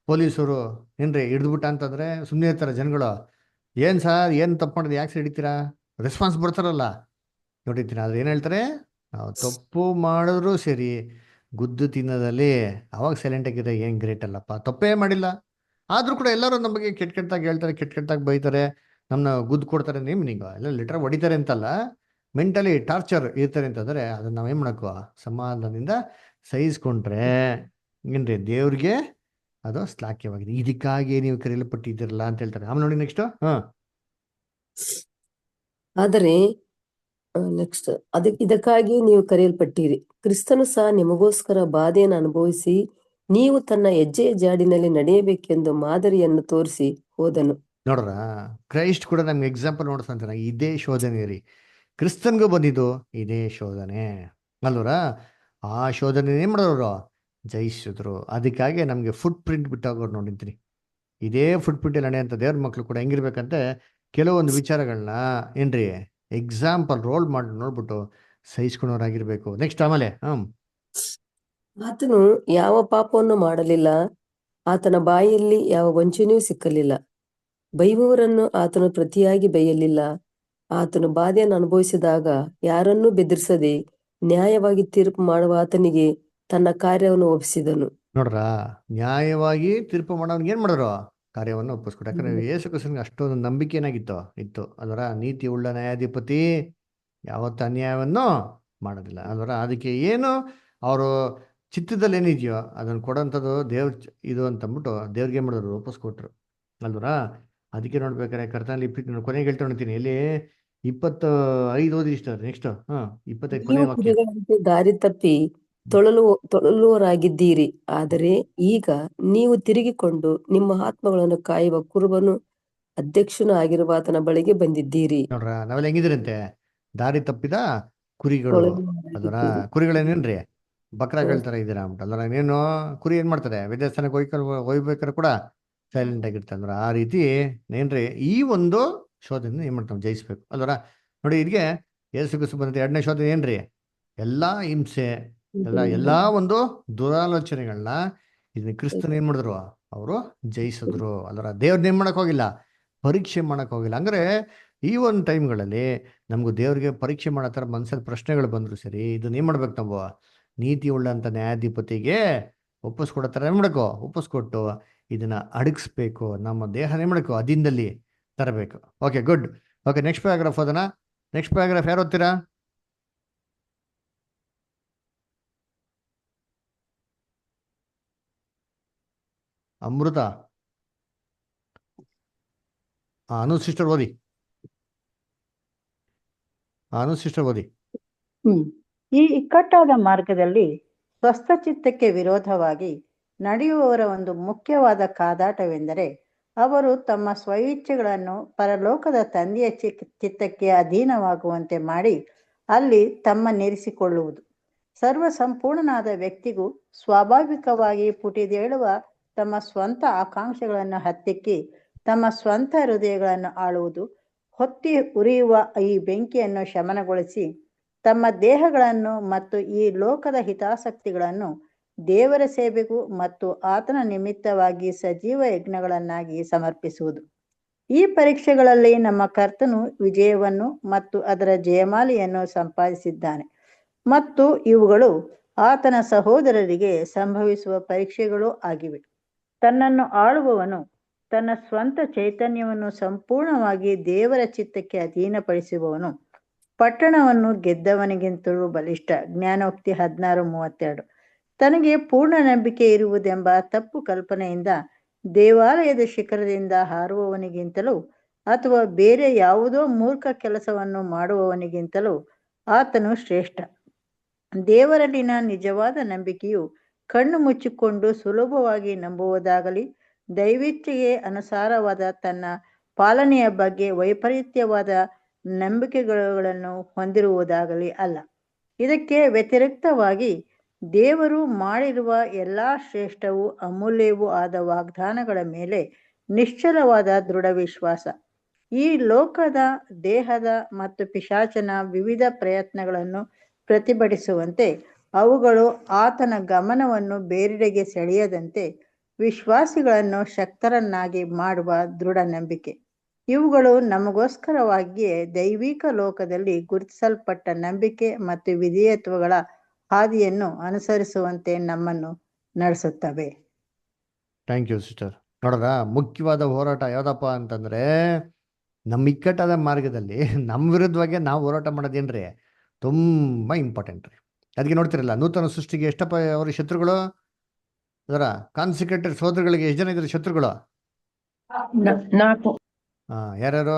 ಪೊಲೀಸರು ಏನ್ರಿ ಹಿಡಿದ್ಬಿಟ್ಟ ಅಂತಂದ್ರೆ ಸುಮ್ಮನೆ ಇರ್ತಾರೆ ಜನಗಳು. ಏನ್ ಸರ್, ಏನ್ ತಪ್ಪು ಮಾಡಿದ್ರೆ ಯಾಕೆ ಹಿಡಿತೀರಾ? ರೆಸ್ಪಾನ್ಸ್ ಬರ್ತಾರಲ್ಲ, ನೋಡಿರ್ತೀನಿ. ಆದ್ರೆ ಏನ್ ಹೇಳ್ತಾರೆ? ನಾವು ತಪ್ಪು ಮಾಡಿದ್ರು ಸರಿ, ಗುದ್ದು ತಿನ್ನೋದಲ್ಲಿ ಅವಾಗ ಸೈಲೆಂಟ್ ಆಗಿದ್ರೆ ಏನ್ ಗ್ರೇಟ್ ಅಲ್ಲಪ್ಪ, ತಪ್ಪೇ ಮಾಡಿಲ್ಲ. ಆದ್ರೂ ಕೂಡ ಎಲ್ಲರೂ ನಮ್ಮ ಬಗ್ಗೆ ಕೆಟ್ಟ ಕೆಟ್ಟದಾಗಿ ಹೇಳ್ತಾರೆ, ಕೆಟ್ಟ ಕೆಟ್ಟದಾಗಿ ಬೈತಾರೆ, ನಮ್ಮನ್ನ ಗುದ್ದು ಕೊಡ್ತಾರೆ. ನೇಮ್ನಿಂಗ ಎಲ್ಲ ಲಿಟರ್ ಹೊಡಿತಾರೆ ಅಂತಲ್ಲ, ಮೆಂಟಲಿ ಟಾರ್ಚರ್ ಇರ್ತಾರೆ ಅಂತಂದ್ರೆ ಅದನ್ನ ನಾವೇನ್ ಮಾಡಕ್ಕೋ ಸಮಾಧಾನದಿಂದ ಸಹಿಸ್ಕೊಂಡ್ರೆ ಏನ್ರಿ ದೇವ್ರಿಗೆ ಅದು ಶ್ಲಾಘ್ಯವಾಗಿದೆ. ಇದಕ್ಕಾಗಿ ನೀವು ಕರೆಯಲ್ಪಟ್ಟಿದ್ದೀರಲ್ಲ ಅಂತ ಹೇಳ್ತಾರೆ. ಆಮೇಲೆ ನೋಡಿ ನೆಕ್ಸ್ಟ್. ಆದರೆ ನೆಕ್ಸ್ಟ್ ಇದಕ್ಕಾಗಿ ನೀವು ಕರೆಯಲ್ಪಟ್ಟಿರಿ. ಕ್ರಿಸ್ತನು ಸಹ ನಿಮಗೋಸ್ಕರ ಬಾಧೆಯನ್ನು ಅನುಭವಿಸಿ ನೀವು ತನ್ನ ಹೆಜ್ಜೆಯ ಜಾಡಿನಲ್ಲಿ ನಡೆಯಬೇಕೆಂದು ಮಾದರಿಯನ್ನು ತೋರಿಸಿ ಹೋದನು. ನೋಡ್ರ, ಕ್ರೈಸ್ಟ್ ಕೂಡ ನಮ್ಗೆ ಎಕ್ಸಾಂಪಲ್ ನೋಡ್ಸಂತಾನೆ. ಇದೇ ಶೋಧನೆ ರೀ, ಕ್ರಿಸ್ತನ್ಗೂ ಬಂದಿದ್ದು ಇದೇ ಶೋಧನೆ ಅಲ್ವರ. ಆ ಶೋಧನೆ ಏನ್ ಮಾಡೋರು? ಜಯಿಸಿದ್ರು. ಅದಕ್ಕಾಗಿ ನಮ್ಗೆ ಫುಟ್ ಪ್ರಿಂಟ್ ಬಿಟ್ಟಾಗೋರು ನೋಡಿದ್ರಿ. ಇದೇ ಫುಟ್ ಪ್ರಿಂಟ್ ನಡೆಯಂತ ದೇವ್ರ ಮಕ್ಳು ಕೂಡ ಹೆಂಗಿರ್ಬೇಕಂತೆ, ಕೆಲವೊಂದು ವಿಚಾರಗಳನ್ನ ಏನ್ರಿ ಎಕ್ಸಾಂಪಲ್ ರೋಲ್ ಮಾಡಿ ನೋಡ್ಬಿಟ್ಟು ಸಹಿಸ್ಕೊಳೋರಾಗಿರ್ಬೇಕು. ನೆಕ್ಸ್ಟ್ ಆಮೇಲೆ ಆತನು ಯಾವ ಪಾಪವನ್ನು ಮಾಡಲಿಲ್ಲ, ಆತನ ಬಾಯಲ್ಲಿ ಯಾವ ವಂಚನೆಯೂ ಸಿಕ್ಕಲಿಲ್ಲ. ಬೈಯುವವರನ್ನು ಆತನು ಪ್ರತಿಯಾಗಿ ಬೈಯಲಿಲ್ಲ. ಆತನು ಬಾಧೆಯನ್ನು ಅನುಭವಿಸಿದಾಗ ಯಾರನ್ನೂ ಬೆದರಿಸದೆ ನ್ಯಾಯವಾಗಿ ತೀರ್ಪು ಮಾಡುವ ಆತನಿಗೆ ತನ್ನ ಕಾರ್ಯವನ್ನು ಒಪ್ಪಿಸಿದನು. ನೋಡ್ರ, ನ್ಯಾಯವಾಗಿ ತೀರ್ಪು ಮಾಡೋನ್ಗೆ ಏನ್ ಮಾಡಿದ್ರು? ಕಾರ್ಯವನ್ನು ಒಪ್ಪಿಸ್ಕೊಟ್ಟು. ಯಾಕಂದ್ರೆ ಯೇಸು ಕ್ರಿಸ್ತನಿಗೆ ಅಷ್ಟೊಂದು ನಂಬಿಕೆ ಏನಾಗಿತ್ತು ಅದರ ನೀತಿ ಉಳ್ಳ ನ್ಯಾಯಾಧಿಪತಿ ಯಾವತ್ತು ಅನ್ಯಾಯವನ್ನು ಮಾಡೋದಿಲ್ಲ ಅಲ್ವರ. ಅದಕ್ಕೆ ಏನು ಅವರು ಚಿತ್ತದಲ್ಲಿ ಏನಿದೆಯೋ ಅದನ್ನು ಕೊಡೋಂಥದ್ದು ದೇವ್ರ ಇದು ಅಂತಂದ್ಬಿಟ್ಟು ದೇವ್ರಿಗೆ ಮಾಡಿದ್ರು, ಒಪ್ಪಿಸ್ಕೊಟ್ರು ಅಲ್ವರ. ಅದಕ್ಕೆ ನೋಡ್ಬೇಕಾರೆ ಕರ್ತನಲ್ಲಿ ಕೊನೆಗೆ ಹೇಳ್ತಾ ನೋಡ್ತೀನಿ, ಇಲ್ಲಿ 25 ಓದಿ ಇಷ್ಟ. ನೆಕ್ಸ್ಟ್ 25 ಕೊನೆ ನೀವು ವಾಕ್ಯ. ಕುರಿಗಳಂತೆ ದಾರಿ ತಪ್ಪಿ ತೊಳಲುವರಾಗಿದ್ದೀರಿ. ಆದರೆ ಈಗ ನೀವು ತಿರುಗಿಕೊಂಡು ನಿಮ್ಮ ಆತ್ಮಗಳನ್ನು ಕಾಯುವ ಕುರುಬನು ಅಧ್ಯಕ್ಷನು ಆಗಿರುವ ಆತನ ಬಳಿಗೆ ಬಂದಿದ್ದೀರಿ. ನೋಡ್ರ, ನಾವೆಲ್ಲ ಹೆಂಗಿದಿರಂತೆ? ದಾರಿ ತಪ್ಪಿದ ಕುರಿಗಳು ಅದರ. ತೊಳಲುವವರಾಗಿದ್ದೀರಿ. ಕುರಿಗಳೇನೇನ್ರಿ? ಬಕ್ರಾಗಳ ತರ ಇದ್ದೀರಾ ಅಂದ್ಬಿಟ್ಟು ಅಲ್ವರ. ಇನ್ನೇನು ಕುರಿ ಏನ್ ಮಾಡ್ತಾರೆ? ವಿದೇಶಾನಕ್ಕೆ ಒಯ್ಬೇಕಾದ್ರೆ ಕೂಡ ಸೈಲೆಂಟ್ ಆಗಿರ್ತಾರೆ ಅಂದ್ರೆ ಆ ರೀತಿ ಏನ್ರಿ ಈ ಒಂದು ಶೋಧನೆ ಏನ್ ಮಾಡ್ತಾವೆ? ಜಯಿಸ್ಬೇಕು ಅಲ್ವರ. ನೋಡಿ, ಇಲ್ಲಿಗೆ ಯೇಸು ಕ್ರಿಸ್ತ ಬಂದ 2ನೇ ಶೋಧನೆ ಏನ್ರಿ? ಎಲ್ಲಾ ಹಿಂಸೆ, ಎಲ್ಲಾ ಒಂದು ದುರಾಲೋಚನೆಗಳನ್ನ ಇದನ್ನ ಕ್ರಿಸ್ತನ್ ಏನ್ ಮಾಡಿದ್ರು? ಅವರು ಜಯಿಸಿದ್ರು ಅಲ್ವರ. ದೇವ್ರನ್ನ ಏನ್ ಮಾಡಕ್ ಹೋಗಿಲ್ಲ, ಪರೀಕ್ಷೆ ಮಾಡಕ್ ಹೋಗಿಲ್ಲ. ಅಂದ್ರೆ ಈ ಒಂದು ಟೈಮ್ಗಳಲ್ಲಿ ನಮ್ಗೂ ದೇವ್ರಿಗೆ ಪರೀಕ್ಷೆ ಮಾಡೋ ಥರ ಮನ್ಸಲ್ಲಿ ಪ್ರಶ್ನೆಗಳು ಬಂದ್ರು ಸರಿ, ಇದನ್ನ ಏನ್ ಮಾಡ್ಬೇಕು ನಾವು? ನೀತಿ ಉಳ್ಳಂತ ನ್ಯಾಯಾಧಿಪತಿಗೆ ಒಪ್ಪಿಸ್ಕೊಡೋ ಥರ ಏನ್ ಮಾಡಬೇಕು? ಒಪ್ಪಿಸ್ಕೊಟ್ಟು ಇದನ್ನ ಅಡಗಿಸ್ಬೇಕು. ನಮ್ಮ ದೇಹನ ಏನ್ ಮಾಡಬೇಕು? ಅದಿಂದಲ್ಲಿ ತರಬೇಕು. Okay, good. Okay, next paragraph ಅದನ್ನ. ನೆಕ್ಸ್ಟ್ ಪ್ಯಾರಾಗ್ರಾಫ್ ಯಾರು ಓದ್ತೀರಾ? ಅಮೃತ, ಅನು ಸಿಸ್ಟರ್ ಓದಿ. ಅನು ಸಿಸ್ಟರ್ ಓದಿ. ಈ ಇಕ್ಕಟ್ಟಾದ ಮಾರ್ಗದಲ್ಲಿ ಸ್ವಸ್ಥ ಚಿತ್ತಕ್ಕೆ ವಿರೋಧವಾಗಿ ನಡೆಯುವವರ ಒಂದು ಮುಖ್ಯವಾದ ಕಾದಾಟವೆಂದರೆ ಅವರು ತಮ್ಮ ಸ್ವಇಚ್ಛೆಗಳನ್ನು ಪರಲೋಕದ ತಂದೆಯ ಚಿತ್ತಕ್ಕೆ ಅಧೀನವಾಗುವಂತೆ ಮಾಡಿ ಅಲ್ಲಿ ತಮ್ಮನ್ನಿರಿಸಿಕೊಳ್ಳುವುದು. ಸರ್ವ ಸಂಪೂರ್ಣನಾದ ವ್ಯಕ್ತಿಗೂ ಸ್ವಾಭಾವಿಕವಾಗಿ ಪುಟಿದೇಳುವ ತಮ್ಮ ಸ್ವಂತ ಆಕಾಂಕ್ಷೆಗಳನ್ನು ಹತ್ತಿಕ್ಕಿ ತಮ್ಮ ಸ್ವಂತ ಹೃದಯಗಳನ್ನು ಆಳುವುದು, ಹೊತ್ತಿ ಉರಿಯುವ ಈ ಬೆಂಕಿಯನ್ನು ಶಮನಗೊಳಿಸಿ ತಮ್ಮ ದೇಹಗಳನ್ನು ಮತ್ತು ಈ ಲೋಕದ ಹಿತಾಸಕ್ತಿಗಳನ್ನು ದೇವರ ಸೇವೆಗೂ ಮತ್ತು ಆತನ ನಿಮಿತ್ತವಾಗಿ ಸಜೀವ ಯಜ್ಞಗಳನ್ನಾಗಿ ಸಮರ್ಪಿಸುವುದು. ಈ ಪರೀಕ್ಷೆಗಳಲ್ಲಿ ನಮ್ಮ ಕರ್ತನು ವಿಜಯವನ್ನು ಮತ್ತು ಅದರ ಜಯಮಾಲೆಯನ್ನು ಸಂಪಾದಿಸಿದ್ದಾನೆ ಮತ್ತು ಇವುಗಳು ಆತನ ಸಹೋದರರಿಗೆ ಸಂಭವಿಸುವ ಪರೀಕ್ಷೆಗಳೂ ಆಗಿವೆ. ತನ್ನನ್ನು ಆಳುವವನು ತನ್ನ ಸ್ವಂತ ಚೈತನ್ಯವನ್ನು ಸಂಪೂರ್ಣವಾಗಿ ದೇವರ ಚಿತ್ತಕ್ಕೆ ಅಧೀನಪಡಿಸುವವನು ಪಟ್ಟಣವನ್ನು ಗೆದ್ದವನಿಗಿಂತಲೂ ಬಲಿಷ್ಠ. ಜ್ಞಾನೋಕ್ತಿ 16:32. ತನಗೆ ಪೂರ್ಣ ನಂಬಿಕೆ ಇರುವುದೆಂಬ ತಪ್ಪು ಕಲ್ಪನೆಯಿಂದ ದೇವಾಲಯದ ಶಿಖರದಿಂದ ಹಾರುವವನಿಗಿಂತಲೂ ಅಥವಾ ಬೇರೆ ಯಾವುದೋ ಮೂರ್ಖ ಕೆಲಸವನ್ನು ಮಾಡುವವನಿಗಿಂತಲೂ ಆತನು ಶ್ರೇಷ್ಠ. ದೇವರಲ್ಲಿನ ನಿಜವಾದ ನಂಬಿಕೆಯು ಕಣ್ಣು ಮುಚ್ಚಿಕೊಂಡು ಸುಲಭವಾಗಿ ನಂಬುವುದಾಗಲಿ, ದೈವಿಚ್ಛೆಗೆ ಅನುಸಾರವಾದ ತನ್ನ ಪಾಲನೆಯ ಬಗ್ಗೆ ವೈಪರೀತ್ಯವಾದ ನಂಬಿಕೆಗಳನ್ನು ಹೊಂದಿರುವುದಾಗಲಿ ಅಲ್ಲ. ಇದಕ್ಕೆ ವ್ಯತಿರಿಕ್ತವಾಗಿ ದೇವರು ಮಾಡಿರುವ ಎಲ್ಲ ಶ್ರೇಷ್ಠವೂ ಅಮೂಲ್ಯವೂ ಆದ ವಾಗ್ದಾನಗಳ ಮೇಲೆ ನಿಶ್ಚಲವಾದ ದೃಢ ವಿಶ್ವಾಸ. ಈ ಲೋಕದ, ದೇಹದ ಮತ್ತು ಪಿಶಾಚನ ವಿವಿಧ ಪ್ರಯತ್ನಗಳನ್ನು ಪ್ರತಿಭಟಿಸುವಂತೆ ಅವುಗಳು ಆತನ ಗಮನವನ್ನು ಬೇರೆಡೆಗೆ ಸೆಳೆಯದಂತೆ ವಿಶ್ವಾಸಿಗಳನ್ನು ಶಕ್ತರನ್ನಾಗಿ ಮಾಡುವ ದೃಢ ನಂಬಿಕೆ. ಇವುಗಳು ನಮಗೋಸ್ಕರವಾಗಿಯೇ ದೈವಿಕ ಲೋಕದಲ್ಲಿ ಗುರುತಿಸಲ್ಪಟ್ಟ ನಂಬಿಕೆ ಮತ್ತು ವಿಧೇಯತ್ವಗಳ ಹಾದಿಯನ್ನು ಅನುಸರಿಸುವಂತೆ ನಮ್ಮನ್ನು ನಡೆಸುತ್ತವೆ. Thank you sister. ನೋಡ್ರ, ಮುಖ್ಯವಾದ ಹೋರಾಟ ಯಾವ್ದಪ್ಪ ಅಂತಂದ್ರೆ, ನಮ್ಮ ಇಕ್ಕಟ್ಟಾದ ಮಾರ್ಗದಲ್ಲಿ ನಮ್ಮ ವಿರುದ್ಧವಾಗಿ ನಾವು ಹೋರಾಟ ಮಾಡೋದೇನ್ರಿ ತುಂಬಾ ಇಂಪಾರ್ಟೆಂಟ್ ರೀ. ಅದಕ್ಕೆ ನೋಡ್ತಿರಲ್ಲ, ನೂತನ ಸೃಷ್ಟಿಗೆ ಎಷ್ಟಪ್ಪ ಅವ್ರ ಶತ್ರುಗಳು, ಅದರ ಕಾನ್ಸಿಕ್ರೇಟೆಡ್ ಸೋದರಗಳಿಗೆ ಎಷ್ಟು ಜನ ಇದ್ದಾರೆ ಶತ್ರುಗಳು? 4. ಯಾರ್ಯಾರು?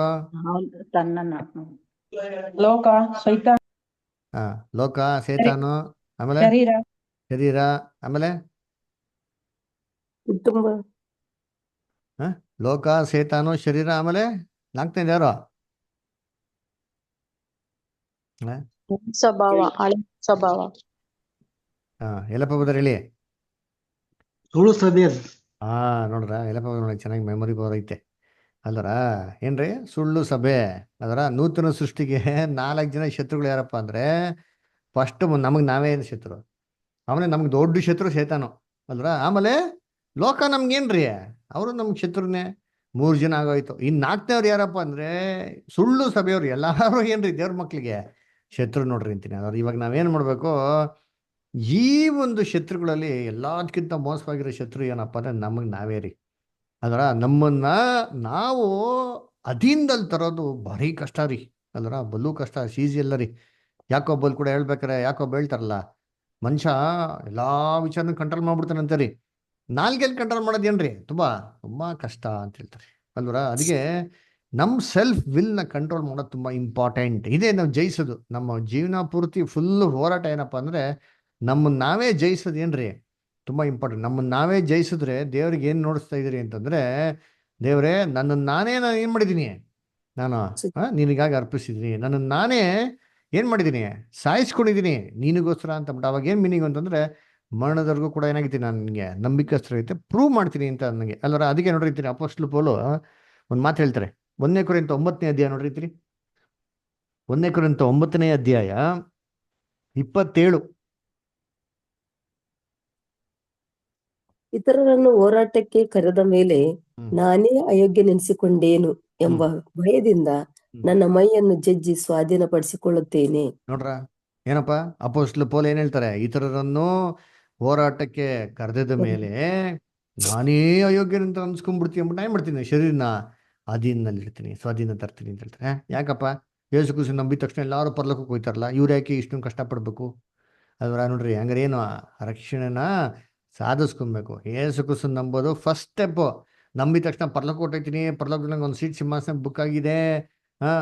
ಲೋಕ, ಸೈತಾನ, ಲೋಕ, ಸೇತಾನು, ಆಮೇಲೆ ಶರೀರ, ಶರೀರ, ಆಮೇಲೆ ಕುಟುಂಬ, ಲೋಕ, ಸೇತಾನು, ಶರೀರ, ಆಮೇಲೆ 4ನೇದು ಯಾರು? ಸ್ವಭಾವ, ಹಳೆ ಸ್ವಭಾವ. ಎಲ್ಲಪ್ಪ ಬದರ್ ಹೇಳಿ. ಸುಳ್ಳು ಸಭೆ. ನೋಡ್ರ, ಎಲ್ಲಪ್ಪ ನೋಡಿ, ಚೆನ್ನಾಗಿ ಮೆಮೊರಿ ಪವರ್ ಐತೆ ಅಲ್ದರ. ಏನ್ರಿ ಸುಳ್ಳು ಸಭೆ. ಅದರ ನೂತನ ಸೃಷ್ಟಿಗೆ 4 ಜನ ಶತ್ರುಗಳು ಯಾರಪ್ಪ ಅಂದ್ರೆ, ಫಸ್ಟ್ ನಮಗೆ ನಾವೇ ಶತ್ರು, ಆಮೇಲೆ ನಮ್ಗೆ ದೊಡ್ಡ ಶತ್ರು ಸೇತಾನು ಅಲ್ರ, ಆಮೇಲೆ ಲೋಕ ನಮ್ಗೇನ್ರಿ, ಅವರು ನಮ್ಗೆ ಶತ್ರುನೇ. 3 ಜನ ಆಗೋಯ್ತು. ಇನ್ನು 4ನೇವ್ರು ಯಾರಪ್ಪ ಅಂದ್ರೆ ಸುಳ್ಳು ಸಭೆಯವ್ರು. ಎಲ್ಲಾರು ಏನ್ರಿ ದೇವ್ರ ಮಕ್ಳಿಗೆ ಶತ್ರು ನೋಡ್ರಿ ಅಂತೀನಿ. ಅದ್ರ ಇವಾಗ ನಾವೇನ್ ಮಾಡ್ಬೇಕು, ಈ ಒಂದು ಶತ್ರುಗಳಲ್ಲಿ ಎಲ್ಲದಕ್ಕಿಂತ ಮೋಸವಾಗಿರೋ ಶತ್ರು ಏನಪ್ಪ ಅಂದ್ರೆ ನಮಗೆ ನಾವೇ ರೀ. ಅದರ ನಮ್ಮನ್ನ ನಾವು ಅಧೀನದಲ್ಲಿ ತರೋದು ಭಾರಿ ಕಷ್ಟ ರೀ. ಅಲ್ರ, ಬಲು ಕಷ್ಟ, ಈಸಿ ಎಲ್ಲ ರೀ. ಯಾಕೊಬ್ಬಲ್ ಕೂಡ ಹೇಳ್ಬೇಕಾರೆ ಯಾಕೊಬ್ಬ ಹೇಳ್ತಾರಲ್ಲ, ಮನುಷ್ಯ ಎಲ್ಲಾ ವಿಚಾರನ ಕಂಟ್ರೋಲ್ ಮಾಡ್ಬಿಡ್ತಾನಂತ ರೀ. ನಾಲ್ಗೆಲ್ಲಿ ಕಂಟ್ರೋಲ್ ಮಾಡೋದೇನ್ರಿ ತುಂಬಾ ತುಂಬಾ ಕಷ್ಟ ಅಂತ ಹೇಳ್ತಾರೆ ಅಲ್ವರ. ಅದಕ್ಕೆ ನಮ್ಮ ಸೆಲ್ಫ್ ವಿಲ್ನ ಕಂಟ್ರೋಲ್ ಮಾಡೋದು ತುಂಬಾ ಇಂಪಾರ್ಟೆಂಟ್. ಇದೇ ನಾವು ಜಯಿಸೋದು. ನಮ್ಮ ಜೀವನ ಪೂರ್ತಿ ಫುಲ್ ಹೋರಾಟ ಏನಪ್ಪ ಅಂದ್ರೆ, ನಮ್ಮನ್ನ ನಾವೇ ಜಯಿಸೋದು ಏನ್ರಿ ತುಂಬಾ ಇಂಪಾರ್ಟೆಂಟ್. ನಮ್ಮನ್ನ ನಾವೇ ಜಯಿಸಿದ್ರೆ ದೇವ್ರಿಗೆ ಏನ್ ನೋಡಿಸ್ತಾ ಇದೀರಿ ಅಂತಂದ್ರೆ, ದೇವ್ರೇ ನನ್ನನ್ನು ನಾನೇ ನಾನು ಏನ್ ಮಾಡಿದೀನಿ, ನಾನು ನಿನಗಾಗಿ ಅರ್ಪಿಸಿದೀನಿ, ನನ್ನನ್ನು ನಾನೇ ಏನ್ ಮಾಡಿದೀನಿ, ಸಾಯಿಸ್ಕೊಂಡಿದೀನಿ ನಿನಗೋಸ್ಕರ ಅಂತ. ಅವಾಗ ಏನ್ ಮೀನಿಂಗ್ ಅಂತಂದ್ರೆ, ಮರಣದವರೆಗೂ ಕೂಡ ಏನಾಗಿದ್ದೀನಿ ನಾನು ನಿನಗೆ ನಂಬಿಕಸ್ತರ ಐತೆ ಪ್ರೂವ್ ಮಾಡ್ತೀನಿ ಅಂತ ನನಗೆ ಅಲ್ವರ. ಅದಕ್ಕೆ ನೋಡಿರ್ತೀನಿ ಅಪೊಸ್ತಲ ಪೌಲು ಒಂದು ಮಾತು ಹೇಳ್ತಾರೆ, 1 ಕೊರಿಂಥ 9ನೇ ಅಧ್ಯಾಯ ನೋಡಿರ್ತೀರಿ. 1 ಕೊರಿಂಥ 9ನೇ ಅಧ್ಯಾಯ 27. ಇತರರನ್ನು ಹೋರಾಟಕ್ಕೆ ಕರೆದ ಮೇಲೆ ನಾನೇ ಅಯೋಗ್ಯನೆನಿಸಿಕೊಂಡೇನು ಎಂಬ ಭಯದಿಂದ ನನ್ನ ಮೈಯನ್ನು ಜಜ್ಜಿ ಸ್ವಾಧೀನಪಡಿಸಿಕೊಳ್ಳುತ್ತೇನೆ. ನೋಡ್ರ, ಏನಪ್ಪ ಅಪೊಸ್ತಲ ಪೌಲು ಏನ್ ಹೇಳ್ತಾರೆ, ಇತರರನ್ನು ಹೋರಾಟಕ್ಕೆ ಕರೆದ ಮೇಲೆ ನಾನೇ ಅಯೋಗ್ಯನಂತ ಅನ್ಸ್ಕೊಂಡ್ಬಿಡ್ತೀನಿ ಅಂದ್ಬಿಟ್ಟು ಏನ್ ಮಾಡ್ತೀನಿ, ಶರೀರನ ಅಧೀನಲ್ಲಿ ಇಡ್ತೀನಿ, ಸ್ವಾಧೀನ ತರ್ತೀನಿ ಅಂತ ಹೇಳ್ತಾರೆ. ಯಾಕಪ್ಪ, ಯೇಸು ಕ್ರಿಸ್ತನ ನಂಬಿದ ತಕ್ಷಣ ಎಲ್ಲಾರು ಪರಲೋಕಕ್ಕೆ ಹೋಗ್ತಾರಲ್ಲ, ಇವ್ರು ಯಾಕೆ ಇಷ್ಟೊಂದು ಕಷ್ಟಪಡ್ಬೇಕು? ಅಲ್ವರ ನೋಡ್ರಿ, ಹಂಗಾರೆ ಏನು ರಕ್ಷಣೆನ ಸಾಧಿಸ್ಕೊಬೇಕು. ಯೇಸು ಕ್ರಿಸ್ತನ ನಂಬೋದು ಫಸ್ಟ್ ಸ್ಟೆಪ್. ನಂಬಿದ ತಕ್ಷಣ ಪರಲೋಕ ಹೊಟ್ಟೋಗ್ತೀನಿ, ಪರಲೋಕದಲ್ಲಿ ನಂಗೆ ಒಂದು ಸೀಟ್ ಸಿಂಹಾಸನ ಬುಕ್ ಆಗಿದೆ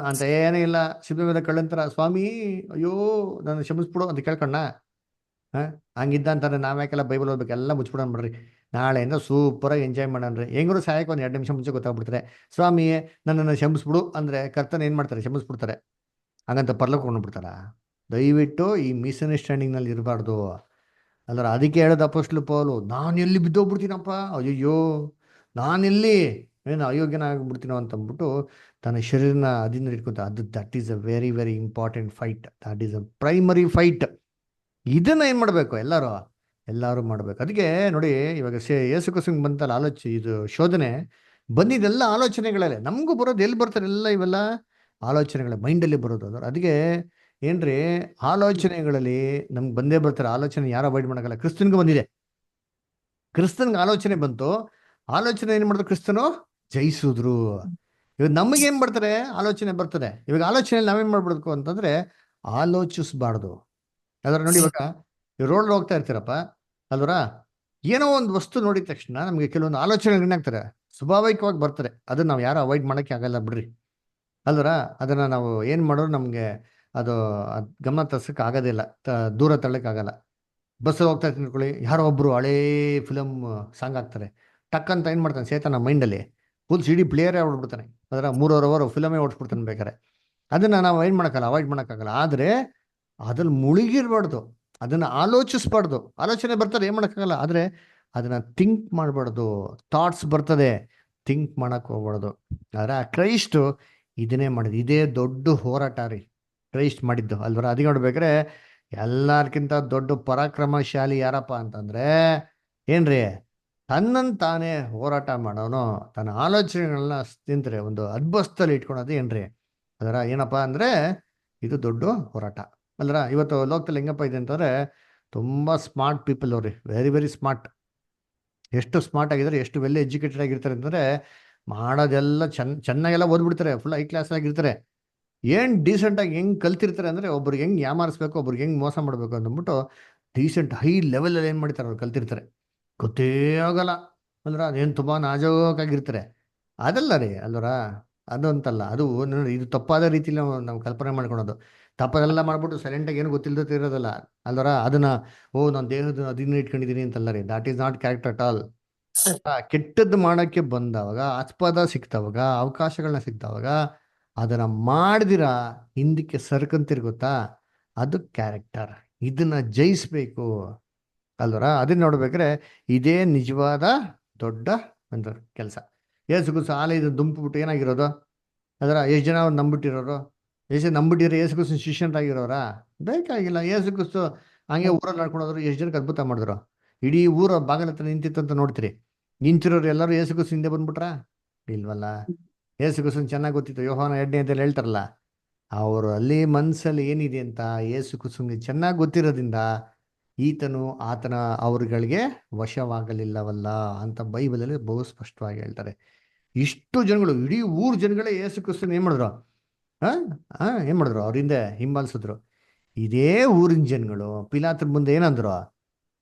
ಅಂತ ಏನೇ ಇಲ್ಲ. ಶಿಲ್ಪೆ ಮೇಲೆ ಕಳ್ಳಂತರ, ಸ್ವಾಮಿ ಅಯ್ಯೋ ನಾನು ಕ್ಷಮಿಸ್ಬಿಡು ಅಂತ ಕೇಳ್ಕೊಂಡ ಹಂಗಿದ್ದ ಅಂತಾರೆ. ನಾವ್ಯಾಕೆಲ್ಲ ಬೈಬಲ್ ಓದ್ಬೇಕು, ಎಲ್ಲ ಮುಚ್ಬಿಡೋಣ ಬಿಡ್ರಿ, ನಾಳೆಯಿಂದ ಸೂಪರಾಗಿ ಎಂಜಾಯ್ ಮಾಡೋಣ್ರಿ. ಹೆಂಗರು ಸಹಾಯಕ್ಕೆ ಒಂದು 2 ನಿಮಿಷ ಮುಂಚೆ ಗೊತ್ತಾಗ್ಬಿಡ್ತಾರೆ, ಸ್ವಾಮಿಯೇ ನನ್ನನ್ನು ಕ್ಷಮಿಸ್ಬಿಡು ಅಂದರೆ ಕರ್ತನ ಏನು ಮಾಡ್ತಾರೆ, ಕ್ಷಮಿಸ್ಬಿಡ್ತಾರೆ. ಹಾಗಂತ ಪರ್ಲಕ್ಕೆ ಕೊಂಡ್ಬಿಡ್ತಾರ. ದಯವಿಟ್ಟು ಈ ಮಿಸ್ಅಂಡರ್ಸ್ಟ್ಯಾಂಡಿಂಗ್ನಲ್ಲಿ ಇರಬಾರ್ದು ಅಲ್ಲರ. ಅದಕ್ಕೆ ಹೇಳೋದು ಅಪೊಸ್ತಲ ಪೌಲು, ನಾನು ಎಲ್ಲಿ ಬಿದ್ದೋಗ್ಬಿಡ್ತೀನಪ್ಪ, ಅಯ್ಯಯ್ಯೋ ನಾನೆಲ್ಲಿ ಏನು ಅಯೋಗ್ಯನ ಆಗ್ಬಿಡ್ತೀನೋ ಅಂತಂದ್ಬಿಟ್ಟು ತನ್ನ ಶರೀರನ ಅಧೀನ ಇಟ್ಕೊತ. That is a very very important fight. That is a primary fight. ಇದನ್ನ ಏನ್ ಮಾಡ್ಬೇಕು, ಎಲ್ಲರೂ ಮಾಡ್ಬೇಕು. ಅದಕ್ಕೆ ನೋಡಿ, ಇವಾಗ ಯೇಸು ಕ್ರಿಸ್ತನಿಗೆ ಬಂತಲ್ಲ ಇದು ಶೋಧನೆ ಬಂದಿದ್ದೆಲ್ಲ ಆಲೋಚನೆಗಳಲ್ಲೇ. ನಮಗೂ ಬರೋದು ಎಲ್ಲಿ ಬರ್ತಾರೆ, ಎಲ್ಲ ಇವೆಲ್ಲ ಆಲೋಚನೆಗಳ ಮೈಂಡಲ್ಲಿ ಬರೋದು. ಅದ್ರ ಅದಕ್ಕೆ ಏನ್ರಿ, ಆಲೋಚನೆಗಳಲ್ಲಿ ನಮ್ಗೆ ಬಂದೇ ಬರ್ತಾರೆ. ಆಲೋಚನೆ ಯಾರು ಅವಾಯ್ಡ್ ಮಾಡೋಕ್ಕಲ್ಲ. ಕ್ರಿಸ್ತನ್ಗೂ ಬಂದಿದೆ. ಕ್ರಿಸ್ತನ್ಗೆ ಆಲೋಚನೆ ಬಂತು, ಆಲೋಚನೆ ಏನ್ ಮಾಡಿದ್ರು, ಕ್ರಿಸ್ತನು ಜಯಿಸಿದ್ರು. ಇವಾಗ ನಮಗೇನ್ ಬರ್ತಾರೆ, ಆಲೋಚನೆ ಬರ್ತದೆ. ಇವಾಗ ಆಲೋಚನೆಯಲ್ಲಿ ನಾವೇನ್ ಮಾಡ್ಬಿಡ್ಬೇಕು ಅಂತಂದ್ರೆ, ಆಲೋಚಿಸಬಾರ್ದು. ಅದ್ರ ನೋಡಿ, ಇವಾಗ ರೋಡ್ ಹೋಗ್ತಾ ಇರ್ತೀರಪ್ಪ ಅಲ್ವರ, ಏನೋ ಒಂದು ವಸ್ತು ನೋಡಿದ ತಕ್ಷಣ ನಮ್ಗೆ ಕೆಲವೊಂದು ಆಲೋಚನೆಗಳು ಏನಾಗ್ತಾರೆ, ಸ್ವಾಭಾವಿಕವಾಗಿ ಬರ್ತಾರೆ. ಅದನ್ನ ನಾವು ಯಾರು ಅವಾಯ್ಡ್ ಮಾಡೋಕ್ಕೆ ಆಗಲ್ಲ ಬಿಡ್ರಿ ಅಲ್ವರ. ಅದನ್ನ ನಾವು ಏನ್ ಮಾಡೋದು, ನಮ್ಗೆ ಅದು ಗಮನ ತರ್ಸಕ್ ಆಗೋದಿಲ್ಲ, ದೂರ ತಳ್ಳಕ್ ಆಗಲ್ಲ. ಬಸ್ಸಲ್ಲಿ ಹೋಗ್ತಾ ಇರ್ತೀನಿ ಅನ್ಕೊಳ್ಳಿ, ಯಾರೋ ಒಬ್ರು ಹಳೇ ಫಿಲಮ್ ಸಾಂಗ್ ಹಾಕ್ತಾರೆ, ಟಕ್ ಅಂತ ಏನು ಮಾಡ್ತಾನೆ ಸೇತನ ಮೈಂಡಲ್ಲಿ ಫುಲ್ ಸಿ ಡಿ ಪ್ಲೇಯರೇ ಹೊಡ್ಬಿಡ್ತಾನೆ, ಅದರ 3 ಅವರ್ ಫಿಲಮೇ ಓಡಿಸ್ಬಿಡ್ತಾನೆ ಬೇಕಾರೆ. ಅದನ್ನ ನಾವು ಏನು ಮಾಡೋಕ್ಕಲ್ಲ, ಅವಾಯ್ಡ್ ಮಾಡೋಕ್ಕಾಗಲ್ಲ. ಆದರೆ ಅದ್ರಲ್ಲಿ ಮುಳುಗಿರ್ಬಾರ್ದು, ಅದನ್ನ ಆಲೋಚಿಸ್ಬಾರ್ದು. ಆಲೋಚನೆ ಬರ್ತದೆ, ಏನು ಮಾಡೋಕ್ಕಾಗಲ್ಲ. ಆದರೆ ಅದನ್ನ ಥಿಂಕ್ ಮಾಡಬಾರ್ದು. ಥಾಟ್ಸ್ ಬರ್ತದೆ, ಥಿಂಕ್ ಮಾಡಕ್ ಹೋಗ್ಬಾರ್ದು. ಆದ್ರೆ ಕ್ರೈಸ್ಟು ಇದನ್ನೇ ಮಾಡಿದ್ದು, ಇದೇ ದೊಡ್ಡ ಹೋರಾಟ ರೀ ಕ್ರೈಸ್ಟ್ ಮಾಡಿದ್ದು ಅಲ್ವರ. ಅದಕ್ಕೆ ನೋಡ್ಬೇಕಾದ್ರೆ ಎಲ್ಲಾರ್ಕಿಂತ ದೊಡ್ಡ ಪರಾಕ್ರಮಶಾಲಿ ಯಾರಪ್ಪ ಅಂತಂದ್ರೆ ಏನ್ರಿ, ತನ್ನನ್ನು ತಾನೇ ಹೋರಾಟ ಮಾಡೋನು, ತನ್ನ ಆಲೋಚನೆಗಳನ್ನ ತಿಂತಾರೆ ಒಂದು ಅದ್ಭುತದಲ್ಲಿ ಇಟ್ಕೊಳೋದು ಏನ್ರಿ, ಅದರ ಏನಪ್ಪ ಅಂದ್ರೆ ಇದು ದೊಡ್ಡ ಹೋರಾಟ ಅಲ್ರ. ಇವತ್ತು ಲೋಕದಲ್ಲಿ ಹೆಂಗಪ್ಪ ಇದೆ ಅಂತಂದ್ರೆ ತುಂಬಾ ಸ್ಮಾರ್ಟ್ ಪೀಪಲ್ ಅವ್ರಿ, ವೆರಿ ವೆರಿ ಸ್ಮಾರ್ಟ್. ಎಷ್ಟು ಸ್ಮಾರ್ಟ್ ಆಗಿದ್ದಾರೆ, ಎಷ್ಟು ವೆಲ್ ಎಜುಕೇಟೆಡ್ ಆಗಿರ್ತಾರೆ ಅಂತಂದ್ರೆ ಮಾಡೋದೆಲ್ಲ ಚೆನ್ನಾಗೆಲ್ಲ ಓದ್ಬಿಡ್ತಾರೆ, ಫುಲ್ ಹೈ ಕ್ಲಾಸ್ ಆಗಿರ್ತಾರೆ. ಏನ್ ಡೀಸೆಂಟ್ ಆಗಿ ಹೆಂಗ್ ಕಲ್ತಿರ್ತಾರೆ ಅಂದ್ರೆ ಒಬ್ರಿಗೆ ಹೆಂಗ್ ಯಾಮಾರಿಸ್ಬೇಕು, ಒಬ್ರಿಗೆ ಹೆಂಗ್ ಮೋಸ ಮಾಡ್ಬೇಕು ಅಂದ್ಬಿಟ್ಟು ಡೀಸೆಂಟ್ ಹೈ ಲೆವೆಲ್ ಅಲ್ಲಿ ಏನ್ ಮಾಡ್ತಾರೆ ಅವ್ರು ಕಲ್ತಿರ್ತಾರೆ, ಗೊತ್ತೇ ಆಗಲ್ಲ ಅಂದ್ರ ಅದೇನು ತುಂಬಾ ನಾಜೂಕಾಗಿರ್ತಾರೆ. ಅದಲ್ಲ ರೀ ಅಲ್ವರ, ಅದು ಅಂತಲ್ಲ. ಅದು ನೋಡಿ, ಇದು ತಪ್ಪಾದ ರೀತಿಲಿ ನಾವು ಕಲ್ಪನೆ ಮಾಡ್ಕೊಳೋದು. ತಪ್ಪದೆಲ್ಲ ಮಾಡ್ಬಿಟ್ಟು ಸೈಲೆಂಟಾಗಿ ಏನು ಗೊತ್ತಿಲ್ಲದೆ ಇರೋದಲ್ಲ ಅಲ್ವರ. ಅದನ್ನ ನನ್ನ ದೇಹದ ಅದನ್ನ ಇಟ್ಕೊಂಡಿದ್ದೀನಿ ಅಂತಲ್ಲ ರೀ, that is not character at all. ಕೆಟ್ಟದ್ದು ಮಾಡಕ್ಕೆ ಬಂದವಾಗ, ಆಸ್ಪದ ಸಿಕ್ತವಾಗ, ಅವಕಾಶಗಳನ್ನ ಸಿಕ್ತವಾಗ ಅದನ್ನ ಮಾಡಿದಿರ ಹಿಂದಕ್ಕೆ ಸರ್ಕಂತಿರ್ ಗೊತ್ತಾ, ಅದು ಕ್ಯಾರೆಕ್ಟರ್. ಇದನ್ನ ಜಯಿಸ್ಬೇಕು ಅಲ್ವರ. ಅದನ್ನ ನೋಡ್ಬೇಕ್ರೆ ಇದೇ ನಿಜವಾದ ದೊಡ್ಡ ಒಂದು ಕೆಲಸ. ಏಸು ಕುಸು ಆಲೆ ಇದು ದುಂಪುಬಿಟ್ಟು ಏನಾಗಿರೋದು ಅದರ, ಎಷ್ಟು ಜನ ಅವ್ರು ನಂಬಿಟ್ಟಿರೋರು, ಎಷ್ಟು ನಂಬಿಟ್ಟಿರೋ ಏಸು ಕುಸು ಶಿಷ್ಯರಾಗಿರೋರ ಬೇಕಾಗಿಲ್ಲ. ಏಸು ಕುಸು ಹಂಗೆ ಊರಲ್ಲಿ ನಡ್ಕೊಂಡೋದ್ರು, ಎಷ್ಟು ಜನಕ್ಕೆ ಅದ್ಭುತ ಮಾಡಿದ್ರು. ಇಡೀ ಊರ ಬಾಗಿಲ ಹತ್ರ ನಿಂತಿತ್ತಂತ ನೋಡ್ತೀರಿ, ನಿಂತಿರೋರು ಎಲ್ಲರೂ ಏಸು ಕುಸು ಹಿಂದೆ ಬಂದ್ಬಿಟ್ರ ಇಲ್ವಲ್ಲ. ಏಸು ಕುಸು ಚೆನ್ನಾಗಿ ಗೊತ್ತಿತ್ತು, ಯೋಹಾನ 2ನೇ ಅಧ್ಯಾಯದಲ್ಲಿ ಹೇಳ್ತಾರಲ್ಲ, ಅವರು ಅಲ್ಲಿ ಮನ್ಸಲ್ಲಿ ಏನಿದೆ ಅಂತ ಏಸು ಕುಸುಂಗೆ ಚೆನ್ನಾಗಿ ಗೊತ್ತಿರೋದ್ರಿಂದ ಈತನು ಆತನ ಅವ್ರಗಳಿಗೆ ವಶವಾಗಲಿಲ್ಲವಲ್ಲ ಅಂತ ಬೈಬಲಲ್ಲಿ ಬಹು ಸ್ಪಷ್ಟವಾಗಿ ಹೇಳ್ತಾರೆ. ಇಷ್ಟು ಜನಗಳು, ಇಡೀ ಊರ್ ಜನಗಳೇ ಏಸು ಕ್ರಿಸ್ತನ ಏನ್ ಮಾಡಿದ್ರು, ಏನ್ ಮಾಡಿದ್ರು, ಅವ್ರಿಂದ ಹಿಂಬಾಲಿಸಿದ್ರು. ಇದೇ ಊರಿನ ಜನಗಳು ಪಿಲಾತ್ರ ಮುಂದೆ ಏನಂದ್ರು,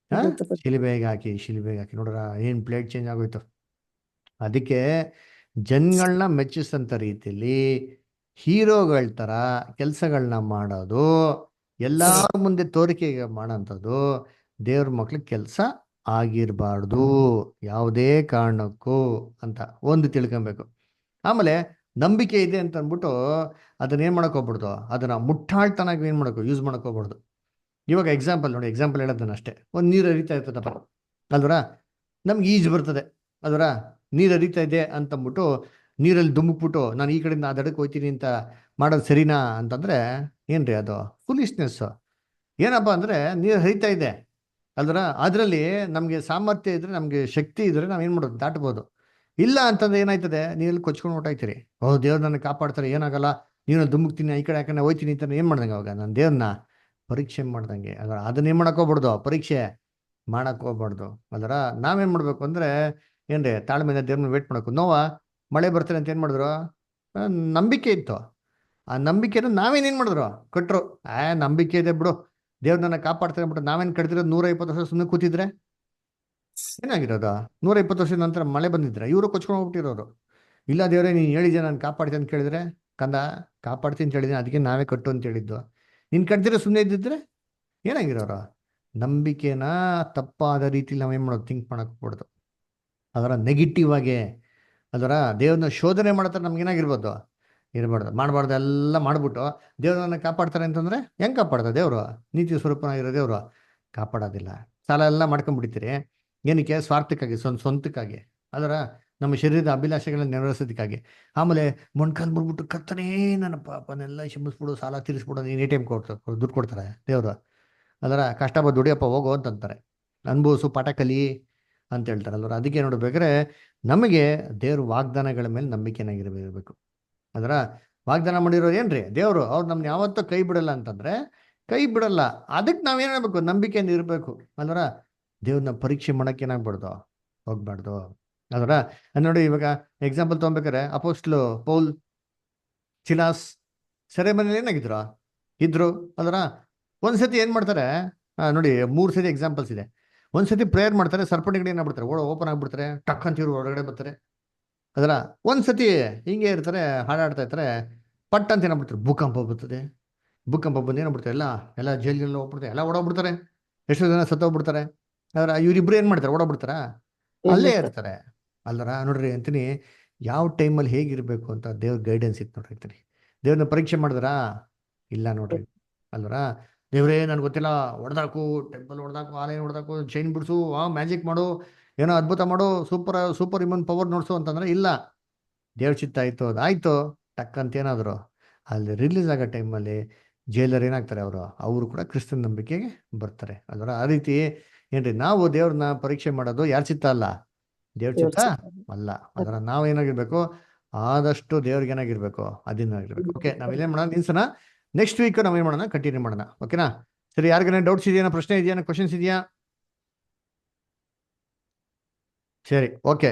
ಶಿಲುಬೆಗೆ ಹಾಕಿ ನೋಡ್ರ ಏನ್ ಪ್ಲೇಟ್ ಚೇಂಜ್ ಆಗೋಯ್ತು. ಅದಕ್ಕೆ ಜನಗಳನ್ನ ಮೆಚ್ಚಿಸಂತ ರೀತಿಯಲ್ಲಿ ಹೀರೋಗಳ ತರ ಕೆಲಸಗಳನ್ನ ಮಾಡೋದು, ಎಲ್ಲಾರ ಮುಂದೆ ತೋರಿಕೆಗೆ ಮಾಡೋಂಥದ್ದು ದೇವ್ರ ಮಕ್ಳಿಗೆ ಕೆಲಸ ಆಗಿರಬಾರ್ದು ಯಾವುದೇ ಕಾರಣಕ್ಕೂ ಅಂತ ಒಂದು ತಿಳ್ಕೊಬೇಕು. ಆಮೇಲೆ ನಂಬಿಕೆ ಇದೆ ಅಂತ ಅಂದ್ಬಿಟ್ಟು ಅದನ್ನ ಏನ್ ಮಾಡಕ್ ಹೋಗ್ಬಿಡ್ದು, ಅದನ್ನ ಮುಟ್ಟಾಳ್ತನಾಗಿ ಏನ್ ಮಾಡಬೇಕು, ಯೂಸ್ ಮಾಡಕ್ ಹೋಗ್ಬಾರ್ದು. ಇವಾಗ ಎಕ್ಸಾಂಪಲ್ ನೋಡಿ, ಎಕ್ಸಾಂಪಲ್ ಹೇಳೋದನ್ನ ಅಷ್ಟೇ. ಒಂದು ನೀರು ಹರಿತಾ ಇರ್ತದಪ್ಪ ಅಲ್ವರ, ನಮ್ಗೆ ಈಜು ಬರ್ತದೆ ಅಲ್ವರ. ನೀರು ಹರಿತಾ ಇದೆ ಅಂತಂದ್ಬಿಟ್ಟು ನೀರಲ್ಲಿ ದುಮುಕ್ಬಿಟ್ಟು ನಾನು ಈ ಕಡೆಯಿಂದ ಆ ದಡಕ್ಕೆ ಹೋಗ್ತೀನಿ ಅಂತ ಮಾಡೋದು ಸರಿನಾ ಅಂತಂದ್ರೆ ಏನ್ರಿ ಅದು ಫುಲಿಶ್ನೆಸ್. ಏನಪ್ಪ ಅಂದ್ರೆ ನೀರು ಹರಿತಾ ಇದೆ ಅಲ್ವರ, ಅದರಲ್ಲಿ ನಮಗೆ ಸಾಮರ್ಥ್ಯ ಇದ್ರೆ, ನಮಗೆ ಶಕ್ತಿ ಇದ್ರೆ ನಾವೇನ್ ಮಾಡೋದು, ದಾಟ್ಬೋದು. ಇಲ್ಲ ಅಂತಂದ್ರೆ ಏನಾಯ್ತದೆ, ನೀರಲ್ಲಿ ಕೊಚ್ಕೊಂಡು ಹೊಟ್ಟಾಯ್ತೀರಿ. ದೇವ್ರು ನನ್ನ ಕಾಪಾಡ್ತಾರೆ, ಏನಾಗಲ್ಲ, ನೀರಲ್ಲಿ ದುಮುಕ್ತೀನಿ, ಈ ಕಡೆ ಯಾಕಂದ್ರೆ ಹೋಯ್ತೀನಿ ಅಂತ ಏನ್ ಮಾಡ್ದಂಗೆ ಅವಾಗ ನಾನು ದೇವ್ರನ್ನ ಪರೀಕ್ಷೆ ಮಾಡ್ದಂಗೆ. ಅದರ ಅದನ್ನ ಏನ್ ಮಾಡಕ್ ಹೋಗ್ಬಾರ್ದು, ಪರೀಕ್ಷೆ ಮಾಡಕ್ ಹೋಗ್ಬಾರ್ದು. ಅದರ ನಾವೇನ್ ಮಾಡ್ಬೇಕು ಅಂದ್ರೆ ಏನ್ರಿ, ತಾಳ್ಮೆಯಿಂದ ದೇವ್ರನ್ನ ವೇಟ್ ಮಾಡಬೇಕು. ನೋವಾ ಮಳೆ ಬರ್ತಾರೆ ಅಂತ ಏನ್ ಮಾಡಿದ್ರು, ನಂಬಿಕೆ ಇತ್ತು. ಆ ನಂಬಿಕೆನ ನಾವೇನೇನ್ ಮಾಡಿದ್ರು, ಕಟ್ರು. ನಂಬಿಕೆ ಇದೆ ಬಿಡು, ದೇವ್ರ ನನ್ನ ಕಾಪಾಡ್ತಾರೆ ಬಿಟ್ಟು ನಾವೇನ್ ಕಟ್ತಿರೋದು 120 ವರ್ಷ ಸುಮ್ಮನೆ ಕೂತಿದ್ರೆ ಏನಾಗಿರೋದು. 120 ವರ್ಷದ ನಂತರ ಮಳೆ ಬಂದಿದ್ರೆ ಇವರು ಕೊಚ್ಕೊಂಡು ಹೋಗ್ಬಿಟ್ಟಿರೋರು. ಇಲ್ಲ ದೇವ್ರೆ ನೀನ್ ಹೇಳಿದ್ಯಾ ನಾನು ಕಾಪಾಡ್ತೀನಿ ಅಂತ ಕೇಳಿದ್ರೆ, ಕಂದ ಕಾಪಾಡ್ತೀನಿ ಅಂತ ಹೇಳಿದ್ದೀನಿ, ಅದಕ್ಕೆ ನಾವೇ ಕಟ್ಟು ಅಂತ ಹೇಳಿದ್ದು. ನೀನ್ ಕಟ್ತಿರೋ ಸುಮ್ಮನೆ ಇದ್ದಿದ್ರೆ ಏನಾಗಿರೋರು. ನಂಬಿಕೆನ ತಪ್ಪಾದ ರೀತಿಲಿ ನಾವೇನ್ ಮಾಡೋದು, ಥಿಂಕ್ ಮಾಡಕ್ ಹೋಗ್ಬಾರ್ದು. ಅದರ ನೆಗೆಟಿವ್ ಆಗಿ ಅದರ ದೇವ್ರನ್ನ ಶೋಧನೆ ಮಾಡ್ತಾರೆ, ನಮ್ಗೆ ಏನಾಗಿರ್ಬೋದು, ಇರಬಾರ್ದು, ಮಾಡಬಾರ್ದು. ಎಲ್ಲ ಮಾಡ್ಬಿಟ್ಟು ದೇವ್ರನ್ನ ಕಾಪಾಡ್ತಾರೆ ಅಂತಂದ್ರೆ ಹೆಂಗ್ ಕಾಪಾಡ್ತಾರೆ ದೇವ್ರು? ನೀತಿ ಸ್ವರೂಪನಾಗಿರೋ ದೇವ್ರು ಕಾಪಾಡೋದಿಲ್ಲ. ಸಾಲ ಎಲ್ಲ ಮಾಡ್ಕೊಂಡ್ಬಿಡ್ತೀರಿ, ಏನಕ್ಕೆ? ಸ್ವಾರ್ಥಕ್ಕಾಗಿ, ಸ್ವಂತಕ್ಕಾಗಿ, ಅದರ ನಮ್ಮ ಶರೀರದ ಅಭಿಲಾಷೆಗಳನ್ನ ನೆರವೇರಿಸೋದಕ್ಕಾಗಿ. ಆಮೇಲೆ ಮೊಣ್ಕಾಲ್ ಬಿಡ್ಬಿಟ್ಟು ಕರ್ತನೇ ನನ್ನ ಪಾಪನೆಲ್ಲ ಕ್ಷಮಿಸ್ಬಿಡು, ಸಾಲ ತೀರಿಸ್ಬಿಡು, ನೀನು ATM ದುಡ್ಡು ಕೊಡ್ತಾರೆ ದೇವ್ರು. ಅದರ ಕಷ್ಟ ಬಂದು ದುಡಿಯಪ್ಪ ಹೋಗೋ ಅಂತಂತಾರೆ, ಅನುಭವಿಸು, ಪಾಠ ಕಲಿ ಅಂತ ಹೇಳ್ತಾರೆ ಅಲ್ವ. ಅದಕ್ಕೆ ನೋಡ್ಬೇಕಾದ್ರೆ ನಮಗೆ ದೇವ್ರ ವಾಗ್ದಾನಗಳ ಮೇಲೆ ನಂಬಿಕೆನಾಗಿರಬೇಕು. ಅದರ ವಾಗ್ದಾನ ಮಾಡಿರೋರು ಏನ್ರಿ ದೇವ್ರು, ಅವ್ರು ನಮ್ನ ಯಾವತ್ತೂ ಕೈ ಬಿಡಲ್ಲ ಅಂತಂದ್ರೆ ಕೈ ಬಿಡಲ್ಲ. ಅದಕ್ಕೆ ನಾವೇನ್ ಹೇಳ್ಬೇಕು, ನಂಬಿಕೆಯಿಂದ ಇರಬೇಕು ಅಲ್ವರ. ದೇವ್ರನ್ನ ಪರೀಕ್ಷೆ ಮಾಡಕ್ಕೆ ಏನಾಗ್ಬಾರ್ದು, ಹೋಗ್ಬಾರ್ದು ಅದರ. ನೋಡಿ ಇವಾಗ ಎಕ್ಸಾಂಪಲ್ ತಗೊಬೇಕಾರೆ ಅಪೋಸ್ಟ್ಲು ಪೌಲ್, ಸಿಲಾಸ್ ಸೆರೆಮನೆಯಲ್ಲಿ ಏನಾಗಿದ್ರು, ಇದ್ರು ಅದರ. ಒಂದ್ಸತಿ ಏನ್ ಮಾಡ್ತಾರೆ ನೋಡಿ, 3 ಸತಿ ಎಕ್ಸಾಂಪಲ್ಸ್ ಇದೆ. ಒಂದ್ಸತಿ ಪ್ರೇಯರ್ ಮಾಡ್ತಾರೆ, ಸರ್ಪಣಿಗಳು ಏನಾಗ್ಬಿಡ್ತಾರೆ, ಓಪನ್ ಆಗ್ಬಿಡ್ತಾರೆ, ಟಕ್ ಅಂತ ಇವ್ರು ಹೊರಗಡೆ ಬರ್ತಾರೆ ಅದರ. ಒಂದ್ಸತಿ ಹಿಂಗೆ ಇರ್ತಾರೆ, ಹಾಡಾಡ್ತಾ ಇರ್ತಾರೆ, ಪಟ್ ಅಂತ ಏನಾಗ್ಬಿಡ್ತಾರೆ, ಭೂಕಂಪ ಬರ್ತದೆ. ಭೂಕಂಪ ಬಂದು ಏನಾಗ್ಬಿಡ್ತಾರೆ, ಎಲ್ಲ ಜೈಲಿಗೆಲ್ಲ ಹೋಗ್ಬಿಡ್ತಾರೆ, ಎಲ್ಲ ಓಡೋಗ್ಬಿಡ್ತಾರೆ ಎಷ್ಟೋ ಜನ ಸತ್ತೋಗ್ಬಿಡ್ತಾರೆ. ಆದ್ರೆ ಇವರಿಬ್ರು ಏನ್ ಮಾಡ್ತಾರೆ, ಓಡೋಗ್ಬಿಡ್ತಾರ? ಇಲ್ಲ ಅಲ್ಲೇ ಸರ್. ಇರ್ತಾರೆ ಅಲ್ದರ. ನೋಡ್ರಿ ಅಂತೀನಿ, ಯಾವ ಟೈಮಲ್ಲಿ ಹೇಗಿರ್ಬೇಕು ಅಂತ ದೇವ್ರ ಗೈಡೆನ್ಸ್ ಇತ್ತು ನೋಡ್ರಿ ಅಂತೀನಿ. ದೇವ್ರನ್ನ ಪರೀಕ್ಷೆ ಮಾಡಿದ್ರಾ? ಇಲ್ಲ ನೋಡ್ರಿ ಅಲ್ವರ. ದೇವ್ರೇ ನನ್ಗೆ ಗೊತ್ತಿಲ್ಲ, ಹೊಡೆದಾಕು, ಟೆಂಪಲ್ ಹೊಡೆದಾಕು, ಆಲಯ ಹೊಡೆದಾಕು, ಚೈನ್ ಬಿಡಿಸು, ಮ್ಯಾಜಿಕ್ ಮಾಡು, ಏನೋ ಅದ್ಭುತ ಮಾಡು, ಸೂಪರ್ ಹ್ಯೂಮನ್ ಪವರ್ ನೋಡ್ಸು ಅಂತಂದ್ರೆ ಇಲ್ಲ. ದೇವ್ರ ಚಿತ್ತ ಆಯ್ತು, ಅದಾಯ್ತು, ಟಕ್ಕಂತ ಏನಾದ್ರು ಅಲ್ಲಿ ರಿಲೀಸ್ ಆಗೋ ಟೈಮಲ್ಲಿ ಜೈಲರ್ ಏನಾಗ್ತಾರೆ, ಅವರು ಕೂಡ ಕ್ರಿಸ್ತನ ನಂಬಿಕೆಗೆ ಬರ್ತಾರೆ ಅಲ್ವರ. ಆ ರೀತಿ ಏನ್ರಿ, ನಾವು ದೇವ್ರನ್ನ ಪರೀಕ್ಷೆ ಮಾಡೋದು ಯಾರ ಚಿತ್ತ ಅಲ್ಲ, ದೇವ್ರ ದೇವ್ರ ಚಿತ್ತ ಚಿತ್ತ. ಅಲ್ಲ. ಅದರ ನಾವೇನಾಗಿರ್ಬೇಕು, ಆದಷ್ಟು ದೇವ್ರಿಗೆ ಏನಾಗಿರ್ಬೇಕು, ಅದಿನಾಗಿರ್ಬೇಕು. ಓಕೆ, ನಾವೇನೇನ್ ಮಾಡೋಣ ನಿಲ್ಸೋಣ. ನೆಕ್ಸ್ಟ್ ವೀಕ್ ನಾವೇನ್ ಮಾಡೋಣ, ಕಂಟಿನ್ಯೂ ಮಾಡೋಣ. ಓಕೆನಾ? ಸರಿ, ಯಾರಿಗೇನ ಡೌಟ್ಸ್ ಇದೆಯಾ, ಪ್ರಶ್ನೆ ಇದೆಯಾ, ಕ್ವಶನ್ಸ್ ಇದೆಯಾ? ಸರಿ, ಓಕೆ.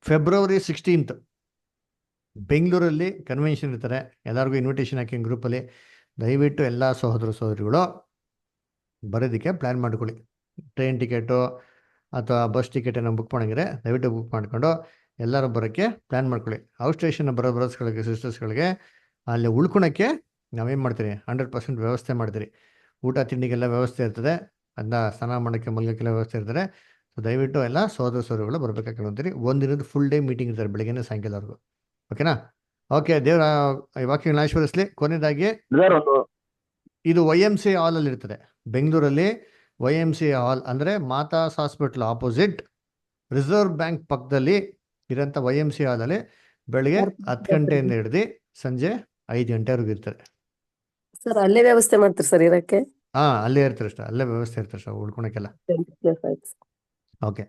ಫೆಬ್ರವರಿ 16 ಬೆಂಗಳೂರಲ್ಲಿ ಕನ್ವೆನ್ಷನ್ ಇರ್ತಾರೆ. ಎಲ್ಲರಿಗೂ ಇನ್ವಿಟೇಷನ್ ಹಾಕಿ ಗ್ರೂಪಲ್ಲಿ. ದಯವಿಟ್ಟು ಎಲ್ಲ ಸಹೋದರ ಸಹೋದರಿಗಳು ಬರೋದಕ್ಕೆ ಪ್ಲ್ಯಾನ್ ಮಾಡ್ಕೊಳ್ಳಿ. ಟ್ರೈನ್ ಟಿಕೆಟು ಅಥವಾ ಬಸ್ ಟಿಕೆಟ್ ಏನೋ ಬುಕ್ ಮಾಡಿದ್ರೆ ದಯವಿಟ್ಟು ಬುಕ್ ಮಾಡ್ಕೊಂಡು ಎಲ್ಲರೂ ಬರೋಕ್ಕೆ ಪ್ಲ್ಯಾನ್ ಮಾಡ್ಕೊಳ್ಳಿ. ಔಟ್ ಸ್ಟೇಷನ್ ಬರೋ ಬ್ರದರ್ಸ್ಗಳಿಗೆ, ಸಿಸ್ಟರ್ಸ್ಗಳಿಗೆ ಅಲ್ಲಿ ಉಳ್ಕೊಳಕ್ಕೆ ನಾವೇನು ಮಾಡ್ತೀರಿ, 100% ವ್ಯವಸ್ಥೆ ಮಾಡ್ತೀರಿ. ಊಟ ತಿಂಡಿಗೆಲ್ಲ ವ್ಯವಸ್ಥೆ ಇರ್ತದೆ, ಅದನ್ನ ಸ್ನಾನ ಮಾಡೋಕ್ಕೆ ಮಲಗೋಕ್ಕೆಲ್ಲ ವ್ಯವಸ್ಥೆ ಇರ್ತಾರೆ. ಸೊ ದಯವಿಟ್ಟು ಎಲ್ಲ ಸಹೋದರ ಸಹೋದರಿಗಳು ಬರಬೇಕಾಗಿ ಕೇಳ್ತೀರಿ. ಒಂದಿನದ ಫುಲ್ ಡೇ ಮೀಟಿಂಗ್ ಇರ್ತಾರೆ, ಬೆಳಗ್ಗೆನೇ ಸಾಯಂಕಾಲವರೆಗೂ. ಓಕೆನಾ? ಓಕೆ, ದೇವರ ಈ ವಾಕ್ಯಗಳನ್ನ ಆಶೀರ್ವದಿಸಲಿ. ಕೊನೆಯದಾಗಿ, ಇದು YMCA ಹಾಲಲ್ಲಿ ಇರ್ತದೆ ಬೆಂಗಳೂರಲ್ಲಿ. YMCA ಹಾಲ್ ಅಂದರೆ Matas hospital opposite reserve bank ಪಕ್ಕದಲ್ಲಿ ಇರೋಂಥ YMCA ಹಾಲಲ್ಲಿ ಬೆಳಗ್ಗೆ 10 ಗಂಟೆಯಿಂದ ಹಿಡ್ದು ಸಂಜೆ 5 ಗಂಟೆವರೆಗೂ ಇರ್ತಾರೆ. ಸರ್ ಅಲ್ಲೇ ವ್ಯವಸ್ಥೆ ಮಾಡ್ತೀರಿ ಸರ್ ಇರಕ್ಕೆ? ಅಲ್ಲೇ ಇರ್ತಾರೆ ಅಷ್ಟೇ, ಅಲ್ಲೇ ವ್ಯವಸ್ಥೆ ಇರ್ತಾರೆ ಅಷ್ಟೇ ಉಳ್ಕೊಳಕ್ಕೆಲ್ಲ. ಆಯ್ತು. ಓಕೆ.